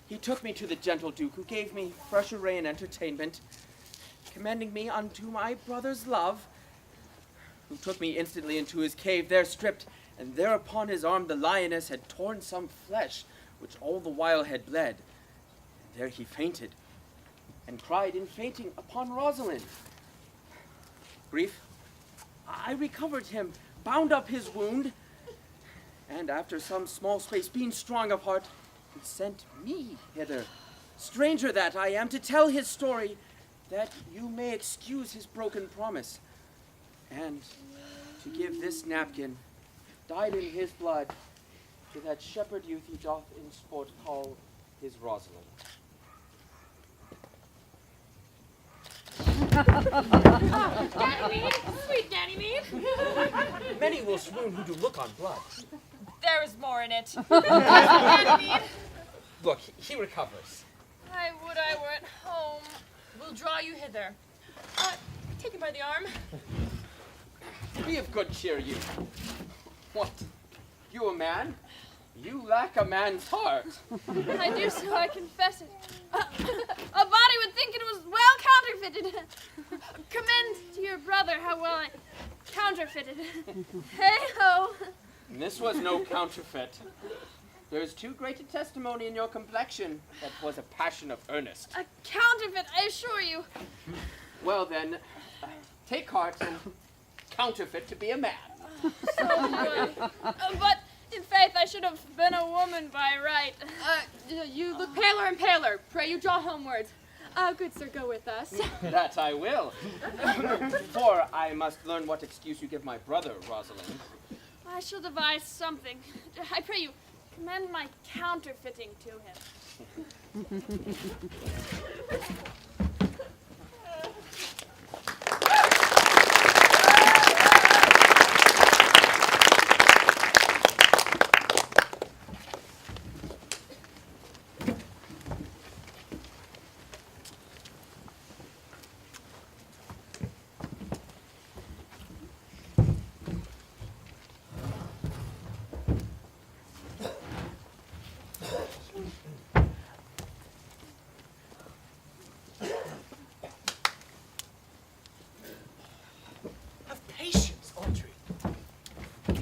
he took me to the gentle Duke, who gave me fresh array and entertainment, commending me unto my brother's love, who took me instantly into his cave, there stripped, and there upon his arm the lioness had torn some flesh, which all the while had bled. And there he fainted, and cried in fainting upon Rosalind. Brief, I recovered him, bound up his wound, and after some small space, being strong of heart, he sent me hither, stranger that I am, to tell his story, that you may excuse his broken promise, and to give this napkin, dyed in his blood, to that shepherd youth he doth in sport call his Rosalind. Ganymede, sweet Ganymede. Many will swoon who do look on blood. There is more in it. Ganymede, Look, he recovers. I would I were at home. We'll draw you hither. Take him by the arm. Be of good cheer, you. What? You a man? You lack a man's heart. I do so, I confess it. A body would think it was well counterfeited. Commend to your brother how well I counterfeited. Hey-ho. This was no counterfeit. There is too great a testimony in your complexion that was a passion of earnest. A counterfeit, I assure you. Well then, take heart and counterfeit to be a man. So good. But in faith, I should have been a woman by right. You look paler and paler. Pray you draw homewards. Good sir, go with us. That I will. For I must learn what excuse you give my brother, Rosalind. I shall devise something. I pray you, commend my counterfeiting to him.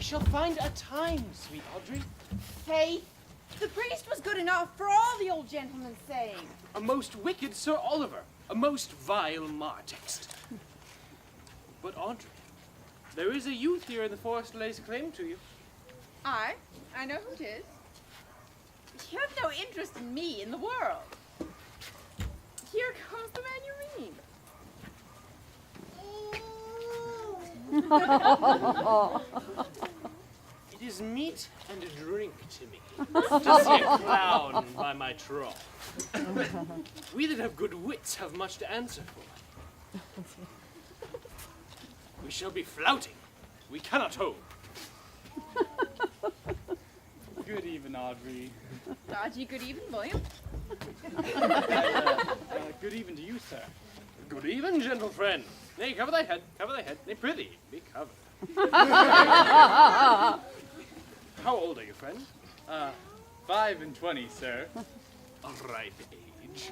Shall find a time, sweet Audrey. Faith, the priest was good enough for all the old gentleman's saying. A most wicked Sir Oliver, a most vile Martext. But Audrey, there is a youth here in the forest lays claim to you. I know who it is. You have no interest in me in the world. Here comes the man you mean. It is meat and drink to me to see a clown by my trough. We that have good wits have much to answer for. We shall be flouting. We cannot hope. Good even, Audrey. Dodgy, good even, William. Good even to you, sir. Good even, gentle friend. Nay, cover thy head, nay, prithee, be covered. How old are you, friend? 5 and 20, sir. A ripe age.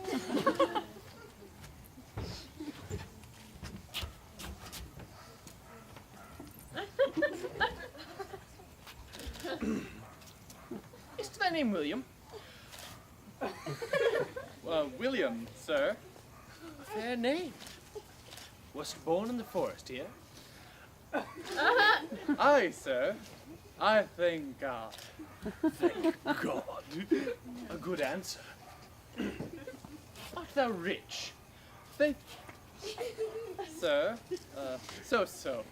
Is thy name William? William, sir. A fair name. Wast born in the forest here? Aye, sir. I thank God. Thank God. A good answer. Art thou rich? Thank... Sir, so-so.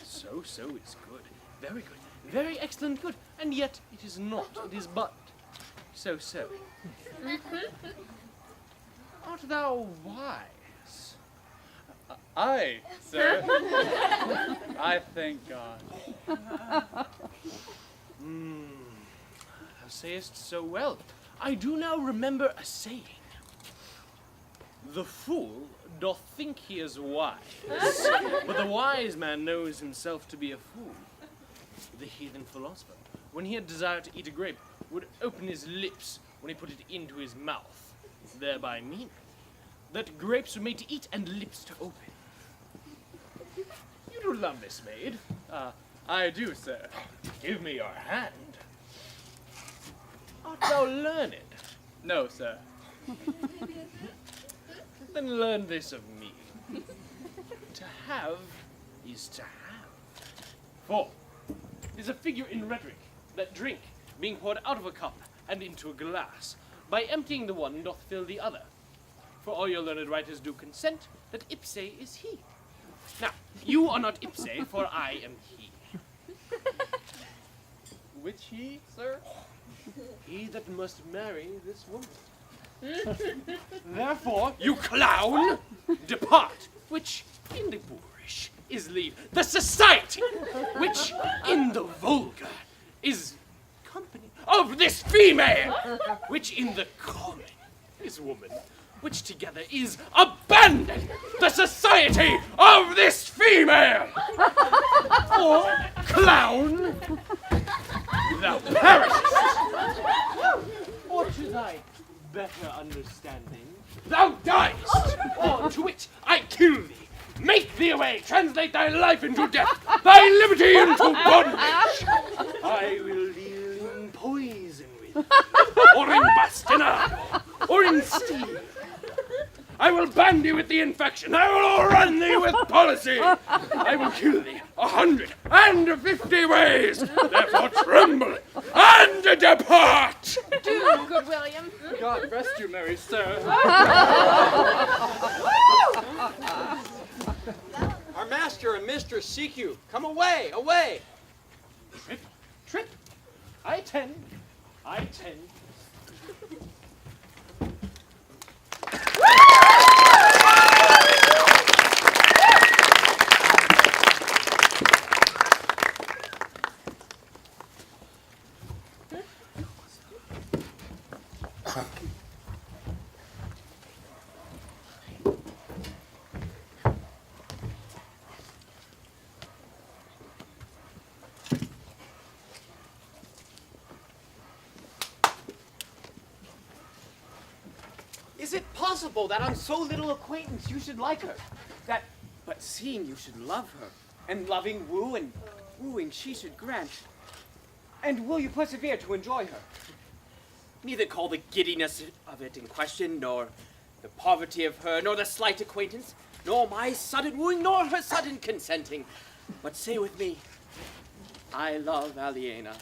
So-so is good. Very good. Very excellent good. And yet it is not. It is but so-so. Art thou wise? Aye, sir. I thank God. Thou sayest so well. I do now remember a saying. The fool doth think he is wise, but the wise man knows himself to be a fool. The heathen philosopher, when he had desire to eat a grape, would open his lips when he put it into his mouth, thereby meaning that grapes were made to eat and lips to open. You do love this maid. I do, sir. Give me your hand. Art thou learned? No, sir. Then learn this of me. To have is to have. For it is a figure in rhetoric that drink, being poured out of a cup and into a glass, by emptying the one doth fill the other. For all your learned writers do consent that ipse is he. Now, you are not ipse, for I am he. Which he, sir? He that must marry this woman. Therefore, you clown, depart, which in the boorish is leave, the society, which in the vulgar is company of this female, which in the common is woman, which together is abandon the society of this female. Or clown, thou perishest. Or to thy better understanding, thou diest, or to wit, I kill thee, make thee away, translate thy life into death, thy liberty into bondage. I will deal in poison with thee, or in bastinado, or in steel. I will band thee with the infection, I will run thee with policy. I will kill thee 150 ways, therefore tremble and depart. Do, good William. God rest you, merry sir. Our master and mistress seek you. Come away, away. Trip. I tend. Is it possible that on so little acquaintance you should like her? That, but seeing you should love her, and loving woo, and wooing she should grant? And will you persevere to enjoy her? Neither call the giddiness of it in question, nor the poverty of her, nor the slight acquaintance, nor my sudden wooing, nor her sudden consenting. But say with me, I love Aliena.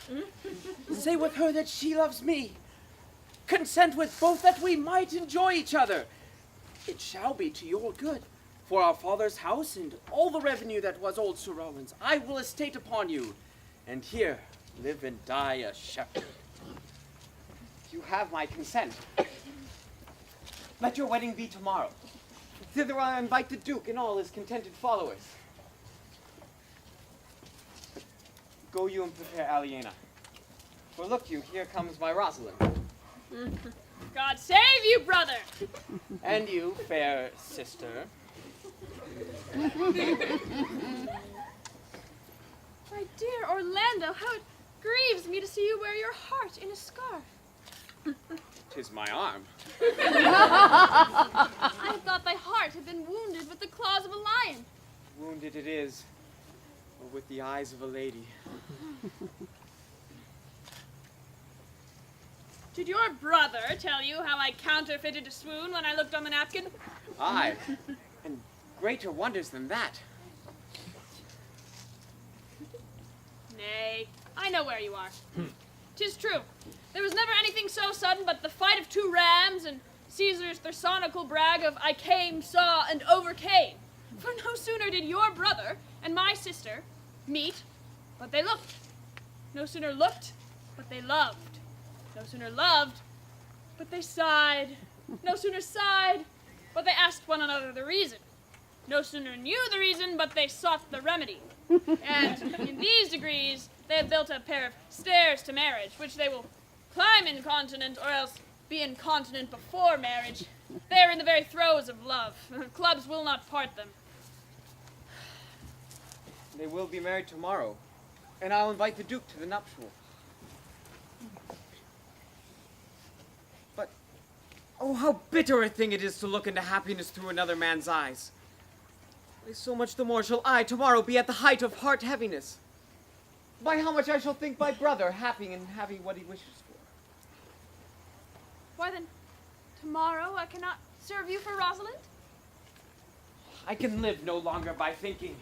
Say with her that she loves me. Consent with both that we might enjoy each other. It shall be to your good. For our father's house and all the revenue that was old Sir Roland's, I will estate upon you, and here live and die a shepherd. You have my consent. Let your wedding be tomorrow. Thither I invite the Duke and all his contented followers. Go you and prepare Aliena. For look you, here comes my Rosalind. God save you, brother! And you, fair sister. My dear Orlando, how it grieves me to see you wear your heart in a scarf. 'Tis my arm. I thought thy heart had been wounded with the claws of a lion. Wounded it is, or with the eyes of a lady. Did your brother tell you how I counterfeited a swoon when I looked on the napkin? Aye, and greater wonders than that. Nay, I know where you are. 'Tis true. There was never anything so sudden but the fight of 2 rams and Caesar's thersonical brag of I came, saw, and overcame. For no sooner did your brother and my sister meet, but they looked. No sooner looked, but they loved. No sooner loved, but they sighed. No sooner sighed, but they asked one another the reason. No sooner knew the reason, but they sought the remedy. And in these degrees, they have built a pair of stairs to marriage, which they will climb incontinent, or else be incontinent before marriage. They are in the very throes of love. Clubs will not part them. They will be married tomorrow, and I'll invite the Duke to the nuptial. But, oh, how bitter a thing it is to look into happiness through another man's eyes. Why, so much the more shall I tomorrow be at the height of heart heaviness. By how much I shall think my brother happy and having what he wishes for. Why then, tomorrow I cannot serve you for Rosalind? I can live no longer by thinking.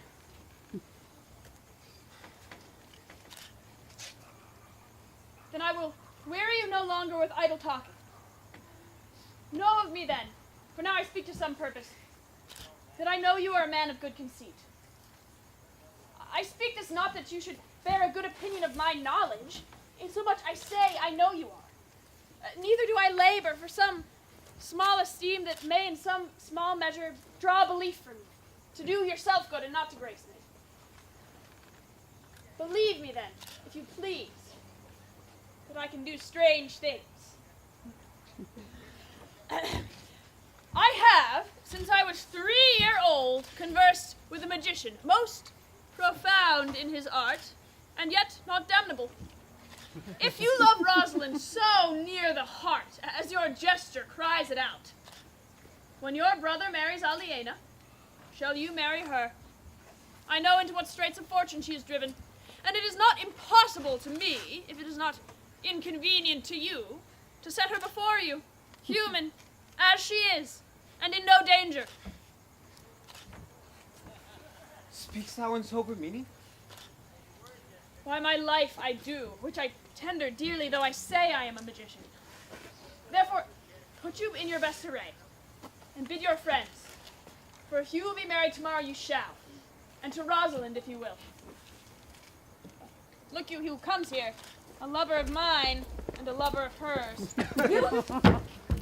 Then I will weary you no longer with idle talking. Know of me then, for now I speak to some purpose, that I know you are a man of good conceit. I speak this not that you should bear a good opinion of my knowledge, insomuch I say I know you are. Neither do I labor for some small esteem that may in some small measure draw belief from you, to do yourself good and not to grace me. Believe me then, if you please, that I can do strange things. I have, since I was 3-year-old, conversed with a magician, most profound in his art, and yet not damnable. If you love Rosalind so near the heart, as your gesture cries it out, when your brother marries Aliena, shall you marry her? I know into what straits of fortune she is driven, and it is not impossible to me, if it is not inconvenient to you, to set her before you, human, as she is, and in no danger. Speaks thou in sober meaning? Why, my life I do, which I tender dearly, though I say I am a magician. Therefore, put you in your best array, and bid your friends, for if you will be married tomorrow, you shall, and to Rosalind, if you will. Look you, he who comes here, a lover of mine, and a lover of hers.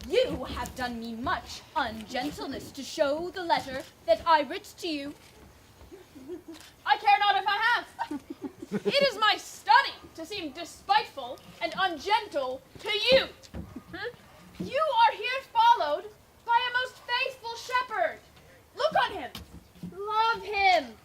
You have done me much ungentleness to show the letter that I writ to you. I care not if I have. It is my study to seem despiteful and ungentle to you. You are here followed by a most faithful shepherd. Look on him. Love him.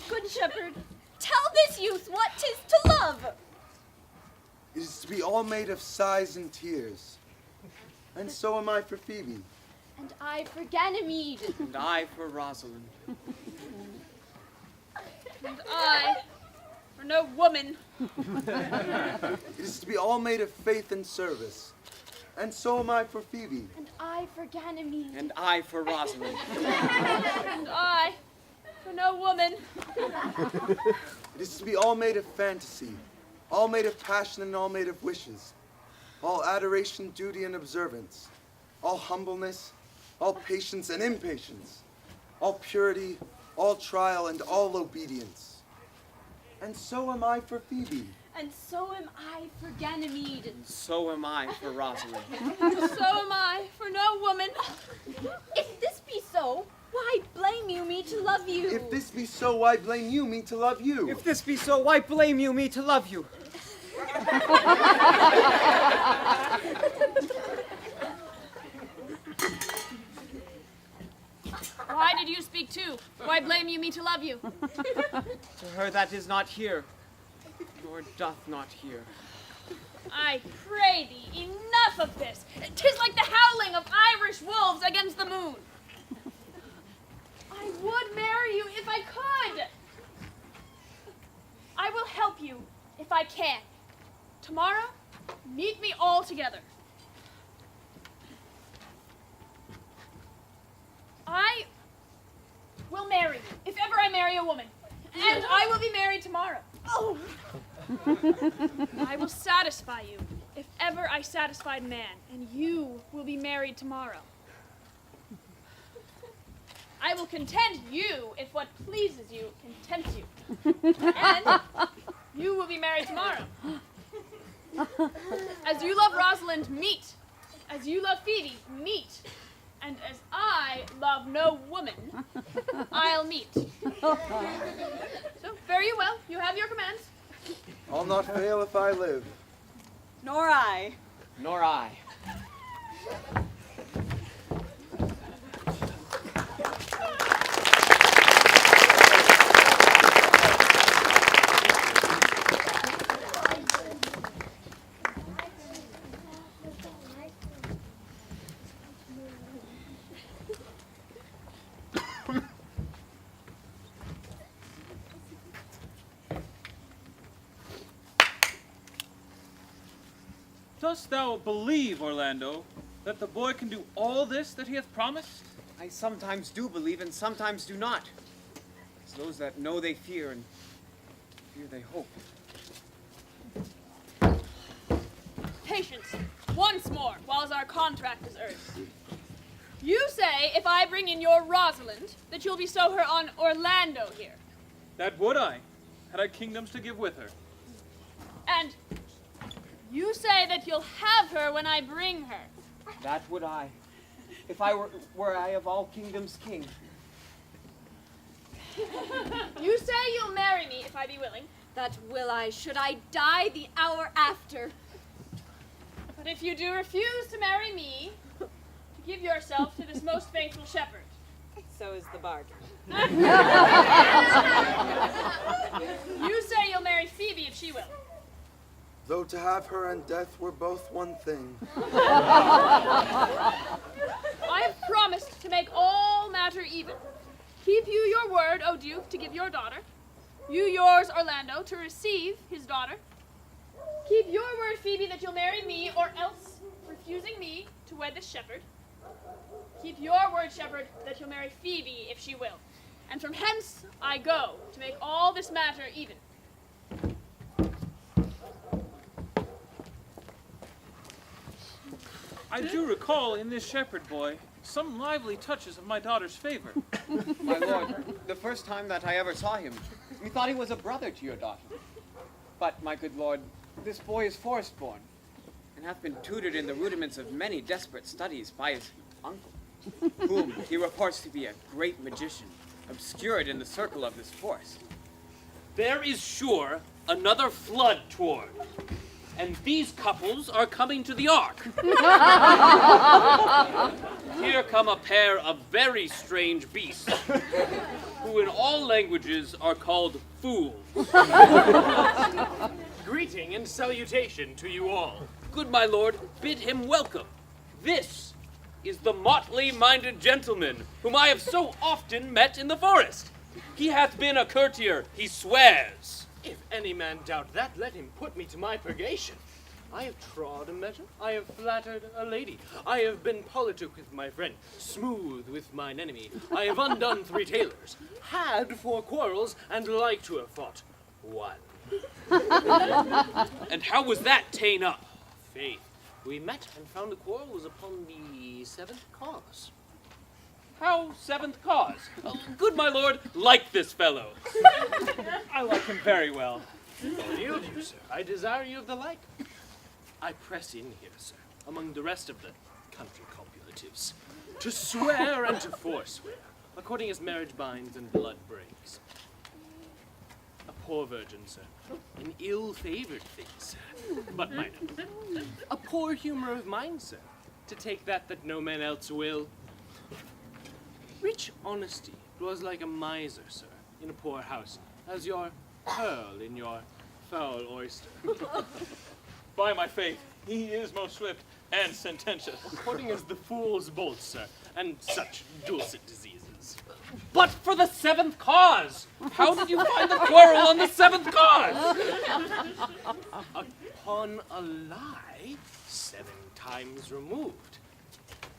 Good shepherd, tell this youth what 'tis to love. It is to be all made of sighs and tears. And so am I for Phoebe. And I for Ganymede. And I for Rosalind. And I for no woman. It is to be all made of faith and service. And so am I for Phoebe. And I for Ganymede. And I for Rosalind. And I for no woman. It is to be all made of fantasy, all made of passion and all made of wishes, all adoration, duty, and observance, all humbleness, all patience and impatience, all purity, all trial, and all obedience. And so am I for Phoebe. And so am I for Ganymede. And so am I for Rosalind. So am I for no woman. If this be so, why blame you me to love you? If this be so, why blame you me to love you? If this be so, why blame you me to love you? Why did you speak too? Why blame you me to love you? To her that is not here, nor doth not hear. I pray thee, enough of this. 'Tis like the howling of Irish wolves against the moon. I would marry you if I could. I will help you if I can. Tomorrow, meet me all together. I will marry you, if ever I marry a woman. And I will be married tomorrow. Oh! I will satisfy you, if ever I satisfied man, and you will be married tomorrow. I will content you if what pleases you contents you. And you will be married tomorrow. As you love Rosalind, meet. As you love Phoebe, meet. And as I love no woman, I'll meet. So, fare you well. You have your commands. I'll not fail if I live. Nor I. Nor I. Dost thou believe, Orlando, that the boy can do all this that he hath promised? I sometimes do believe and sometimes do not. It's those that know they fear and fear they hope. Patience, once more, whiles our contract is urged. You say, if I bring in your Rosalind, that you'll bestow her on Orlando here. That would I, had I kingdoms to give with her. And you say that you'll have her when I bring her. That would I, if I were I of all kingdoms king. You say you'll marry me if I be willing. That will I, should I die the hour after. But if you do refuse to marry me, to give yourself to this most faithful shepherd. So is the bargain. You say you'll marry Phoebe if she will. Though to have her and death were both one thing. I have promised to make all matter even. Keep you your word, O Duke, to give your daughter. You yours, Orlando, to receive his daughter. Keep your word, Phoebe, that you'll marry me, or else, refusing me, to wed this shepherd. Keep your word, shepherd, that you'll marry Phoebe if she will. And from hence I go, to make all this matter even. I do recall in this shepherd boy some lively touches of my daughter's favor. My lord, the first time that I ever saw him, we thought he was a brother to your daughter. But, my good lord, this boy is forest-born, and hath been tutored in the rudiments of many desperate studies by his uncle, whom he reports to be a great magician, obscured in the circle of this forest. There is sure another flood toward, and these couples are coming to the ark. Here come a pair of very strange beasts, who in all languages are called fools. Greeting and salutation to you all. Good my lord, bid him welcome. This is the motley-minded gentleman whom I have so often met in the forest. He hath been a courtier, he swears. If any man doubt that, let him put me to my purgation. I have trod a measure, I have flattered a lady, I have been politic with my friend, smooth with mine enemy, I have undone 3 tailors, had 4 quarrels, and like to have fought 1. And how was that ta'en up? Faith, we met and found the quarrel was upon the 7th cause. How 7th cause? Good my lord, like this fellow. I like him very well. I'll yield you, sir. I desire you of the like. I press in here, sir, among the rest of the country copulatives, to swear and to forswear, according as marriage binds and blood breaks. A poor virgin, sir, an ill-favored thing, sir, but minor. A poor humor of mine, sir, to take that no man else will. Rich honesty dwells like a miser, sir, in a poor house, as your pearl in your foul oyster. By my faith, he is most swift and sententious. According as the fool's bolts, sir, and such dulcet diseases. But for the 7th cause! How did you find the quarrel on the 7th cause? Upon a lie, 7 times removed.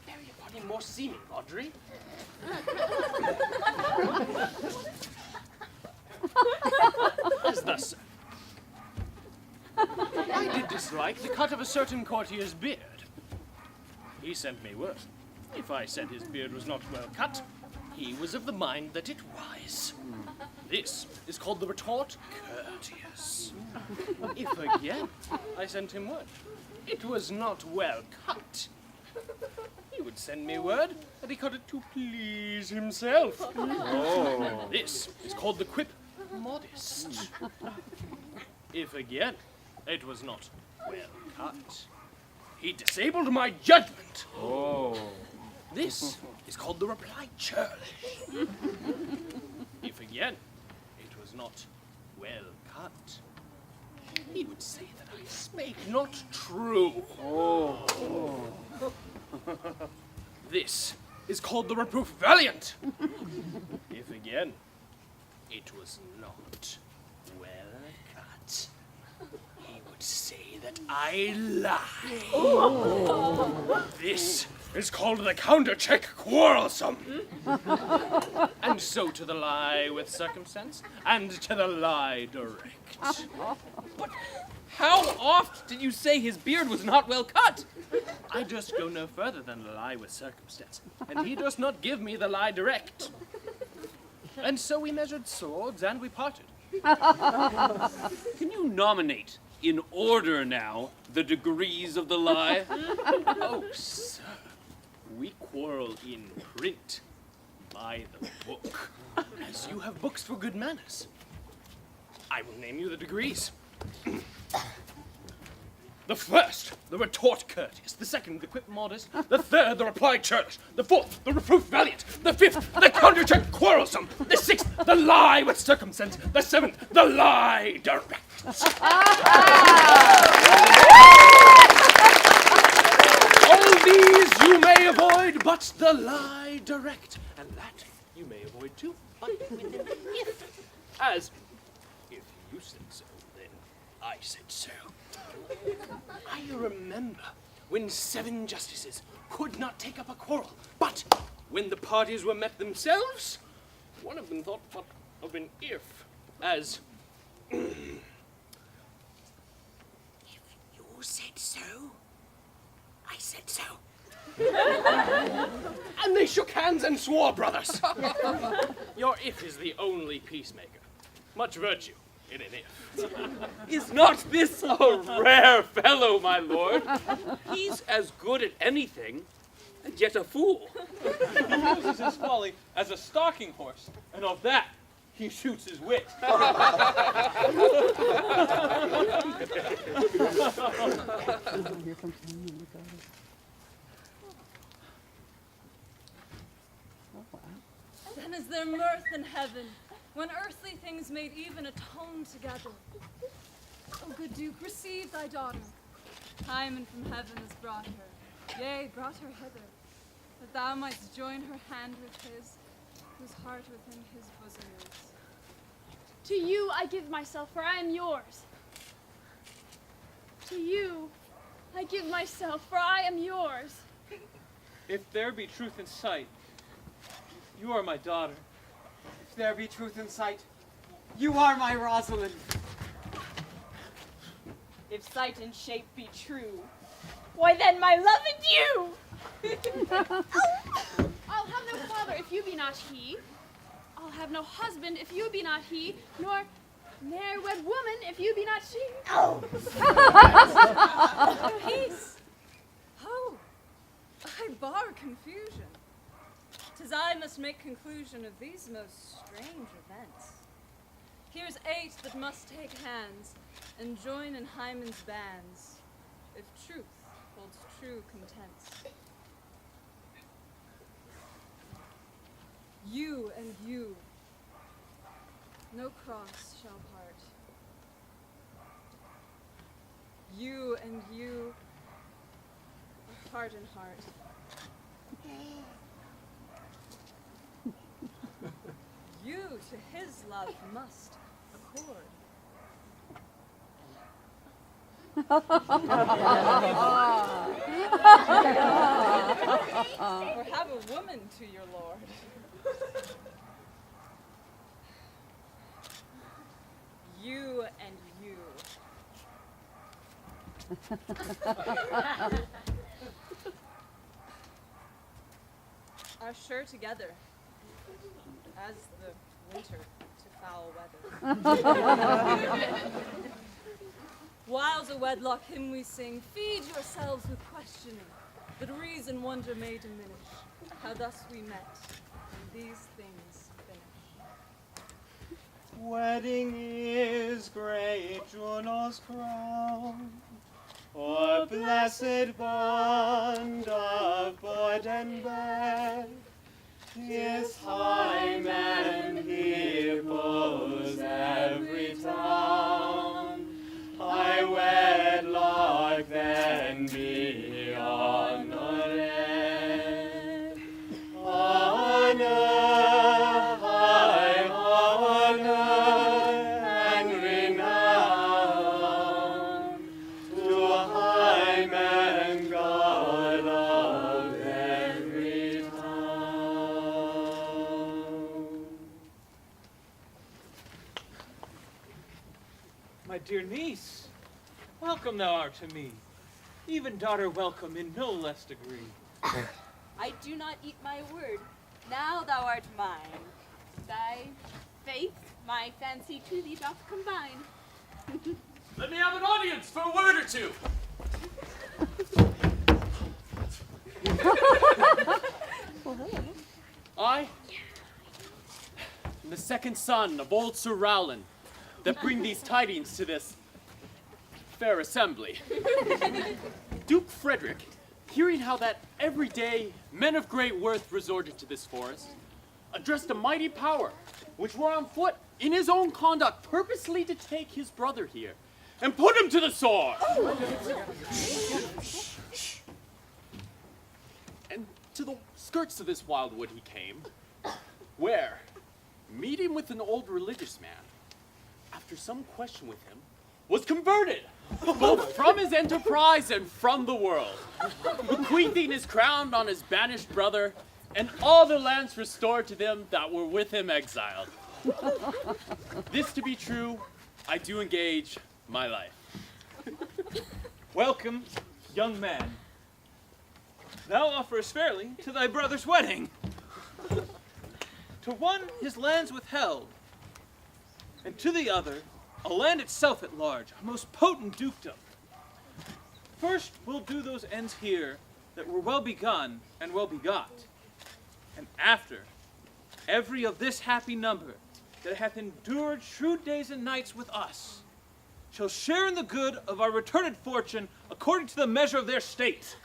Very upon be more seeming, Audrey. As thus, I did dislike the cut of a certain courtier's beard. He sent me word. If I said his beard was not well cut, he was of the mind that it was. This is called the retort courteous. If again I sent him word, it was not well cut, he would send me word that he cut it to please himself. Oh. This is called the quip modest. If again it was not well cut, he disabled my judgment. Oh. This is called the reply churlish. If again it was not well cut, he would say that I spake not true. Oh. This is called the reproof valiant. If again it was not well cut, he would say that I lie. Oh. This is called the counter-check quarrelsome. And so to the lie with circumstance, and to the lie direct. But how oft did you say his beard was not well cut? I durst go no further than the lie with circumstance, and he durst not give me the lie direct. And so we measured swords, and we parted. Can you nominate, in order now, the degrees of the lie? Oh, sir, we quarrel in print, by the book, as you have books for good manners. I will name you the degrees. The first, the retort courteous. The second, the quip modest. The third, the reply churlish. The fourth, the reproof valiant. The fifth, the counter-check quarrelsome. The sixth, the lie with circumstance. The seventh, the lie direct. All these you may avoid, but the lie direct. And that you may avoid too, but with an if. As, if you said so, then I said so. I remember when 7 justices could not take up a quarrel, but when the parties were met themselves, one of them thought but of an if, as if you said so, I said so. And they shook hands and swore, brothers. Your if is the only peacemaker. Much virtue in an if. Is not this a rare fellow, my lord? He's as good at anything, and yet a fool. He uses his folly as a stalking horse, and of that he shoots his wit. Then is there mirth in heaven, when earthly things made even atone together. O good Duke, receive thy daughter. Hymen from heaven has brought her, yea, brought her hither, that thou mightst join her hand with his, whose heart within his bosom is. To you I give myself, for I am yours. To you I give myself, for I am yours. If there be truth in sight, you are my daughter. If there be truth in sight, you are my Rosalind. If sight and shape be true, why then my love and you! I'll have no father if you be not he. I'll have no husband if you be not he, nor ne'er wed woman if you be not she. Peace! Ho! I bar confusion. 'Tis I must make conclusion of these most strange events. Here's 8 that must take hands and join in Hymen's bands, if truth holds true contents. You and you, no cross shall part. You and you, heart and heart. You to his love must accord. or have a woman to your lord. You and you. Are sure together as the winter to foul weather. Whiles a wedlock hymn we sing, feed yourselves with questioning, that reason wonder may diminish, how thus we met, and these things finish. Wedding is great Juno's crown, or blessed bond of bud and bed. His hymen he pulls every town. High wedlock then be honored. Honor, high honor, and renown to hymen God of every town. My dear niece, welcome thou art to me. Even daughter welcome in no less degree. I do not eat my word. Now thou art mine. Thy faith, my fancy to thee doth combine. Let me have an audience for a word or two. I am the second son of old Sir Rowland that bring these tidings to this fair assembly. Duke Frederick, hearing how that every day men of great worth resorted to this forest, addressed a mighty power, which were on foot in his own conduct purposely to take his brother here and put him to the sword. And to the skirts of this wild wood he came, where, meeting with an old religious man, after some question with him, was converted, both from his enterprise and from the world, bequeathing his crown on his banished brother, and all the lands restored to them that were with him exiled. This to be true, I do engage my life. Welcome, young man. Thou offerest fairly to thy brother's wedding. To one his lands withheld, and to the other a land itself at large, a most potent dukedom. First we'll do those ends here that were well begun and well begot, and after, every of this happy number that hath endured shrewd days and nights with us shall share in the good of our returned fortune according to the measure of their state.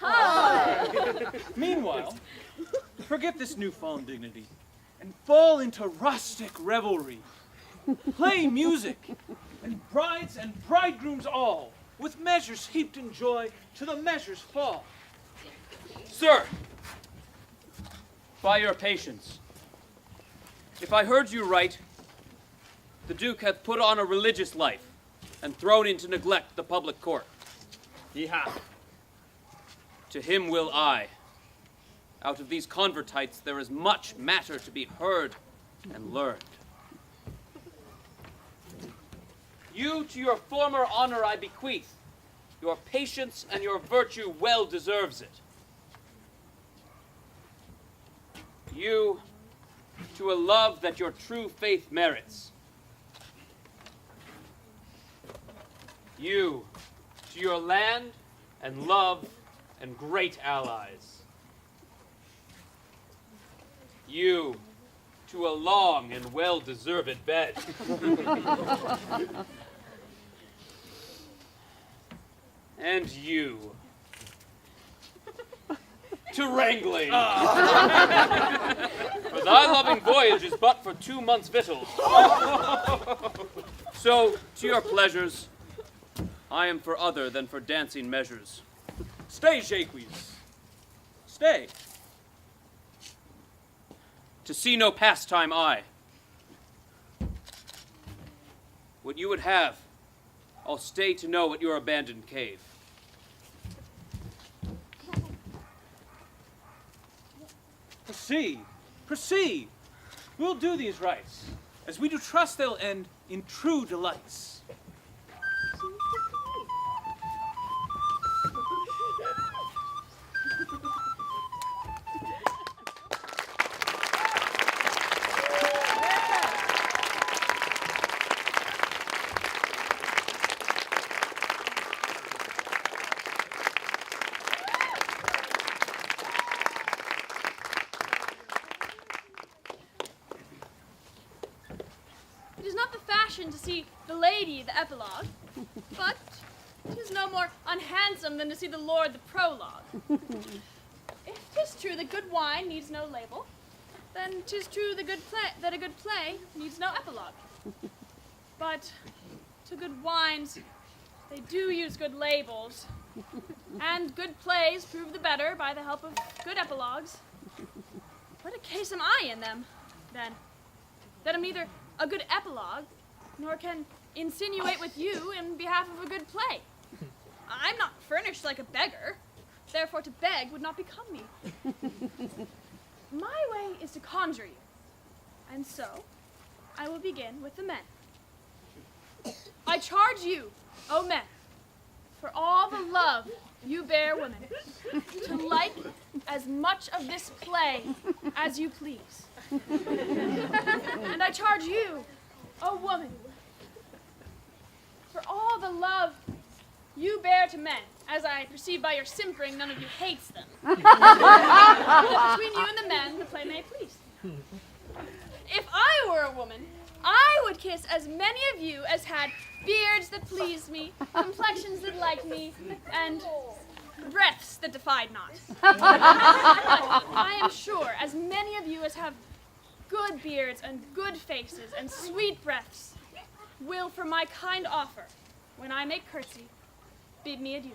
Meanwhile, forget this newfound dignity and fall into rustic revelry. Play music, and brides and bridegrooms all, with measures heaped in joy, to the measures fall. Sir, by your patience, if I heard you right, the Duke hath put on a religious life and thrown into neglect the public court. He hath. To him will I. Out of these convertites there is much matter to be heard and learned. You to your former honor I bequeath. Your patience and your virtue well deserves it. You to a love that your true faith merits. You to your land and love and great allies. You to a long and well-deserved bed. And you to wrangling. For thy loving voyage is but for 2 months' victuals. So, to your pleasures, I am for other than for dancing measures. Stay, Jacques. Stay. To see no pastime I. What you would have, I'll stay to know at your abandoned cave. Proceed, proceed. We'll do these rites. As we do trust they'll end in true delights. It is not the fashion to see the lady the epilogue, but 'tis no more unhandsome than to see the lord the prologue. If 'tis true that good wine needs no label, then 'tis true that a good play needs no epilogue. But to good wines, they do use good labels, and good plays prove the better by the help of good epilogues. What a case am I in them, then, that am neither a good epilogue, nor can insinuate with you in behalf of a good play. I'm not furnished like a beggar, therefore to beg would not become me. My way is to conjure you, and so I will begin with the men. I charge you, O men, for all the love you bear women, to like as much of this play as you please. And I charge you, O woman, for all the love you bear to men, as I perceive by your simpering none of you hates them. Between you and the men, the play may please. If I were a woman, I would kiss as many of you as had beards that pleased me, complexions that liked me, and breaths that defied not. I am sure as many of you as have good beards and good faces and sweet breaths will for my kind offer, when I make curtsy, bid me adieu.